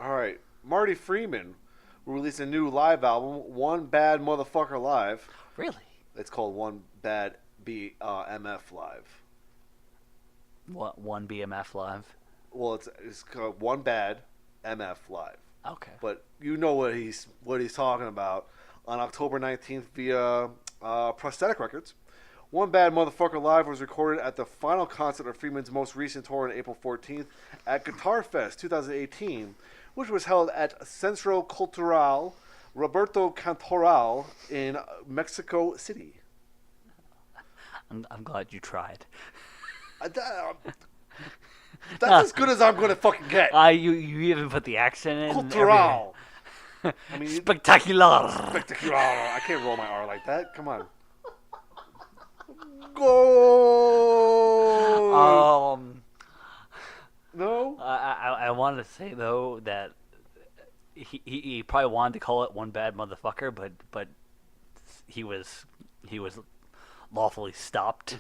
[SPEAKER 1] All right, Marty Freeman will release a new live album, One Bad Motherfucker Live.
[SPEAKER 2] Really?
[SPEAKER 1] It's called One Bad MF Live.
[SPEAKER 2] What, One BMF Live?
[SPEAKER 1] Well, it's called One Bad MF Live.
[SPEAKER 2] Okay.
[SPEAKER 1] But you know what he's talking about. On October 19th via Prosthetic Records, One Bad Motherfucker Live was recorded at the final concert of Freeman's most recent tour on April 14th at Guitar Fest 2018, which was held at Centro Cultural Roberto Cantoral in Mexico City.
[SPEAKER 2] I'm glad you tried.
[SPEAKER 1] That's as good as I'm going to fucking get.
[SPEAKER 2] You even put the accent in.
[SPEAKER 1] Cultural. I mean,
[SPEAKER 2] spectacular.
[SPEAKER 1] Spectacular. I can't roll my R like that. Come on. Go. No.
[SPEAKER 2] I wanted to say though that he probably wanted to call it One Bad Motherfucker, but he was lawfully stopped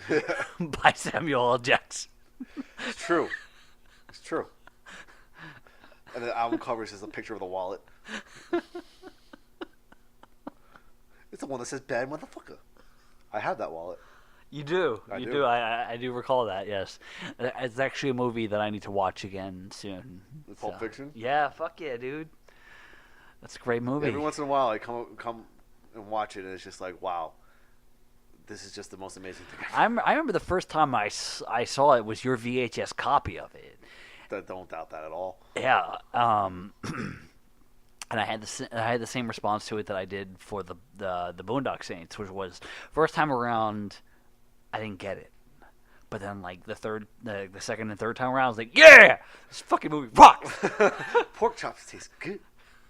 [SPEAKER 2] by Samuel L. Jackson.
[SPEAKER 1] It's true. It's true. And the album cover is just a picture of the wallet. It's the one that says "Bad Motherfucker." I have that wallet.
[SPEAKER 2] You do.
[SPEAKER 1] I
[SPEAKER 2] You
[SPEAKER 1] do.
[SPEAKER 2] do. I do recall that, yes. It's actually a movie that I need to watch again soon.
[SPEAKER 1] Pulp Fiction?
[SPEAKER 2] Yeah, fuck yeah, dude. That's a great movie.
[SPEAKER 1] Every once in a while, I come and watch it, and it's just like, wow, this is just the most amazing thing ever.
[SPEAKER 2] I remember the first time I saw it was your VHS copy of it.
[SPEAKER 1] Don't doubt that at all.
[SPEAKER 2] Yeah. And I had the same response to it that I did for the Boondock Saints, which was first time around, I didn't get it, but then like the second and third time around, I was like, yeah, this fucking movie rocks.
[SPEAKER 1] Pork chops taste good.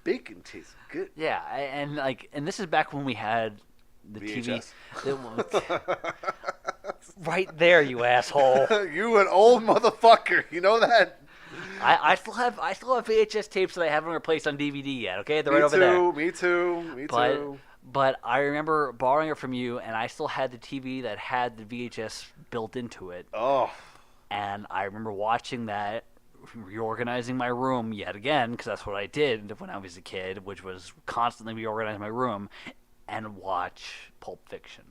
[SPEAKER 1] Bacon tastes good.
[SPEAKER 2] Yeah, and this is back when we had the
[SPEAKER 1] VHS.
[SPEAKER 2] TV. Right there, you asshole.
[SPEAKER 1] You an old motherfucker. You know that?
[SPEAKER 2] I still have VHS tapes that I haven't replaced on DVD yet. Okay, they're
[SPEAKER 1] Me
[SPEAKER 2] right over there.
[SPEAKER 1] Me too.
[SPEAKER 2] But I remember borrowing it from you, and I still had the TV that had the VHS built into it.
[SPEAKER 1] Oh.
[SPEAKER 2] And I remember watching that, reorganizing my room yet again, because that's what I did when I was a kid, which was constantly reorganize my room and watch Pulp Fiction.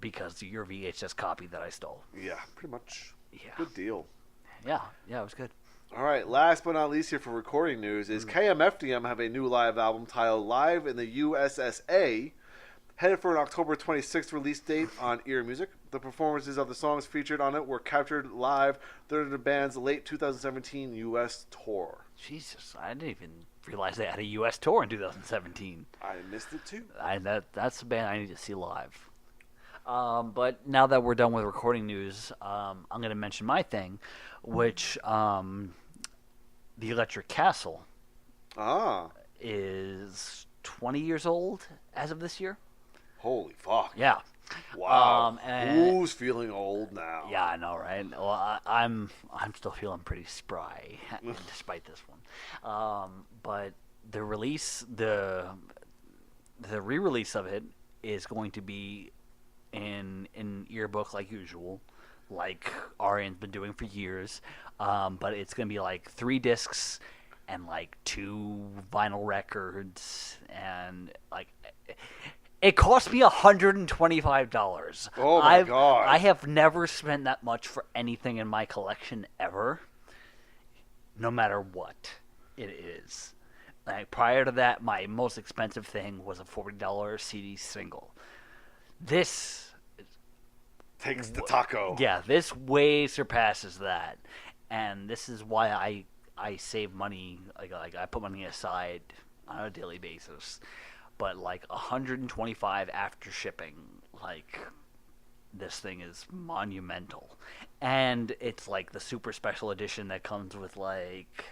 [SPEAKER 2] Because of your VHS copy that I stole.
[SPEAKER 1] Yeah, pretty much.
[SPEAKER 2] Yeah.
[SPEAKER 1] Good deal.
[SPEAKER 2] Yeah, it was good.
[SPEAKER 1] All right, last but not least here for recording news is KMFDM have a new live album titled Live in the USSA, headed for an October 26th release date on Ear Music. The performances of the songs featured on it were captured live during the band's late 2017 U.S. tour.
[SPEAKER 2] Jesus, I didn't even realize they had a U.S. tour in 2017.
[SPEAKER 1] I missed it too.
[SPEAKER 2] That's a band I need to see live. But now that we're done with recording news, I'm going to mention my thing, which the Electric Castle is 20 years old as of this year.
[SPEAKER 1] Holy fuck.
[SPEAKER 2] Yeah.
[SPEAKER 1] Wow.
[SPEAKER 2] And
[SPEAKER 1] who's feeling old now?
[SPEAKER 2] yeah, I know, right? Well, I'm still feeling pretty spry despite this one. But the re-release of it is going to be in earbook like usual, like Arian's been doing for years. But it's gonna be like 3 discs and like 2 vinyl records, and like it cost me $125.
[SPEAKER 1] Oh my god!
[SPEAKER 2] I have never spent that much for anything in my collection ever, no matter what it is. Like prior to that, my most expensive thing was a $40 CD single. This
[SPEAKER 1] takes the taco.
[SPEAKER 2] Yeah, this way surpasses that, and this is why I save money. Like I put money aside on a daily basis, but like $125 after shipping. Like this thing is monumental, and it's like the super special edition that comes with like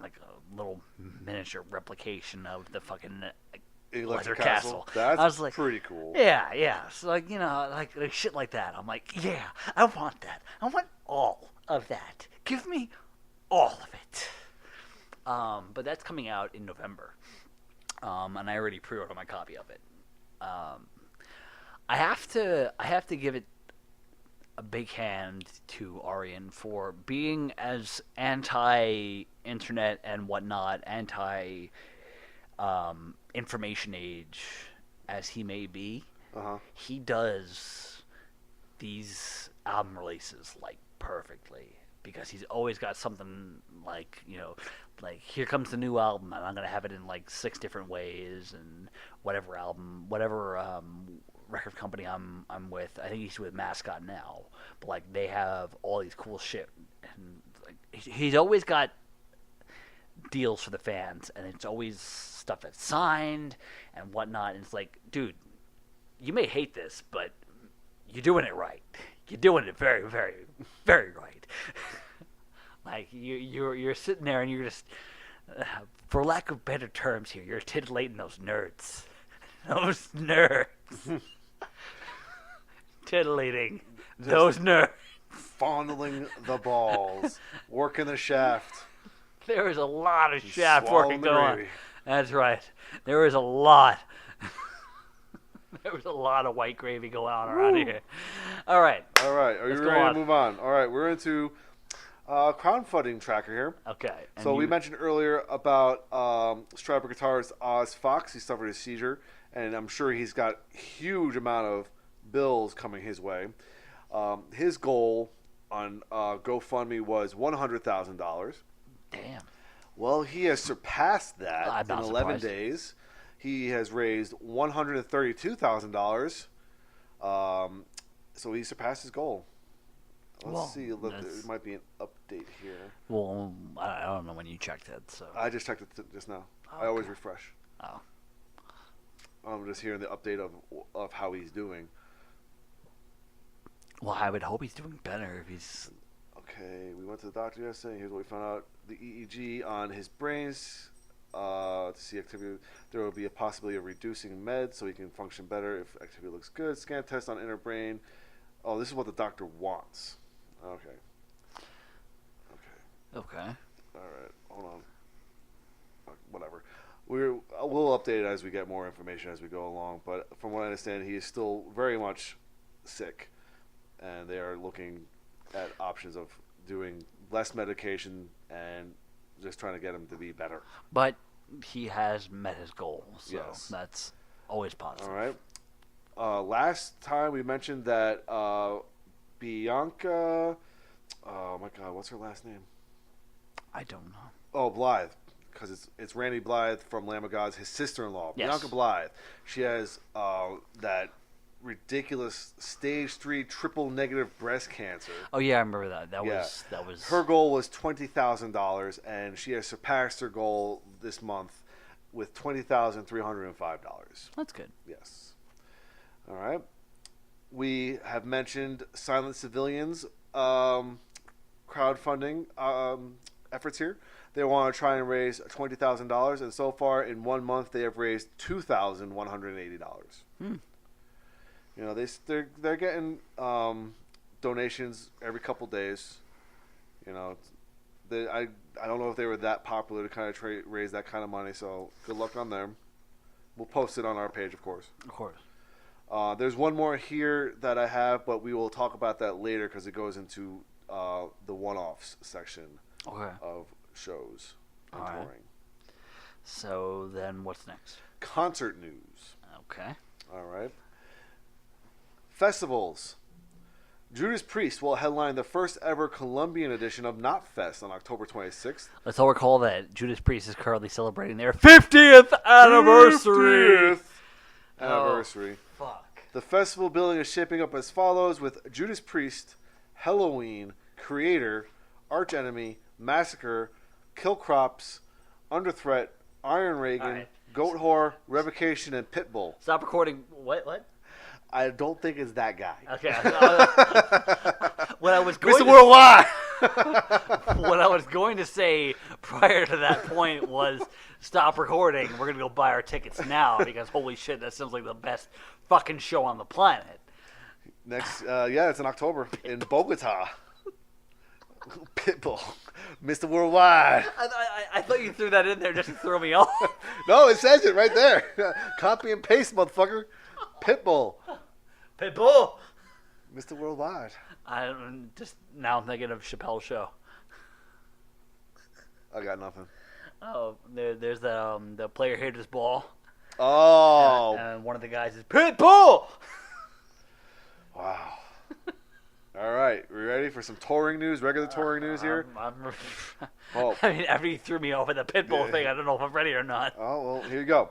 [SPEAKER 2] like a little miniature replication of the fucking
[SPEAKER 1] Electric
[SPEAKER 2] Castle.
[SPEAKER 1] That's
[SPEAKER 2] I was like,
[SPEAKER 1] pretty cool.
[SPEAKER 2] Yeah. So like like shit like that. I'm like, yeah, I want that. I want all of that. Give me all of it. But that's coming out in November. And I already pre-ordered my copy of it. I have to give it a big hand to Arian for being as anti-internet and whatnot, information age as he may be. He does these album releases like perfectly, because he's always got something like, like here comes the new album and I'm gonna have it in like 6 different ways, and whatever record company I'm with. I think he's with Mascot now, but like they have all these cool shit, and like he's always got deals for the fans, and it's always stuff that's signed and whatnot. And it's like, dude, you may hate this, but you're doing it right. You're doing it very, very, very right. Like you're sitting there and you're just, for lack of better terms here, you're titillating those nerds. Those nerds. Titillating those nerds.
[SPEAKER 1] Fondling the balls, working the shaft.
[SPEAKER 2] There is a lot of shaft
[SPEAKER 1] swallowing
[SPEAKER 2] working
[SPEAKER 1] the
[SPEAKER 2] going on.
[SPEAKER 1] gravy.
[SPEAKER 2] That's right. There is a lot. There was a lot of white gravy going on around here. All right.
[SPEAKER 1] Are you
[SPEAKER 2] Let's go
[SPEAKER 1] ready
[SPEAKER 2] on.
[SPEAKER 1] to move on? All right, we're into Crowdfunding tracker here.
[SPEAKER 2] Okay. And
[SPEAKER 1] So we mentioned earlier about Stryper guitarist Oz Fox. He suffered a seizure, and I'm sure he's got huge amount of bills coming his way. His goal on GoFundMe was $100,000.
[SPEAKER 2] Damn.
[SPEAKER 1] Well, he has surpassed that
[SPEAKER 2] I'm
[SPEAKER 1] in
[SPEAKER 2] not
[SPEAKER 1] 11
[SPEAKER 2] surprised.
[SPEAKER 1] Days. He has raised $132,000. So he surpassed his goal. Let's
[SPEAKER 2] Well,
[SPEAKER 1] see. Look, there
[SPEAKER 2] that's-
[SPEAKER 1] might be an update here.
[SPEAKER 2] Well, I don't know when you checked it, so.
[SPEAKER 1] I just checked it just now.
[SPEAKER 2] Oh,
[SPEAKER 1] I always
[SPEAKER 2] okay.
[SPEAKER 1] refresh.
[SPEAKER 2] Oh.
[SPEAKER 1] I'm just hearing the update of how he's doing.
[SPEAKER 2] Well, I would hope he's doing better if he's.
[SPEAKER 1] Okay, we went to the doctor yesterday. Here's what we found out: the EEG on his brains to see activity. There will be a possibility of reducing meds so he can function better if activity looks good. Scan test on inner brain. Oh, this is what the doctor wants. Okay.
[SPEAKER 2] Okay.
[SPEAKER 1] All right. Hold on. Whatever. We'll update it as we get more information as we go along. But from what I understand, he is still very much sick, and they are looking at options of doing less medication and just trying to get him to be better.
[SPEAKER 2] But he has met his goal, so
[SPEAKER 1] Yes.
[SPEAKER 2] that's always positive.
[SPEAKER 1] All right. Last time we mentioned that Bianca. Oh my God, what's her last name?
[SPEAKER 2] I don't know.
[SPEAKER 1] Oh, Blythe, because it's Randy Blythe from Lamb of God's his sister-in-law,
[SPEAKER 2] Yes.
[SPEAKER 1] Bianca Blythe. She has that ridiculous stage 3 triple negative breast cancer.
[SPEAKER 2] Oh yeah, I remember that.
[SPEAKER 1] Yeah.
[SPEAKER 2] That was.
[SPEAKER 1] Her goal was $20,000, and she has surpassed her goal this month with $20,305.
[SPEAKER 2] That's good.
[SPEAKER 1] Yes. All right. We have mentioned Silent Civilians crowdfunding efforts here. They want to try and raise $20,000, and so far in 1 month they have raised $2,180. You know, they're getting donations every couple days. You know, I don't know if they were that popular to kind of raise that kind of money. So good luck on them. We'll post it on our page, of course.
[SPEAKER 2] Of course.
[SPEAKER 1] There's one more here that I have, but we will talk about that later because it goes into the one-offs section
[SPEAKER 2] Okay.
[SPEAKER 1] of shows and
[SPEAKER 2] All right.
[SPEAKER 1] touring.
[SPEAKER 2] So then, what's next?
[SPEAKER 1] Concert news.
[SPEAKER 2] Okay.
[SPEAKER 1] All right. Festivals. Judas Priest will headline the first ever Colombian edition of Knotfest on October 26th.
[SPEAKER 2] Let's all recall that Judas Priest is currently celebrating their 50th anniversary.
[SPEAKER 1] 50th anniversary.
[SPEAKER 2] Fuck.
[SPEAKER 1] The festival billing is shaping up as follows with Judas Priest, Halloween, Creator, Arch Enemy, Massacre, Kill Crops, Under Threat, Iron Reagan,
[SPEAKER 2] All right.
[SPEAKER 1] Goat Whore, Revocation, and Pitbull.
[SPEAKER 2] Stop recording. What?
[SPEAKER 1] I don't think it's that guy.
[SPEAKER 2] Okay. What I was going
[SPEAKER 1] Mr.
[SPEAKER 2] to
[SPEAKER 1] Worldwide!
[SPEAKER 2] what I was going to say prior to that point was stop recording. We're going to go buy our tickets now because holy shit, that sounds like the best fucking show on the planet.
[SPEAKER 1] Next, it's in October in Bogota. Pitbull. Mr. Worldwide.
[SPEAKER 2] I thought you threw that in there just to throw me off.
[SPEAKER 1] No, it says it right there. Copy and paste, motherfucker. Pitbull.
[SPEAKER 2] Pitbull.
[SPEAKER 1] Mr. Worldwide.
[SPEAKER 2] I'm thinking of Chappelle's show.
[SPEAKER 1] I got nothing.
[SPEAKER 2] Oh, there's the player haters ball.
[SPEAKER 1] Oh.
[SPEAKER 2] And one of the guys is Pitbull.
[SPEAKER 1] Wow. All right. We ready for some touring news, regular touring news here? Oh.
[SPEAKER 2] I mean, after you threw me off with the Pitbull thing, I don't know if I'm ready or not.
[SPEAKER 1] Oh, well, here you go.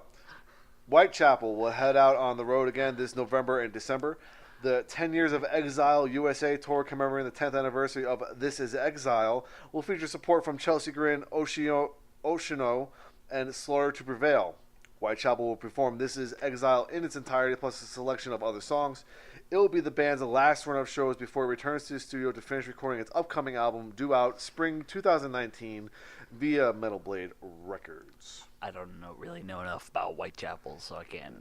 [SPEAKER 1] Whitechapel will head out on the road again this November and December. The 10 Years of Exile USA tour commemorating the 10th anniversary of This Is Exile will feature support from Chelsea Grin, Oceano, and Slaughter to Prevail. Whitechapel will perform This Is Exile in its entirety plus a selection of other songs. It will be the band's last run of shows before it returns to the studio to finish recording its upcoming album due out spring 2019 via Metal Blade Records.
[SPEAKER 2] I don't really know enough about Whitechapel, so I can't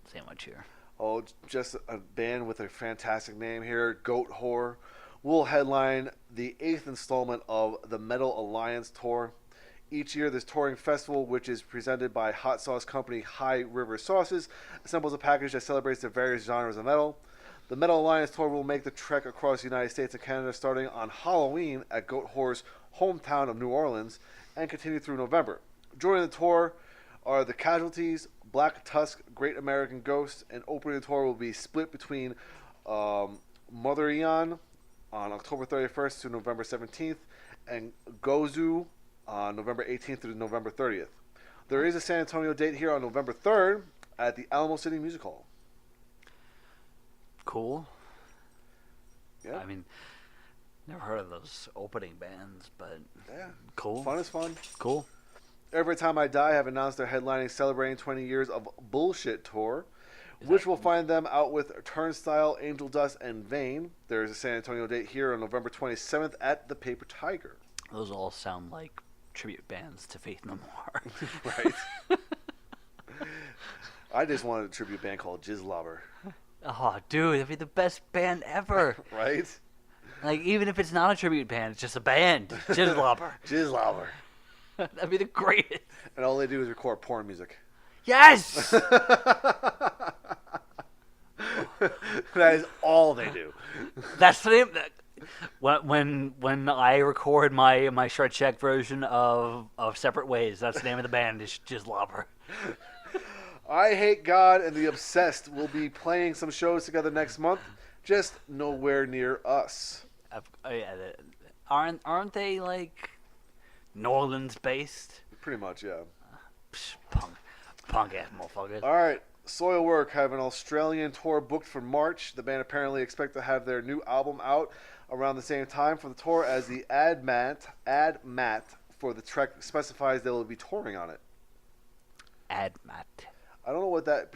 [SPEAKER 2] say much here.
[SPEAKER 1] Oh, just a band with a fantastic name here. Goat Whore will headline the 8th installment of the Metal Alliance Tour. Each year, this touring festival, which is presented by hot sauce company High River Sauces, assembles a package that celebrates the various genres of metal. The Metal Alliance tour will make the trek across the United States and Canada starting on Halloween at Goat Whore's hometown of New Orleans and continue through November. Joining the tour are the Casualties, Black Tusk, Great American Ghost, and opening the tour will be split between Mother Eon on October 31st to November 17th and Gozu on November 18th to November 30th. There is a San Antonio date here on November 3rd at the Alamo City Music Hall.
[SPEAKER 2] Cool.
[SPEAKER 1] Yeah.
[SPEAKER 2] I mean, never heard of those opening bands, but
[SPEAKER 1] Yeah.
[SPEAKER 2] cool.
[SPEAKER 1] Fun is fun.
[SPEAKER 2] Cool.
[SPEAKER 1] Every Time I Die have announced they're headlining Celebrating 20 Years of Bullshit tour, which will find them out with Turnstile, Angel Dust, and Vane. There is a San Antonio date here on November 27th at the Paper Tiger.
[SPEAKER 2] Those all sound like tribute bands to Faith No More.
[SPEAKER 1] Right. I just wanted a tribute band called Jizzlobber.
[SPEAKER 2] Oh, dude, that'd be the best band ever.
[SPEAKER 1] Right?
[SPEAKER 2] Like, even if it's not a tribute band, it's just a band. Jizzlobber.
[SPEAKER 1] Jizzlobber.
[SPEAKER 2] That'd be the greatest.
[SPEAKER 1] And all they do is record porn music.
[SPEAKER 2] Yes!
[SPEAKER 1] That is all they do.
[SPEAKER 2] That's the name. When I record my short check version of Separate Ways, that's the name of the band, is Jizzlobber.
[SPEAKER 1] I Hate God and The Obsessed will be playing some shows together next month, just nowhere near us.
[SPEAKER 2] Aren't they, like, New Orleans based?
[SPEAKER 1] Pretty much, yeah.
[SPEAKER 2] Psh, punk ass motherfuckers.
[SPEAKER 1] All right, Soilwork have an Australian tour booked for March. The band apparently expect to have their new album out around the same time for the tour as the ad mat for the trek specifies they will be touring on it.
[SPEAKER 2] Ad mat.
[SPEAKER 1] I don't know what that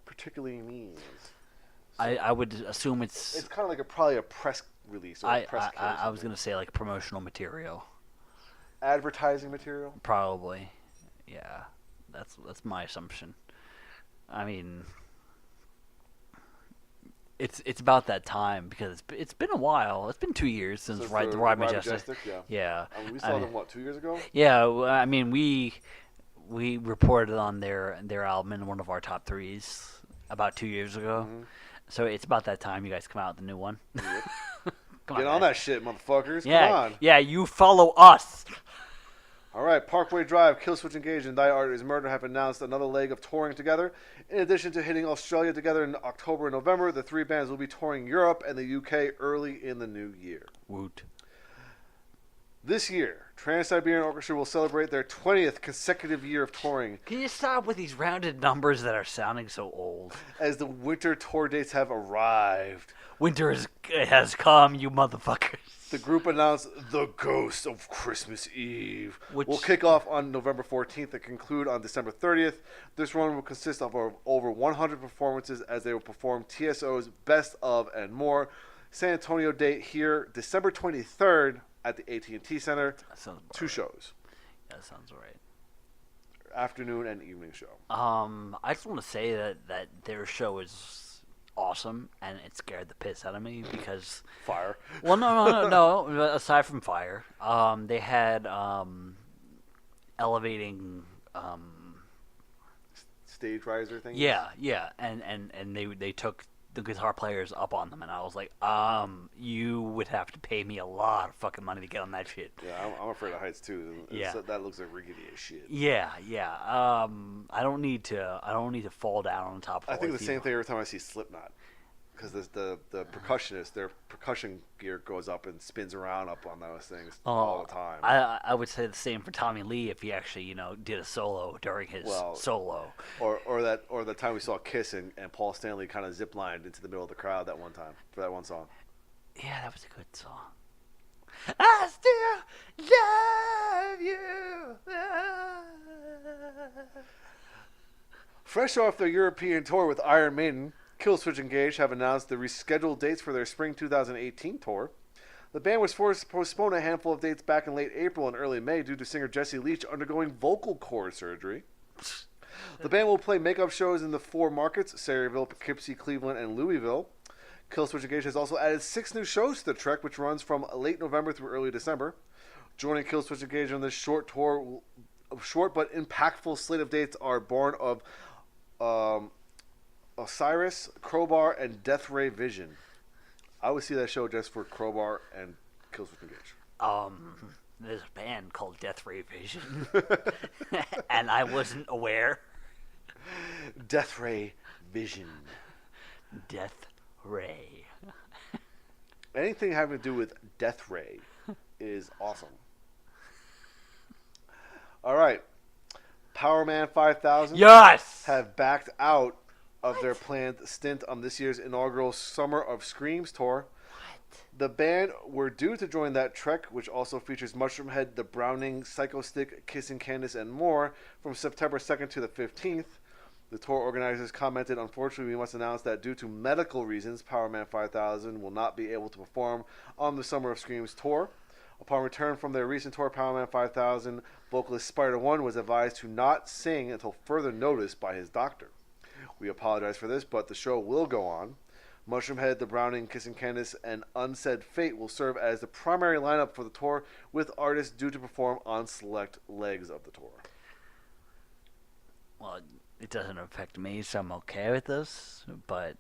[SPEAKER 1] particularly means.
[SPEAKER 2] I would assume it's
[SPEAKER 1] kind of like probably a press release or a press kit.
[SPEAKER 2] I was gonna say like promotional material.
[SPEAKER 1] Advertising material?
[SPEAKER 2] Probably. Yeah. That's my assumption. I mean, it's about that time because it's been a while. It's been 2 years since
[SPEAKER 1] the
[SPEAKER 2] Ride Majestic.
[SPEAKER 1] Yeah.
[SPEAKER 2] Yeah.
[SPEAKER 1] I mean, we saw them 2 years ago?
[SPEAKER 2] Yeah. I mean, we reported on their album in one of our top threes about 2 years ago.
[SPEAKER 1] Mm-hmm.
[SPEAKER 2] So it's about that time you guys come out with the new one.
[SPEAKER 1] Yep.
[SPEAKER 2] Come
[SPEAKER 1] Get on that shit, motherfuckers.
[SPEAKER 2] Yeah.
[SPEAKER 1] Come on.
[SPEAKER 2] Yeah. You follow us.
[SPEAKER 1] All right, Parkway Drive, Killswitch Engage, and Die Art Is Murder have announced another leg of touring together. In addition to hitting Australia together in October and November, the three bands will be touring Europe and the UK early in the new year.
[SPEAKER 2] Woot.
[SPEAKER 1] This year, Trans-Siberian Orchestra will celebrate their 20th consecutive year of touring.
[SPEAKER 2] Can you stop with these rounded numbers that are sounding so old?
[SPEAKER 1] As the winter tour dates have arrived.
[SPEAKER 2] Winter has come, you motherfuckers.
[SPEAKER 1] The group announced The Ghost of Christmas Eve
[SPEAKER 2] Which
[SPEAKER 1] will kick off on November 14th and conclude on December 30th. This run will consist of over 100 performances as they will perform TSO's Best Of and more. San Antonio date here, December 23rd at the AT&T Center.
[SPEAKER 2] That sounds about
[SPEAKER 1] 2
[SPEAKER 2] right.
[SPEAKER 1] shows.
[SPEAKER 2] That sounds right.
[SPEAKER 1] Afternoon and evening show.
[SPEAKER 2] I just want to say that their show is awesome, and it scared the piss out of me because
[SPEAKER 1] Fire.
[SPEAKER 2] well, no. Aside from fire, they had elevating.
[SPEAKER 1] Stage riser thing.
[SPEAKER 2] Yeah, and they took the guitar players up on them, and I was like, you would have to pay me a lot of fucking money to get on that shit.
[SPEAKER 1] Yeah, I'm afraid of heights too.
[SPEAKER 2] Yeah.
[SPEAKER 1] That looks like rickety as shit.
[SPEAKER 2] Yeah. I don't need to fall down on top of.
[SPEAKER 1] I think the
[SPEAKER 2] people.
[SPEAKER 1] same thing every time I see Slipknot, because the percussionist, their percussion gear goes up and spins around up on those things all the time.
[SPEAKER 2] I would say the same for Tommy Lee if he actually did a solo during his solo.
[SPEAKER 1] Or the time we saw Kiss and Paul Stanley kind of ziplined into the middle of the crowd that one time for that one song.
[SPEAKER 2] Yeah, that was a good song. I still love you.
[SPEAKER 1] Fresh off their European tour with Iron Maiden, Killswitch Engage have announced the rescheduled dates for their spring 2018 tour. The band was forced to postpone a handful of dates back in late April and early May due to singer Jesse Leach undergoing vocal cord surgery. The band will play makeup shows in the 4 markets, Sayreville, Poughkeepsie, Cleveland, and Louisville. Killswitch Engage has also added 6 new shows to the trek, which runs from late November through early December. Joining Killswitch Engage on this short but impactful slate of dates are Born of Osiris, Crowbar, and Death Ray Vision. I would see that show just for Crowbar and Killswitch Engage.
[SPEAKER 2] There's a band called Death Ray Vision, and I wasn't aware.
[SPEAKER 1] Death Ray Vision.
[SPEAKER 2] Death Ray.
[SPEAKER 1] Anything having to do with Death Ray is awesome. All right. Power Man 5000
[SPEAKER 2] Yes!
[SPEAKER 1] have backed out of their planned stint on this year's inaugural Summer of Screams tour. The band were due to join that trek, which also features Mushroomhead, The Browning, Psycho Stick, Kissing Candace, and more, from September 2nd to the 15th. The tour organizers commented, "Unfortunately, we must announce that due to medical reasons, Power Man 5000 will not be able to perform on the Summer of Screams tour." Upon return from their recent tour, Power Man 5000 vocalist Spider-1 was advised to not sing until further notice by his doctor. "We apologize for this, but the show will go on. Mushroomhead, The Browning, Kissing Candace, and Unsaid Fate will serve as the primary lineup for the tour, with artists due to perform on select legs of the tour."
[SPEAKER 2] Well, it doesn't affect me, so I'm okay with this. But,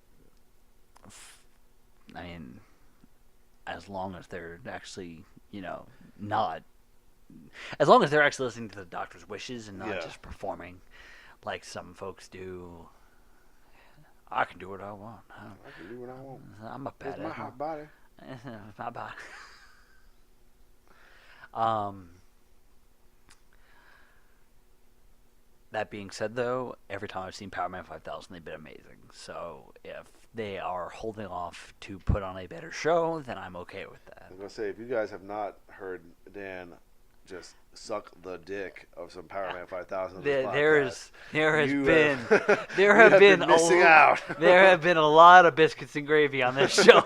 [SPEAKER 2] I mean, as long as they're actually, not... As long as they're actually listening to the doctor's wishes and not just performing like some folks do. I can do what I want.
[SPEAKER 1] I can do what I want.
[SPEAKER 2] I'm a badass.
[SPEAKER 1] It's my hot body.
[SPEAKER 2] My body. That being said, though, every time I've seen Power Man 5000, they've been amazing. So if they are holding off to put on a better show, then I'm okay with that.
[SPEAKER 1] I was going to say, if you guys have not heard Dan just suck the dick of some Power Man 5000
[SPEAKER 2] There have
[SPEAKER 1] been missing out.
[SPEAKER 2] There have been a lot of biscuits and gravy on this show.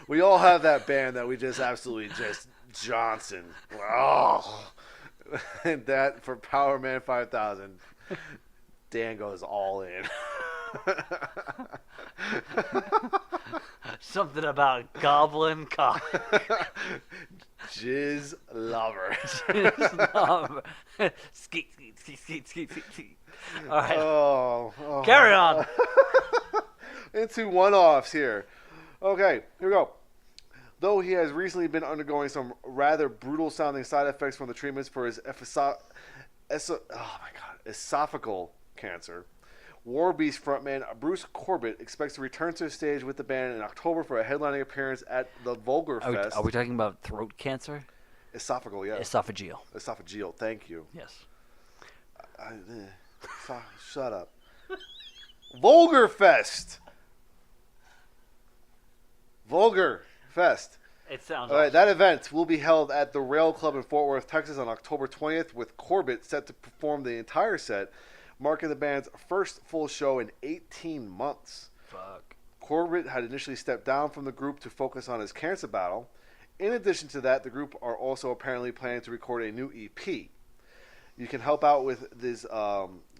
[SPEAKER 1] We all have that band that we just absolutely just Johnson. Oh. And that for Power Man 5000, Dan goes all in.
[SPEAKER 2] Something about goblin cock.
[SPEAKER 1] Jizz lover.
[SPEAKER 2] Jizz lover. Skeet, skeet, skeet, skeet, skeet, skeet. All right.
[SPEAKER 1] Oh.
[SPEAKER 2] Carry on.
[SPEAKER 1] Into one-offs here. Okay, here we go. Though he has recently been undergoing some rather brutal-sounding side effects from the treatments for his esophageal cancer, Warbeast frontman Bruce Corbett expects to return to the stage with the band in October for a headlining appearance at the Vulgar Fest.
[SPEAKER 2] Are we talking about throat cancer?
[SPEAKER 1] Esophageal, yeah.
[SPEAKER 2] Esophageal.
[SPEAKER 1] Thank you.
[SPEAKER 2] Yes.
[SPEAKER 1] Shut up. Vulgar Fest. Vulgar Fest.
[SPEAKER 2] It sounds
[SPEAKER 1] all right.
[SPEAKER 2] awesome.
[SPEAKER 1] That event will be held at the Rail Club in Fort Worth, Texas, on October 20th, with Corbett set to perform the entire set, marking the band's first full show in 18 months.
[SPEAKER 2] Fuck.
[SPEAKER 1] Corbett had initially stepped down from the group to focus on his cancer battle. In addition to that, the group are also apparently planning to record a new EP. You can help out with this,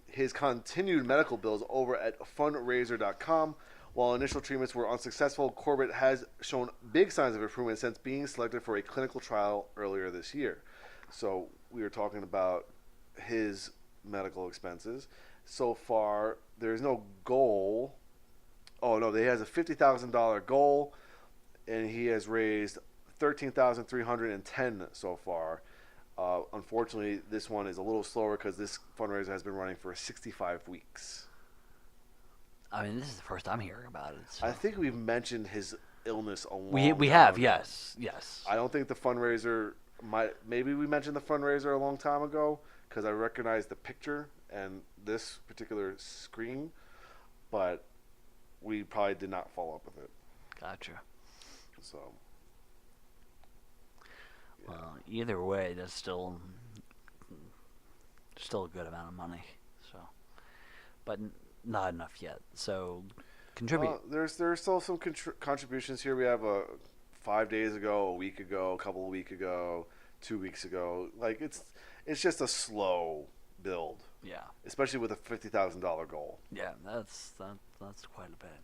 [SPEAKER 1] his continued medical bills over at fundraiser.com. While initial treatments were unsuccessful, Corbett has shown big signs of improvement since being selected for a clinical trial earlier this year. So we were talking about his medical expenses. So far, there's no goal. Oh, no, he has a $50,000 goal, and he has raised $13,310 so far. Unfortunately, this one is a little slower because this fundraiser has been running for 65 weeks.
[SPEAKER 2] I mean, this is the first I'm hearing about it. So.
[SPEAKER 1] I think we've mentioned his illness a long
[SPEAKER 2] We
[SPEAKER 1] time
[SPEAKER 2] have,
[SPEAKER 1] ago.
[SPEAKER 2] yes.
[SPEAKER 1] I don't think the fundraiser maybe we mentioned the fundraiser a long time ago because I recognized the picture and this particular screen, but we probably did not follow up with it.
[SPEAKER 2] Gotcha.
[SPEAKER 1] So.
[SPEAKER 2] Yeah. Well, either way, that's still a good amount of money. So, but not enough yet. So, contribute.
[SPEAKER 1] There's still some contributions here. We have 5 days ago, a week ago, a couple of weeks ago, 2 weeks ago. Like it's just a slow build.
[SPEAKER 2] Yeah.
[SPEAKER 1] Especially with a $50,000 goal.
[SPEAKER 2] Yeah, that's quite a bit.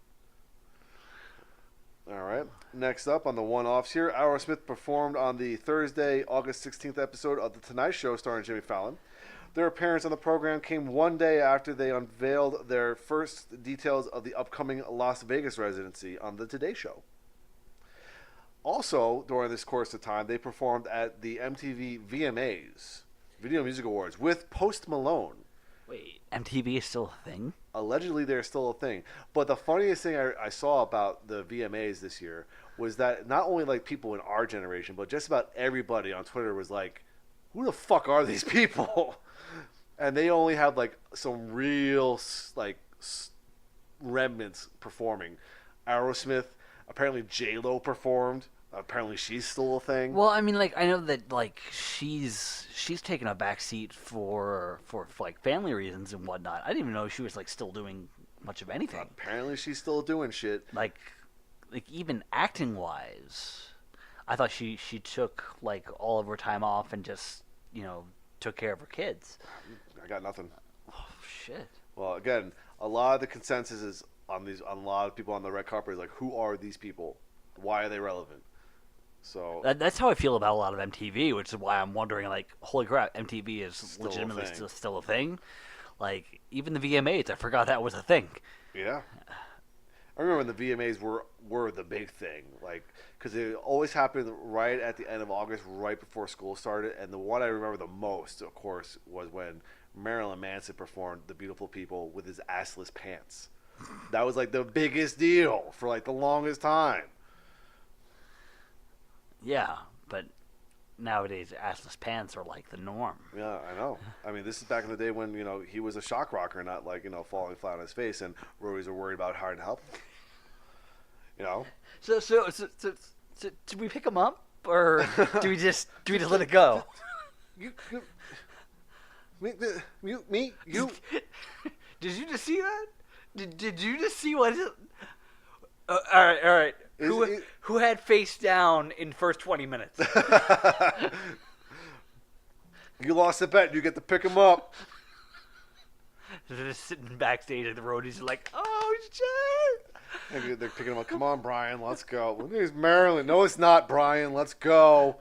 [SPEAKER 1] All right. Next up on the one-offs here, Aerosmith performed on the Thursday, August 16th episode of The Tonight Show starring Jimmy Fallon. Their appearance on the program came one day after they unveiled their first details of the upcoming Las Vegas residency on the Today Show. Also, during this course of time, they performed at the MTV VMAs, Video Music Awards, with Post Malone.
[SPEAKER 2] Wait, MTV is still a thing?
[SPEAKER 1] Allegedly, they're still a thing. But the funniest thing I saw about the VMAs this year was that not only like people in our generation, but just about everybody on Twitter was like, "Who the fuck are these people?" And they only have like some real like remnants performing. Aerosmith, apparently J-Lo performed. Apparently she's still a thing.
[SPEAKER 2] Well, I mean, like, I know that like she's taken a back seat for like family reasons and whatnot. I didn't even know she was like still doing much of anything.
[SPEAKER 1] Apparently she's still doing shit.
[SPEAKER 2] Like even acting wise, I thought she took like all of her time off and just took care of her kids.
[SPEAKER 1] I got nothing.
[SPEAKER 2] Oh shit.
[SPEAKER 1] Well, again, a lot of the consensus is on a lot of people on the red carpet is like, who are these people? Why are they relevant? So
[SPEAKER 2] that's how I feel about a lot of MTV, which is why I'm wondering, like, holy crap, MTV is
[SPEAKER 1] Still a
[SPEAKER 2] legitimately
[SPEAKER 1] thing.
[SPEAKER 2] still a thing. Like, even the VMAs, I forgot that was a thing.
[SPEAKER 1] yeah, I remember when the VMAs were the big thing, like, because it always happened right at the end of August, right before school started. And the one I remember the most, of course, was when Marilyn Manson performed "The Beautiful People" with his assless pants. That was like the biggest deal for like the longest time.
[SPEAKER 2] Yeah, but nowadays, assless pants are like the norm.
[SPEAKER 1] Yeah, I know. I mean, this is back in the day when he was a shock rocker, not like falling flat on his face, and roadies were worried about hiring help.
[SPEAKER 2] So do we pick him up, or do we just let it go?
[SPEAKER 1] Me, you.
[SPEAKER 2] Did you just see that? Did you just see what? All right. Who had face down in first 20 minutes?
[SPEAKER 1] You lost the bet. You get to pick him up.
[SPEAKER 2] They're just sitting backstage at the roadies are like, oh shit.
[SPEAKER 1] Maybe they're picking him up. Come on, Brian, let's go. It's Maryland. No, it's not, Brian. Let's go.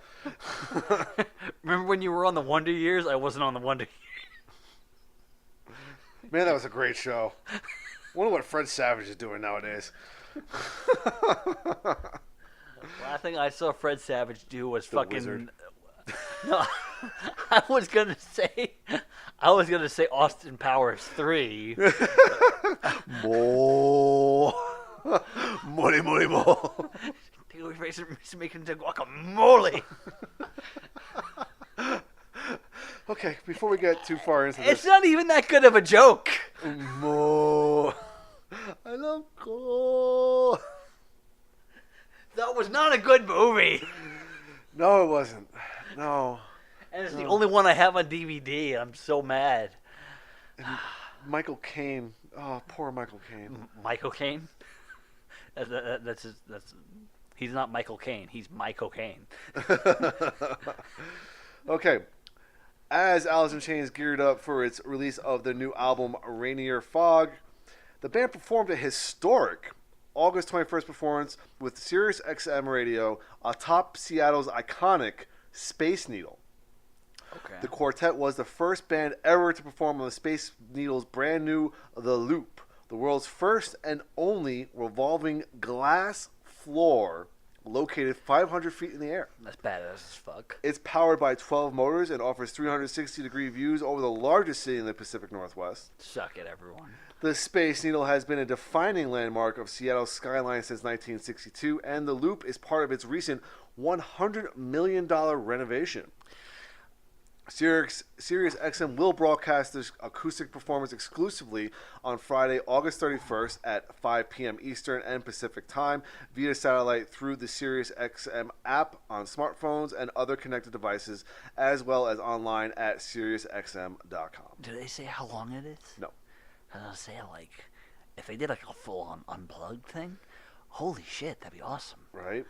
[SPEAKER 2] Remember when you were on the Wonder Years? I wasn't on the Wonder Years.
[SPEAKER 1] Man, that was a great show. Wonder what Fred Savage is doing nowadays.
[SPEAKER 2] Last thing I saw Fred Savage do was
[SPEAKER 1] The
[SPEAKER 2] fucking.
[SPEAKER 1] Wizard.
[SPEAKER 2] No, I was gonna say Austin Powers 3.
[SPEAKER 1] More. Money, more.
[SPEAKER 2] Dude, he's making into guacamole.
[SPEAKER 1] Okay, before we get too far into
[SPEAKER 2] It's
[SPEAKER 1] this.
[SPEAKER 2] not even that good of a joke.
[SPEAKER 1] More. I love Cole.
[SPEAKER 2] That was not a good movie.
[SPEAKER 1] No, it wasn't. No.
[SPEAKER 2] And it's the only one I have on DVD. I'm so mad.
[SPEAKER 1] And Michael Caine. Oh, poor Michael Caine.
[SPEAKER 2] Michael Caine? He's not Michael Caine. He's Michael Caine.
[SPEAKER 1] Okay. As Alice in Chains geared up for its release of the new album Rainier Fog, the band performed a historic August 21st performance with Sirius XM radio atop Seattle's iconic Space Needle.
[SPEAKER 2] Okay.
[SPEAKER 1] The quartet was the first band ever to perform on the Space Needle's brand new The Loop, the world's first and only revolving glass floor located 500 feet in the air.
[SPEAKER 2] That's badass as fuck.
[SPEAKER 1] It's powered by 12 motors and offers 360-degree views over the largest city in the Pacific Northwest.
[SPEAKER 2] Suck it, everyone.
[SPEAKER 1] The Space Needle has been a defining landmark of Seattle's skyline since 1962, and the Loop is part of its recent $100 million renovation. Sirius XM will broadcast this acoustic performance exclusively on Friday, August 31st at 5 p.m. Eastern and Pacific Time via satellite through the Sirius XM app on smartphones and other connected devices, as well as online at SiriusXM.com.
[SPEAKER 2] Do they say how long it is?
[SPEAKER 1] No.
[SPEAKER 2] I was gonna say, like, if they did like a full-on unplugged thing, holy shit, that'd be awesome.
[SPEAKER 1] Right?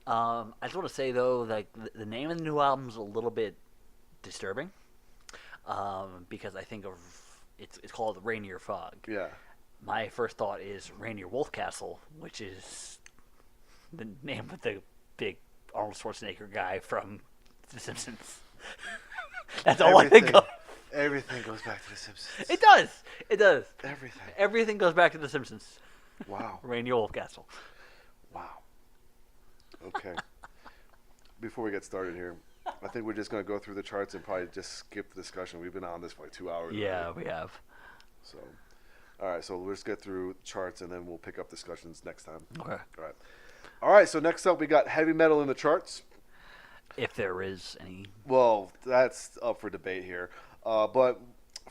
[SPEAKER 2] I just want to say though, like the name of the new album's a little bit disturbing, because I think of it's called Rainier Fog.
[SPEAKER 1] Yeah.
[SPEAKER 2] My first thought is Rainier Wolfcastle, which is the name of the big Arnold Schwarzenegger guy from The Simpsons. That's all I think of.
[SPEAKER 1] Everything goes back to The Simpsons.
[SPEAKER 2] It does. It does.
[SPEAKER 1] Everything.
[SPEAKER 2] Everything goes back to The Simpsons.
[SPEAKER 1] Wow.
[SPEAKER 2] Randy Wolfcastle.
[SPEAKER 1] Wow. Okay. Before we get started here, I think we're just going to go through the charts and probably just skip the discussion. We've been on this for like 2 hours.
[SPEAKER 2] Yeah,
[SPEAKER 1] already.
[SPEAKER 2] we have.
[SPEAKER 1] So, all right. So let's get through charts and then we'll pick up discussions next time.
[SPEAKER 2] Okay.
[SPEAKER 1] All right. All right. So next up, we got heavy metal in the charts.
[SPEAKER 2] If there is any.
[SPEAKER 1] Well, that's up for debate here. But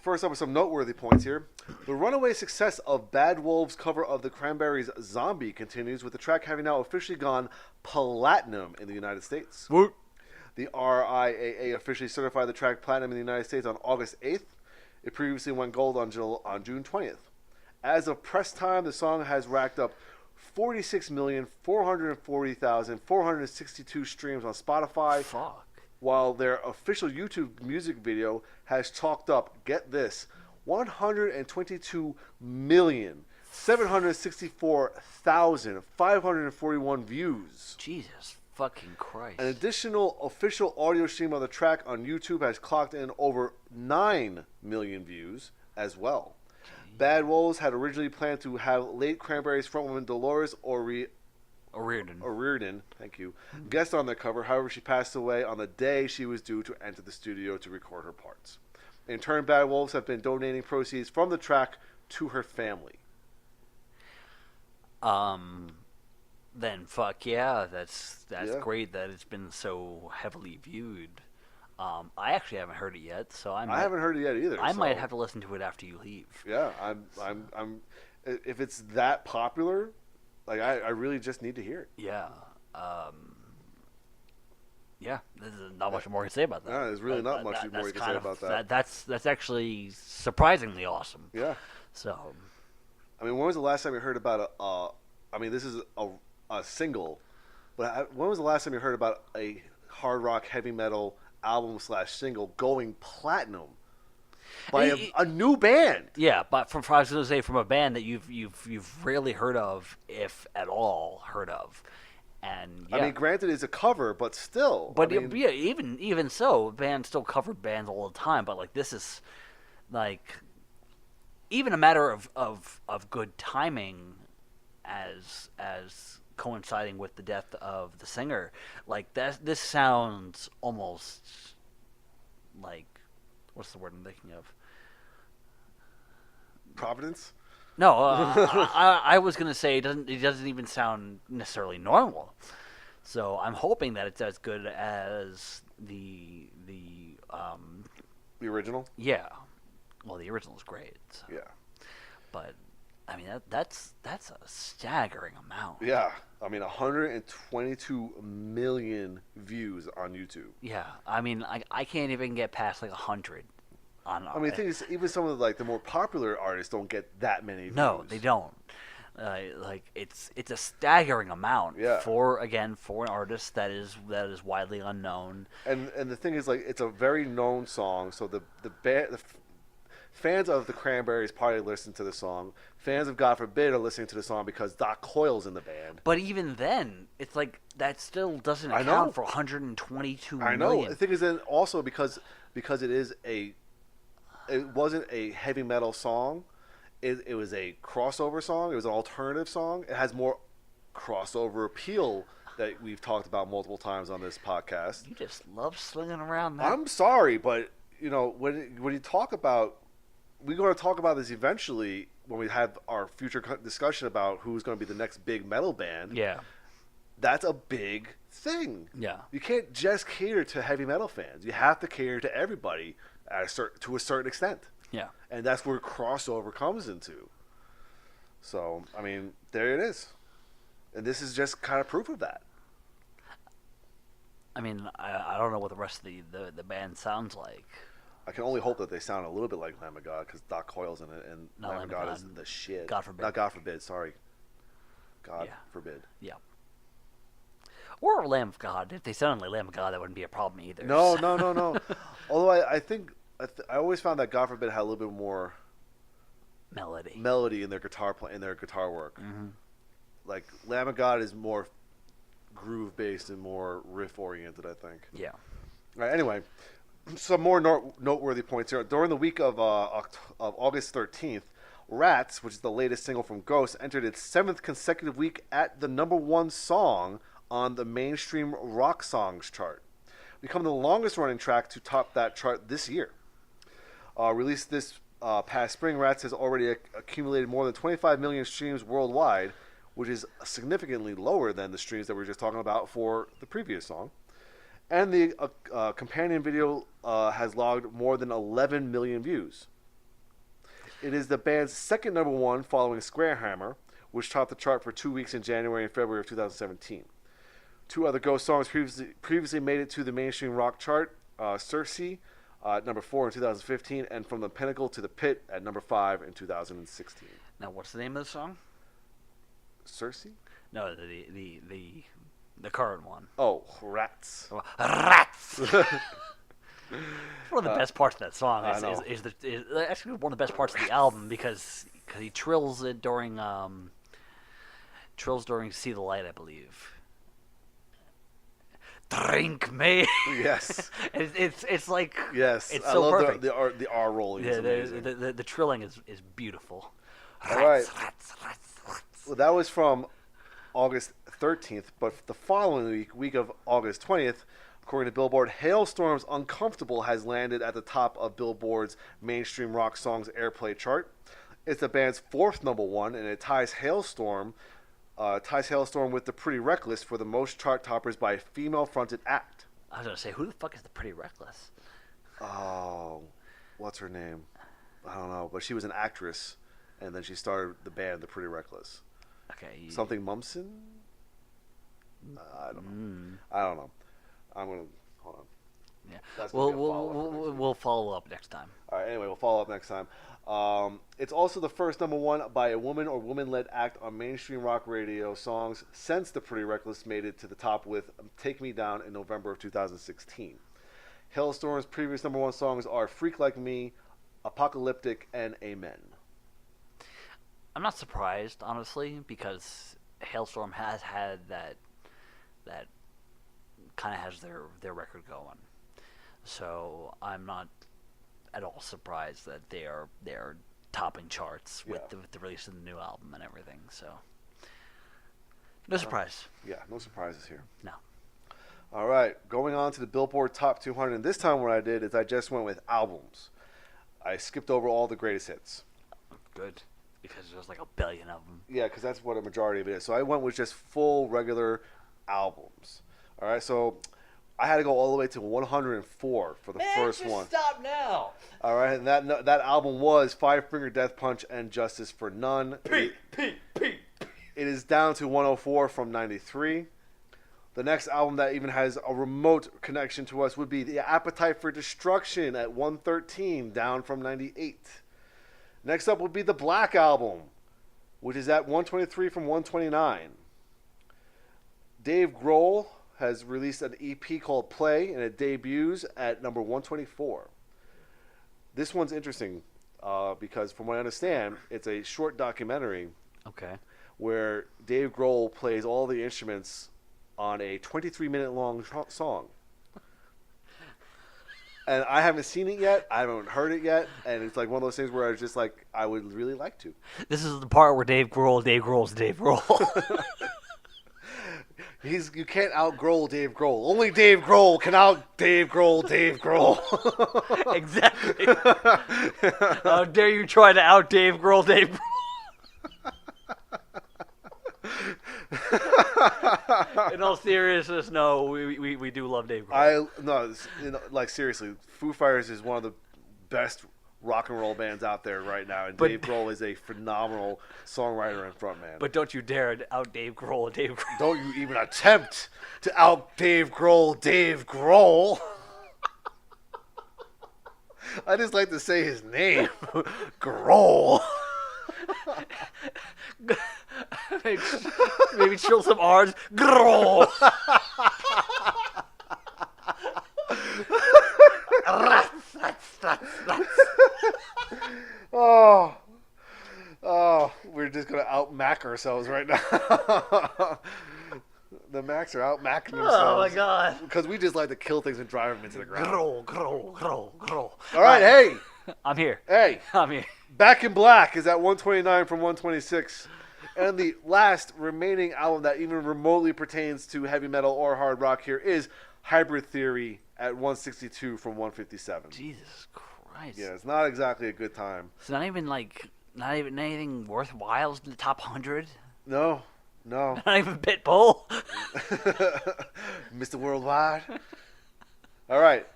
[SPEAKER 1] first up with some noteworthy points here. The runaway success of Bad Wolves' cover of the Cranberries' Zombie continues, with the track having now officially gone platinum in the United States.
[SPEAKER 2] What?
[SPEAKER 1] The RIAA officially certified the track platinum in the United States on August 8th. It previously went gold on June 20th. As of press time, the song has racked up 46,440,462 streams on Spotify,
[SPEAKER 2] Fuck.
[SPEAKER 1] while their official YouTube music video has chalked up, get this, 122,764,541 views.
[SPEAKER 2] Jesus fucking Christ.
[SPEAKER 1] An additional official audio stream of the track on YouTube has clocked in over 9 million views as well. Bad Wolves had originally planned to have late Cranberries frontwoman Dolores O'Riordan, thank you, guest on the cover. However, she passed away on the day she was due to enter the studio to record her parts. In turn, Bad Wolves have been donating proceeds from the track to her family.
[SPEAKER 2] Then fuck yeah, that's
[SPEAKER 1] Yeah.
[SPEAKER 2] great that it's been so heavily viewed. I actually haven't heard it yet, so
[SPEAKER 1] I haven't heard it yet either.
[SPEAKER 2] I
[SPEAKER 1] so,
[SPEAKER 2] might have to listen to it after you leave.
[SPEAKER 1] Yeah, I'm. If it's that popular, like I really just need to hear it.
[SPEAKER 2] Yeah. Yeah, there's not much more to say about that.
[SPEAKER 1] No, there's really not much more
[SPEAKER 2] that's
[SPEAKER 1] you can say
[SPEAKER 2] kind
[SPEAKER 1] about
[SPEAKER 2] of-
[SPEAKER 1] that.
[SPEAKER 2] That's actually surprisingly awesome.
[SPEAKER 1] Yeah.
[SPEAKER 2] So,
[SPEAKER 1] I mean, when was the last time you heard about I mean, this is a single, but when was the last time you heard about a hard rock heavy metal album / single going platinum by a new band?
[SPEAKER 2] yeah, but I was going to say from a band that you've rarely heard of, if at all heard of, and yeah.
[SPEAKER 1] I mean, granted, it's a cover, but still.
[SPEAKER 2] But
[SPEAKER 1] I mean,
[SPEAKER 2] yeah, even so, bands still cover bands all the time. But like this is like even a matter of good timing, as coinciding with the death of the singer. Like this sounds almost like, what's the word I'm thinking of?
[SPEAKER 1] Providence.
[SPEAKER 2] No, I was gonna say it doesn't even sound necessarily normal. So I'm hoping that it's as good as the
[SPEAKER 1] original.
[SPEAKER 2] yeah. Well, the original is great. So.
[SPEAKER 1] Yeah.
[SPEAKER 2] But I mean that's a staggering amount.
[SPEAKER 1] Yeah. I mean, 122 million views on YouTube.
[SPEAKER 2] Yeah. I mean I can't even get past like 100.
[SPEAKER 1] I mean, the thing is, even some of the more popular artists don't get that many views.
[SPEAKER 2] No, they don't. Like it's a staggering amount
[SPEAKER 1] Yeah.
[SPEAKER 2] for an artist that is widely unknown.
[SPEAKER 1] And the thing is, like, it's a very known song, so the fans of the Cranberries probably listen to the song. Fans of God Forbid are listening to the song because Doc Coyle's in the band.
[SPEAKER 2] But even then, it's like that still doesn't
[SPEAKER 1] I
[SPEAKER 2] account
[SPEAKER 1] know.
[SPEAKER 2] for 122
[SPEAKER 1] I know.
[SPEAKER 2] million.
[SPEAKER 1] The thing is, then also because it wasn't a heavy metal song. It was a crossover song. It was an alternative song. It has more crossover appeal that we've talked about multiple times on this podcast.
[SPEAKER 2] You just love slinging around that.
[SPEAKER 1] I'm sorry, but when you talk about, we're going to talk about this eventually when we have our future discussion about who's going to be the next big metal band.
[SPEAKER 2] Yeah.
[SPEAKER 1] That's a big thing.
[SPEAKER 2] Yeah.
[SPEAKER 1] You can't just cater to heavy metal fans. You have to cater to everybody to a certain extent.
[SPEAKER 2] Yeah.
[SPEAKER 1] And that's where crossover comes into. So, I mean, there it is. And this is just kind of proof of that.
[SPEAKER 2] I mean, I don't know what the rest of the band sounds like.
[SPEAKER 1] I can only hope that they sound a little bit like Lamb of God because Doc Coyle's in it, and
[SPEAKER 2] Not
[SPEAKER 1] Lamb of
[SPEAKER 2] Lamb of
[SPEAKER 1] God is
[SPEAKER 2] God.
[SPEAKER 1] the shit.
[SPEAKER 2] God forbid.
[SPEAKER 1] Not God forbid, sorry. God
[SPEAKER 2] Yeah.
[SPEAKER 1] forbid.
[SPEAKER 2] Yeah. Or Lamb of God. If they sounded like Lamb of God, that wouldn't be a problem either.
[SPEAKER 1] No,
[SPEAKER 2] So-
[SPEAKER 1] no. Although I think I always found that God forbid had a little bit more melody in their guitar work.
[SPEAKER 2] Mm-hmm.
[SPEAKER 1] Like Lamb of God is more groove based and more riff oriented, I think.
[SPEAKER 2] Yeah.
[SPEAKER 1] All right, anyway, some more noteworthy points here. During the week of August 13th, Rats, which is the latest single from Ghost, entered its 7th consecutive week at the #1 song on the mainstream rock songs chart, becoming the longest running track to top that chart this year. Released this past spring, Rats has already accumulated more than 25 million streams worldwide, which is significantly lower than the streams that we were just talking about for the previous song. And the companion video has logged more than 11 million views. It is the band's second #1 following Squarehammer, which topped the chart for 2 weeks in January and February of 2017. Two other Ghost songs previously made it to the mainstream rock chart, Circe at #4 in 2015, and From the Pinnacle to the Pit at #5 in 2016.
[SPEAKER 2] Now, what's the name of the song?
[SPEAKER 1] Circe?
[SPEAKER 2] No, the current one.
[SPEAKER 1] Oh, Rats.
[SPEAKER 2] Rats. One of the best parts of that song
[SPEAKER 1] I know.
[SPEAKER 2] is actually one of the best parts of the album because he trills it during See the Light, I believe. Drink me.
[SPEAKER 1] Yes.
[SPEAKER 2] it's like
[SPEAKER 1] Yes.
[SPEAKER 2] it's
[SPEAKER 1] I
[SPEAKER 2] so
[SPEAKER 1] love
[SPEAKER 2] perfect.
[SPEAKER 1] the R rolling.
[SPEAKER 2] Yeah,
[SPEAKER 1] Is amazing.
[SPEAKER 2] the trilling is beautiful.
[SPEAKER 1] All right.
[SPEAKER 2] Rats.
[SPEAKER 1] Well, that was from August 13th, but the following week of August 20th, according to Billboard, Hailstorm's Uncomfortable has landed at the top of Billboard's mainstream rock songs airplay chart. It's the band's 4th #1, and it ties Hailstorm with The Pretty Reckless for the most chart toppers by a female-fronted act.
[SPEAKER 2] I was gonna say, who the fuck is the Pretty Reckless?
[SPEAKER 1] Oh, what's her name? I don't know, but she was an actress, and then she started the band The Pretty Reckless.
[SPEAKER 2] Okay.
[SPEAKER 1] Something Mumson? I don't know. I don't know. I'm gonna hold on.
[SPEAKER 2] Yeah.
[SPEAKER 1] That's gonna be a follow-up for next
[SPEAKER 2] We'll follow up next time.
[SPEAKER 1] All right. Anyway, we'll follow up next time. It's also the first #1 by a woman or woman-led act on mainstream rock radio songs since The Pretty Reckless made it to the top with "Take Me Down" in November of 2016. Hailstorm's previous #1 songs are "Freak Like Me," "Apocalyptic," and "Amen."
[SPEAKER 2] I'm not surprised, honestly, because Hailstorm has had that kind of has their record going. So I'm not at all surprised that they're topping charts with the release of the new album and everything. So no surprise.
[SPEAKER 1] Yeah, no surprises here.
[SPEAKER 2] No.
[SPEAKER 1] All right, going on to the Billboard Top 200. And this time what I did is I just went with albums. I skipped over all the greatest hits.
[SPEAKER 2] Good. Because there's like a billion of them.
[SPEAKER 1] Yeah, because that's what a majority of it is. So I went with just full, regular albums. All right, so I had to go all the way to 104 for the first one.
[SPEAKER 2] Stop now.
[SPEAKER 1] All right, and that album was Five Finger Death Punch and Justice for None.
[SPEAKER 2] Pete.
[SPEAKER 1] It is down to 104 from 93. The next album that even has a remote connection to us would be The Appetite for Destruction at 113, down from 98. Next up would be the Black Album, which is at 123 from 129. Dave Grohl has released an EP called Play, and it debuts at number 124. This one's interesting because, from what I understand, it's a short documentary
[SPEAKER 2] Okay.
[SPEAKER 1] where Dave Grohl plays all the instruments on a 23-minute long song. And I haven't seen it yet. I haven't heard it yet. And it's like one of those things where I was just like, I would really like to.
[SPEAKER 2] This is the part where Dave Grohl's Dave Grohl.
[SPEAKER 1] You can't out-Grohl Dave Grohl. Only Dave Grohl can out-Dave Grohl Dave Grohl.
[SPEAKER 2] Exactly. How dare you try to out Dave Grohl Dave Grohl? In all seriousness, no, we do love Dave Grohl.
[SPEAKER 1] Like seriously, Foo Fighters is one of the best rock and roll bands out there right now, and
[SPEAKER 2] But-
[SPEAKER 1] Dave Grohl is a phenomenal songwriter and frontman.
[SPEAKER 2] But don't you dare out Dave Grohl Dave Grohl.
[SPEAKER 1] Don't you even attempt to out Dave Grohl Dave Grohl. I just like to say his name, Grohl.
[SPEAKER 2] Maybe chill some R's. Grohl.
[SPEAKER 1] Oh, we're just gonna out Mac ourselves right now. The Mac Macs are out macking themselves.
[SPEAKER 2] Oh my god.
[SPEAKER 1] Because we just like to kill things and drive them into the ground.
[SPEAKER 2] Grohl.
[SPEAKER 1] All right, hey,
[SPEAKER 2] I'm here.
[SPEAKER 1] hey.
[SPEAKER 2] I'm here.
[SPEAKER 1] Back in Black is at 129 from 126. And the last remaining album that even remotely pertains to heavy metal or hard rock here is Hybrid Theory at 162 from 157.
[SPEAKER 2] Jesus Christ.
[SPEAKER 1] Yeah, it's not exactly a good time.
[SPEAKER 2] It's not even anything worthwhile in the top 100.
[SPEAKER 1] No.
[SPEAKER 2] Not even Pitbull.
[SPEAKER 1] Mr. Worldwide. All right.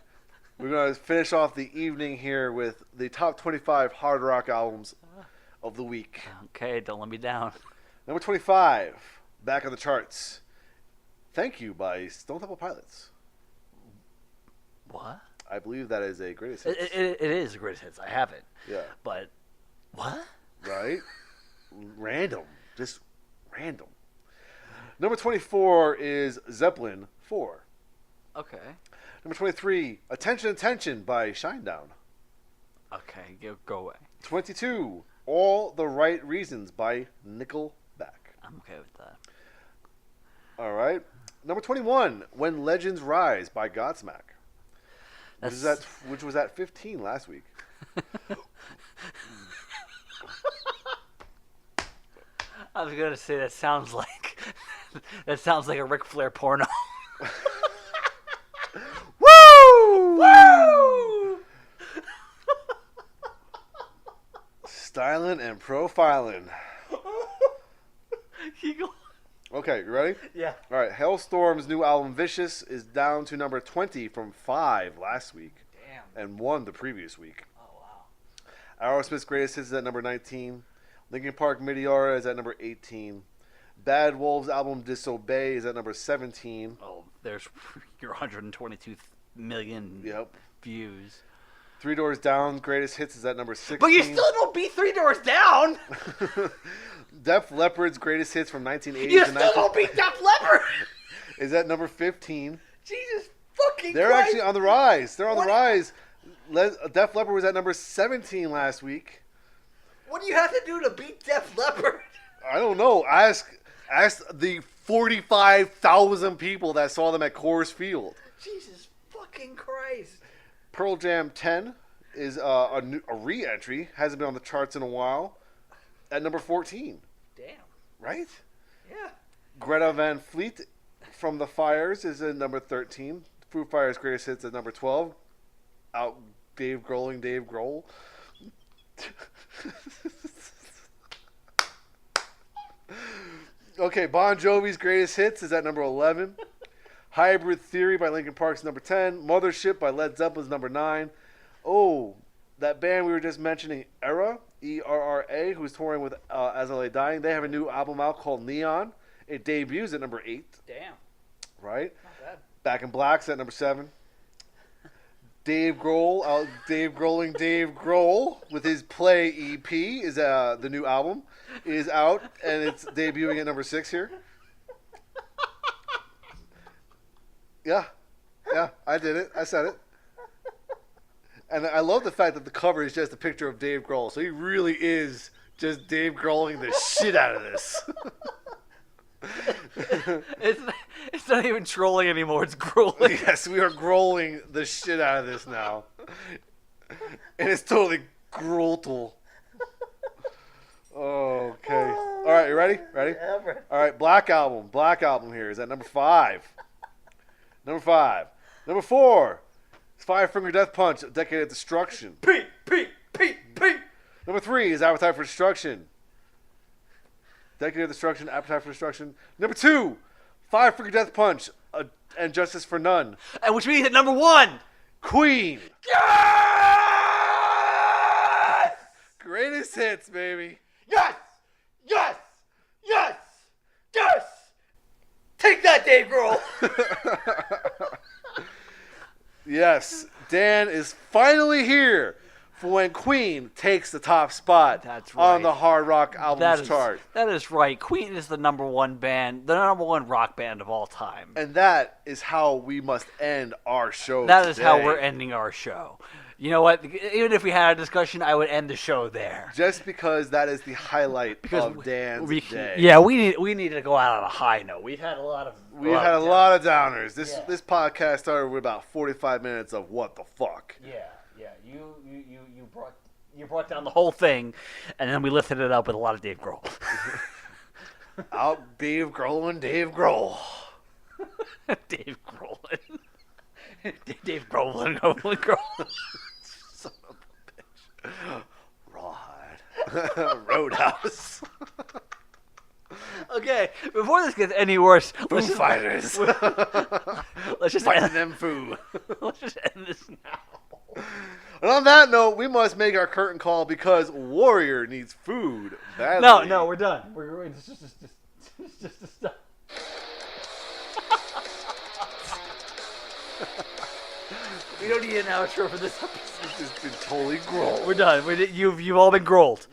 [SPEAKER 1] We're going to finish off the evening here with the top 25 hard rock albums of the week.
[SPEAKER 2] Okay, don't let me down.
[SPEAKER 1] Number 25, back on the charts. Thank You by Stone Temple Pilots.
[SPEAKER 2] What?
[SPEAKER 1] I believe that is a greatest hits.
[SPEAKER 2] It is the greatest hits. I have it.
[SPEAKER 1] Yeah.
[SPEAKER 2] But what?
[SPEAKER 1] Right? Random. Just random. Number 24 is Zeppelin 4.
[SPEAKER 2] Okay.
[SPEAKER 1] Number 23, Attention Attention by Shinedown.
[SPEAKER 2] Okay, go away.
[SPEAKER 1] 22, All the Right Reasons by Nickelback.
[SPEAKER 2] I'm okay with that.
[SPEAKER 1] All right. Number 21, When Legends Rise by Godsmack. Which was at 15 last week.
[SPEAKER 2] I was gonna say that sounds like a Ric Flair porno.
[SPEAKER 1] Woo!
[SPEAKER 2] Woo!
[SPEAKER 1] Styling and profiling. Okay, you ready?
[SPEAKER 2] Yeah.
[SPEAKER 1] All right, Hailstorm's new album Vicious is down to number 20 from 5 last week.
[SPEAKER 2] Damn.
[SPEAKER 1] And 1 the previous week.
[SPEAKER 2] Oh wow.
[SPEAKER 1] Aerosmith's Greatest Hits is at number 19. Linkin Park Meteora is at number 18. Bad Wolves' album Disobey is at number 17.
[SPEAKER 2] Oh, there's your 122 million views.
[SPEAKER 1] Three Doors Down Greatest Hits is at number 16.
[SPEAKER 2] But you still don't beat Three Doors Down.
[SPEAKER 1] Def Leppard's Greatest Hits from 1980
[SPEAKER 2] You
[SPEAKER 1] to
[SPEAKER 2] still don't beat Def Leppard.
[SPEAKER 1] is at number 15.
[SPEAKER 2] Jesus fucking
[SPEAKER 1] They're
[SPEAKER 2] Christ.
[SPEAKER 1] actually on the rise. They're on
[SPEAKER 2] What?
[SPEAKER 1] the rise. Def Leppard was at number 17 last week.
[SPEAKER 2] What do you have to do to beat Def Leppard?
[SPEAKER 1] I don't know. Ask the 45,000 people that saw them at Coors Field.
[SPEAKER 2] Jesus fucking Christ.
[SPEAKER 1] Pearl Jam 10 is a re-entry. Hasn't been on the charts in a while. At number 14.
[SPEAKER 2] Damn.
[SPEAKER 1] Right?
[SPEAKER 2] Yeah.
[SPEAKER 1] Greta Van Fleet from The Fires is at number 13. Foo Fighters' Greatest Hits at number 12. Out Dave Grohl. Okay, Bon Jovi's Greatest Hits is at number 11. Hybrid Theory by Linkin Park is number 10. Mothership by Led Zeppelin is number 9. Oh, that band we were just mentioning, Era, E-R-R-A, who's touring with As I Lay Dying, they have a new album out called Neon. It debuts at number 8.
[SPEAKER 2] Damn.
[SPEAKER 1] Right?
[SPEAKER 2] Not bad.
[SPEAKER 1] Back in Black's at number 7. Dave Grohl, Dave Grohl with his Play EP is the new album is out and it's debuting at number 6 here. Yeah, I did it. I said it. And I love the fact that the cover is just a picture of Dave Grohl, so he really is just Dave Grohling the shit out of this.
[SPEAKER 2] It's not even trolling anymore. It's Grohl.
[SPEAKER 1] Yes, we are Grohling the shit out of this now. And it's totally Grohltal. Okay. All right, you ready? Ready? All right, Black Album. Black Album here is at number 5. Number 5. Number 4. It's Five Finger Death Punch, A Decade of Destruction.
[SPEAKER 2] P.
[SPEAKER 1] Number 3 is Appetite for Destruction. Decade of Destruction, Appetite for Destruction. Number 2, Five Finger Death Punch, and Justice for None.
[SPEAKER 2] And which means at number 1.
[SPEAKER 1] Queen.
[SPEAKER 2] Yes!
[SPEAKER 1] Greatest hits, baby.
[SPEAKER 2] Yes! Yes! Yes! Yes! Take that, Dave Grohl.
[SPEAKER 1] Yes, Dan is finally here for when Queen takes the top spot
[SPEAKER 2] That's
[SPEAKER 1] on
[SPEAKER 2] right.
[SPEAKER 1] the hard rock albums chart.
[SPEAKER 2] That is right. Queen is the number one band, the number one rock band of all time.
[SPEAKER 1] And that is how we must end our show
[SPEAKER 2] That is how
[SPEAKER 1] today.
[SPEAKER 2] we're ending our show. You know what? Even if we had a discussion, I would end the show there.
[SPEAKER 1] Just because that is the highlight of Dan's day.
[SPEAKER 2] Yeah, we need to go out on a high note. We've had a lot of
[SPEAKER 1] downers. This podcast started with about 45 minutes of what the fuck.
[SPEAKER 2] Yeah. You brought down the whole thing, and then we lifted it up with a lot of Dave Grohl.
[SPEAKER 1] Out Dave Grohl and Dave Grohl.
[SPEAKER 2] Dave Grohl. Dave Grohl and Grohl.
[SPEAKER 1] Son of a bitch. Rawhide. Roadhouse.
[SPEAKER 2] Okay, before this gets any worse,
[SPEAKER 1] Foo Fighters.
[SPEAKER 2] Let's just
[SPEAKER 1] Fighting
[SPEAKER 2] end,
[SPEAKER 1] them foo.
[SPEAKER 2] let's just end this now.
[SPEAKER 1] And on that note, we must make our curtain call because Warrior needs food badly.
[SPEAKER 2] No, we're done. It's just a stop. We don't need an outro for this episode.
[SPEAKER 1] This has been totally Grohl.
[SPEAKER 2] We're done. You've all been Grohl'd.